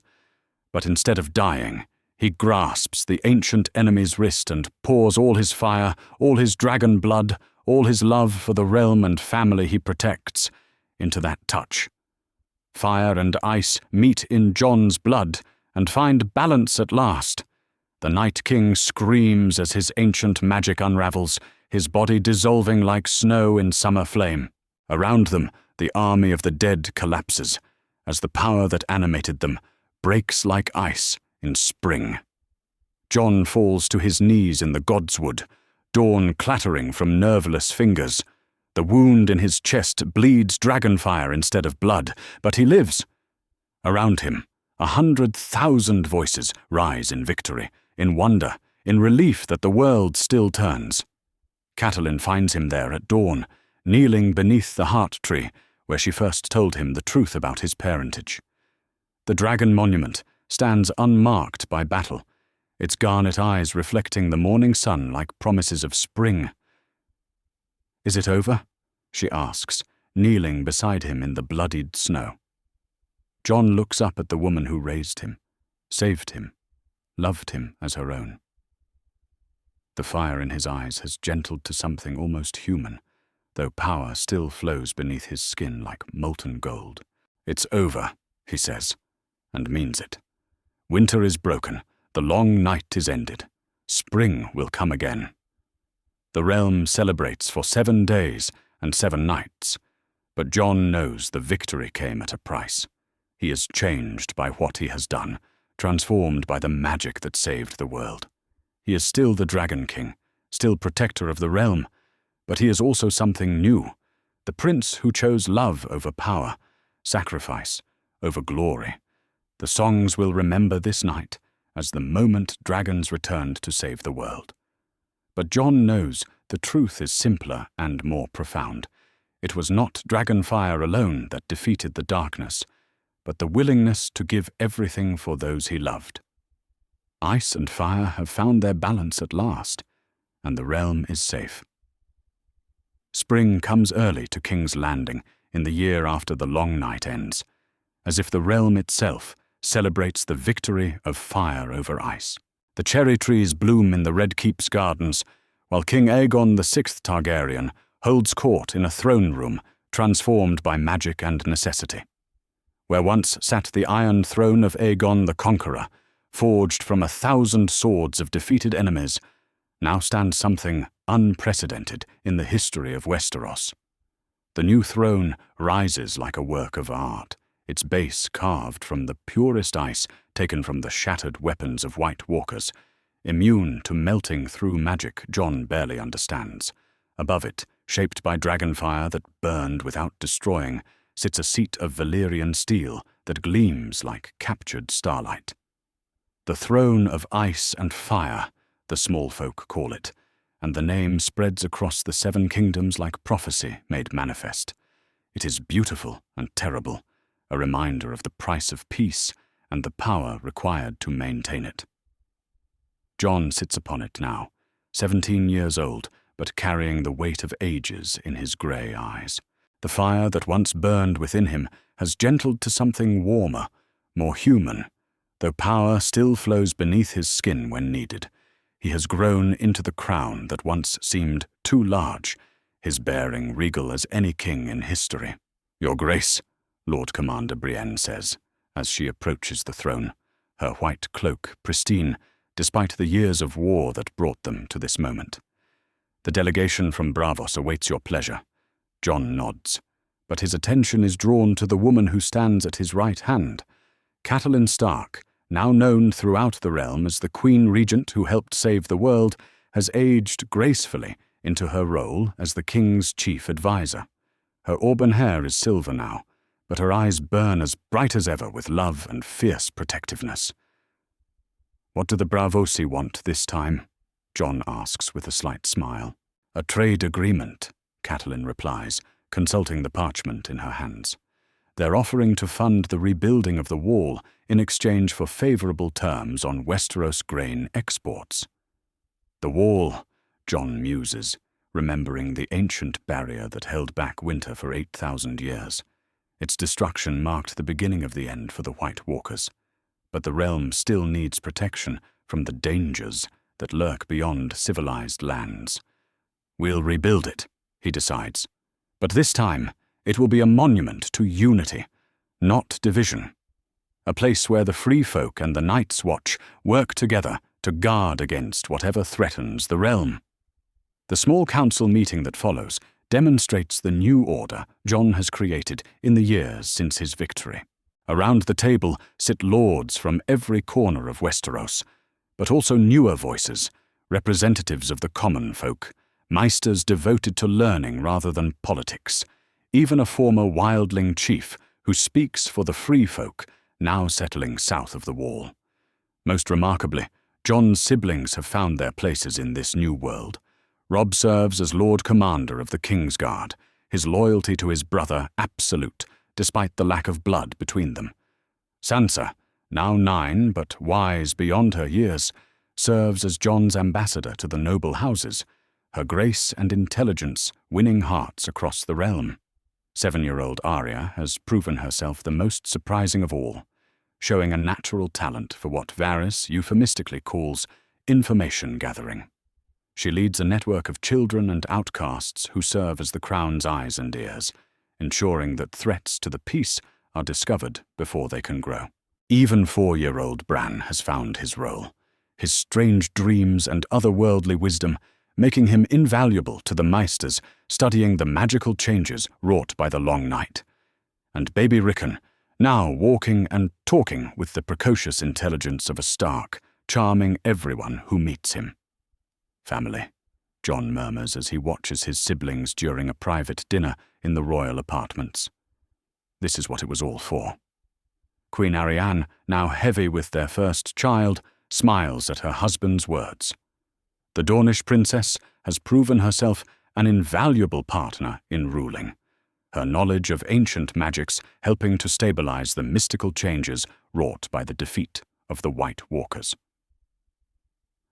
But instead of dying, he grasps the ancient enemy's wrist and pours all his fire, all his dragon blood, all his love for the realm and family he protects into that touch. Fire and ice meet in Jon's blood and find balance at last. The Night King screams as his ancient magic unravels, his body dissolving like snow in summer flame. Around them, the army of the dead collapses, as the power that animated them breaks like ice in spring. Jon falls to his knees in the godswood, dawn clattering from nerveless fingers. The wound in his chest bleeds dragonfire instead of blood, but he lives. Around him, 100,000 voices rise in victory, in wonder, in relief that the world still turns. Catelyn finds him there at dawn, kneeling beneath the heart tree where she first told him the truth about his parentage. The dragon monument stands unmarked by battle, its garnet eyes reflecting the morning sun like promises of spring. "Is it over?" she asks, kneeling beside him in the bloodied snow. Jon looks up at the woman who raised him, saved him, loved him as her own. The fire in his eyes has gentled to something almost human, though power still flows beneath his skin like molten gold. "It's over," he says, and means it. Winter is broken, the long night is ended. Spring will come again. The realm celebrates for 7 days and 7 nights, but Jon knows the victory came at a price. He is changed by what he has done, transformed by the magic that saved the world. He is still the Dragon King, still protector of the realm, but he is also something new, the prince who chose love over power, sacrifice over glory. The songs will remember this night as the moment dragons returned to save the world. But Jon knows the truth is simpler and more profound. It was not dragonfire alone that defeated the darkness, but the willingness to give everything for those he loved. Ice and fire have found their balance at last, and the realm is safe. Spring comes early to King's Landing in the year after the long night ends, as if the realm itself celebrates the victory of fire over ice. The cherry trees bloom in the Red Keep's gardens, while King Aegon VI Targaryen holds court in a throne room transformed by magic and necessity. Where once sat the Iron Throne of Aegon the Conqueror, forged from 1,000 swords of defeated enemies, now stands something unprecedented in the history of Westeros. The new throne rises like a work of art, its base carved from the purest ice taken from the shattered weapons of White Walkers, immune to melting through magic Jon barely understands. Above it, shaped by dragonfire that burned without destroying, sits a seat of Valyrian steel that gleams like captured starlight. The throne of ice and fire, the small folk call it, and the name spreads across the 7 kingdoms like prophecy made manifest. It is beautiful and terrible, a reminder of the price of peace and the power required to maintain it. Jon sits upon it now, 17 years old, but carrying the weight of ages in his grey eyes. The fire that once burned within him has gentled to something warmer, more human, though power still flows beneath his skin when needed. He has grown into the crown that once seemed too large, his bearing regal as any king in history. "Your Grace," Lord Commander Brienne says, as she approaches the throne, her white cloak pristine, despite the years of war that brought them to this moment. "The delegation from Braavos awaits your pleasure." Jon nods, but his attention is drawn to the woman who stands at his right hand. Catelyn Stark, now known throughout the realm as the Queen Regent who helped save the world, has aged gracefully into her role as the king's chief advisor. Her auburn hair is silver now, but her eyes burn as bright as ever with love and fierce protectiveness. "What do the Braavosi want this time?" Jon asks with a slight smile. "A trade agreement," Catelyn replies, consulting the parchment in her hands. they're offering to fund the rebuilding of the wall in exchange for favorable terms on Westeros grain exports. The wall, Jon muses, remembering the ancient barrier that held back winter for 8,000 years. Its destruction marked the beginning of the end for the White Walkers. But the realm still needs protection from the dangers that lurk beyond civilized lands. We'll rebuild it, he decides. But this time, it will be a monument to unity, not division. A place where the free folk and the Night's Watch work together to guard against whatever threatens the realm. The small council meeting that follows demonstrates the new order Jon has created in the years since his victory. Around the table sit lords from every corner of Westeros, but also newer voices, representatives of the common folk, maesters devoted to learning rather than politics, even a former wildling chief who speaks for the free folk now settling south of the wall. Most remarkably, Jon's siblings have found their places in this new world. Robb serves as Lord Commander of the Kingsguard, his loyalty to his brother absolute, despite the lack of blood between them. Sansa, now 9 but wise beyond her years, serves as Jon's ambassador to the noble houses, her grace and intelligence winning hearts across the realm. 7-year-old Arya has proven herself the most surprising of all, showing a natural talent for what Varys euphemistically calls information gathering. She leads a network of children and outcasts who serve as the crown's eyes and ears, ensuring that threats to the peace are discovered before they can grow. Even 4-year-old Bran has found his role, his strange dreams and otherworldly wisdom making him invaluable to the Maesters studying the magical changes wrought by the long night. And baby Rickon, now walking and talking with the precocious intelligence of a Stark, charming everyone who meets him. Family, Jon murmurs as he watches his siblings during a private dinner in the royal apartments. This is what it was all for. Queen Arianne, now heavy with their first child, smiles at her husband's words. The Dornish princess has proven herself an invaluable partner in ruling, her knowledge of ancient magics helping to stabilize the mystical changes wrought by the defeat of the White Walkers.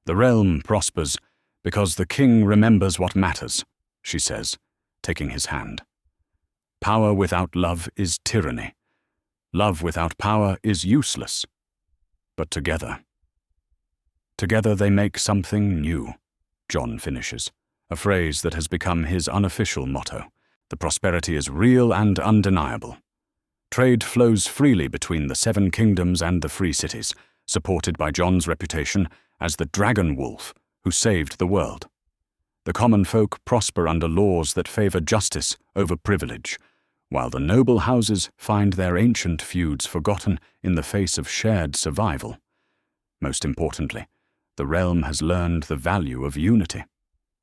The realm prospers because the king remembers what matters, she says, taking his hand. Power without love is tyranny. Love without power is useless. But together they make something new, Jon finishes, a phrase that has become his unofficial motto. The prosperity is real and undeniable. Trade flows freely between the 7 kingdoms and the free cities, supported by Jon's reputation as the Dragon Wolf who saved the world. The common folk prosper under laws that favor justice over privilege, while the noble houses find their ancient feuds forgotten in the face of shared survival. Most importantly, the realm has learned the value of unity.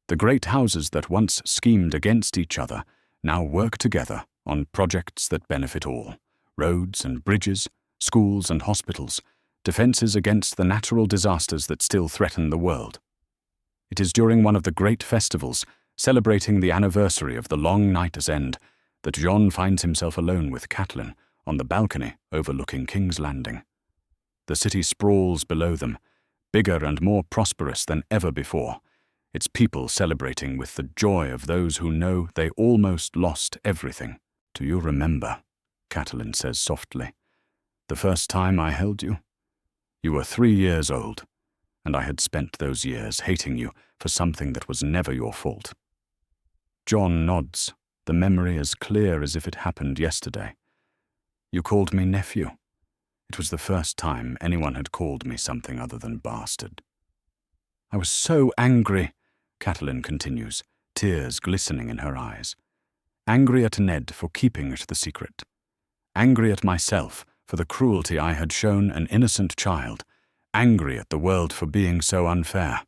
The great houses that once schemed against each other now work together on projects that benefit all: roads and bridges, schools and hospitals, defenses against the natural disasters that still threaten the world. It is during one of the great festivals, celebrating the anniversary of the long night's end, that Jon finds himself alone with Catelyn on the balcony overlooking King's Landing. The city sprawls below them, bigger and more prosperous than ever before, its people celebrating with the joy of those who know they almost lost everything. Do you remember, Catelyn says softly, the first time I held you? You were 3 years old, and I had spent those years hating you for something that was never your fault. Jon nods, the memory as clear as if it happened yesterday. You called me nephew. It was the first time anyone had called me something other than bastard. I was so angry, Catelyn continues, tears glistening in her eyes. Angry at Ned for keeping it the secret. Angry at myself for the cruelty I had shown an innocent child. Angry at the world for being so unfair.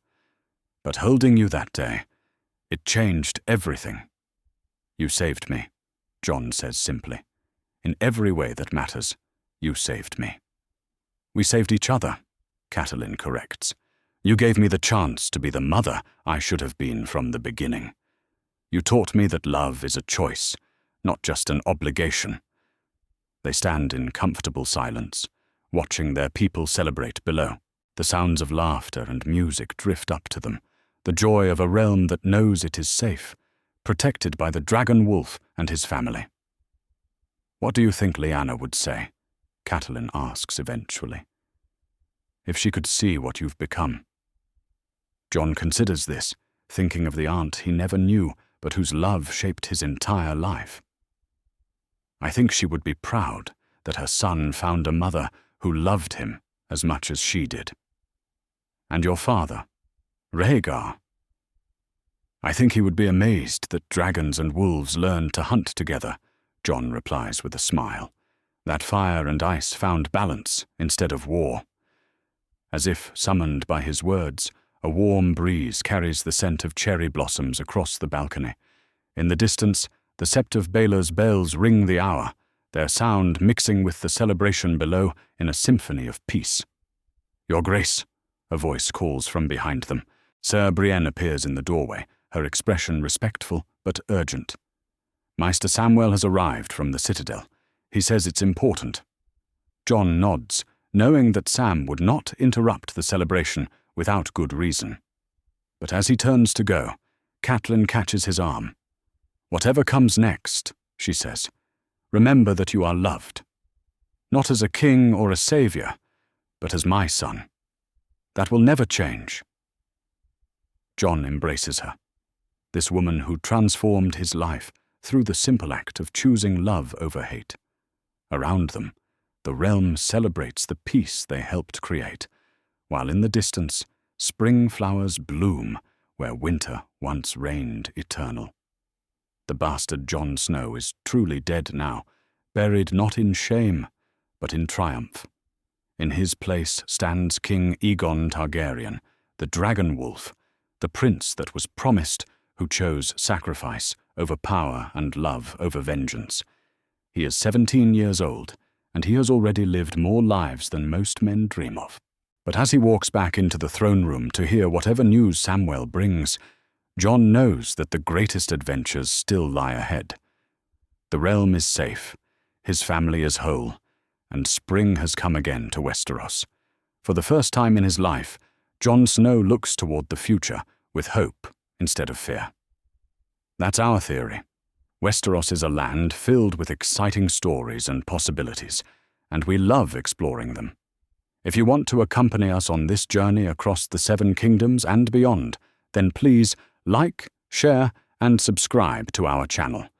But holding you that day, it changed everything. You saved me, Jon says simply. In every way that matters, you saved me. We saved each other, Catelyn corrects. You gave me the chance to be the mother I should have been from the beginning. You taught me that love is a choice, not just an obligation. They stand in comfortable silence, watching their people celebrate below. The sounds of laughter and music drift up to them, the joy of a realm that knows it is safe, protected by the dragon wolf and his family. "What do you think Lyanna would say?" Catelyn asks eventually. "If she could see what you've become." Jon considers this, thinking of the aunt he never knew, but whose love shaped his entire life. "I think she would be proud that her son found a mother who loved him as much as she did." "And your father, Rhaegar?" "I think he would be amazed that dragons and wolves learned to hunt together," Jon replies with a smile. "That fire and ice found balance instead of war." As if summoned by his words, a warm breeze carries the scent of cherry blossoms across the balcony. In the distance, the Sept of Baelor's bells ring the hour, their sound mixing with the celebration below in a symphony of peace. "Your Grace," a voice calls from behind them. Sir Brienne appears in the doorway, her expression respectful but urgent. "Maester Samwell has arrived from the citadel. He says it's important." Jon nods, knowing that Sam would not interrupt the celebration without good reason. But as he turns to go, Catelyn catches his arm. "Whatever comes next," she says, "remember that you are loved. Not as a king or a savior, but as my son. That will never change." Jon embraces her, this woman who transformed his life through the simple act of choosing love over hate. Around them, the realm celebrates the peace they helped create, while in the distance, spring flowers bloom where winter once reigned eternal. The bastard Jon Snow is truly dead now, buried not in shame, but in triumph. In his place stands King Aegon Targaryen, the dragon wolf, the prince that was promised, who chose sacrifice over power and love over vengeance. He is 17 years old, and he has already lived more lives than most men dream of. But as he walks back into the throne room to hear whatever news Samwell brings, Jon knows that the greatest adventures still lie ahead. The realm is safe, his family is whole, and spring has come again to Westeros. For the first time in his life, Jon Snow looks toward the future with hope instead of fear. That's our theory. Westeros is a land filled with exciting stories and possibilities, and we love exploring them. If you want to accompany us on this journey across the Seven Kingdoms and beyond, then please like, share, and subscribe to our channel.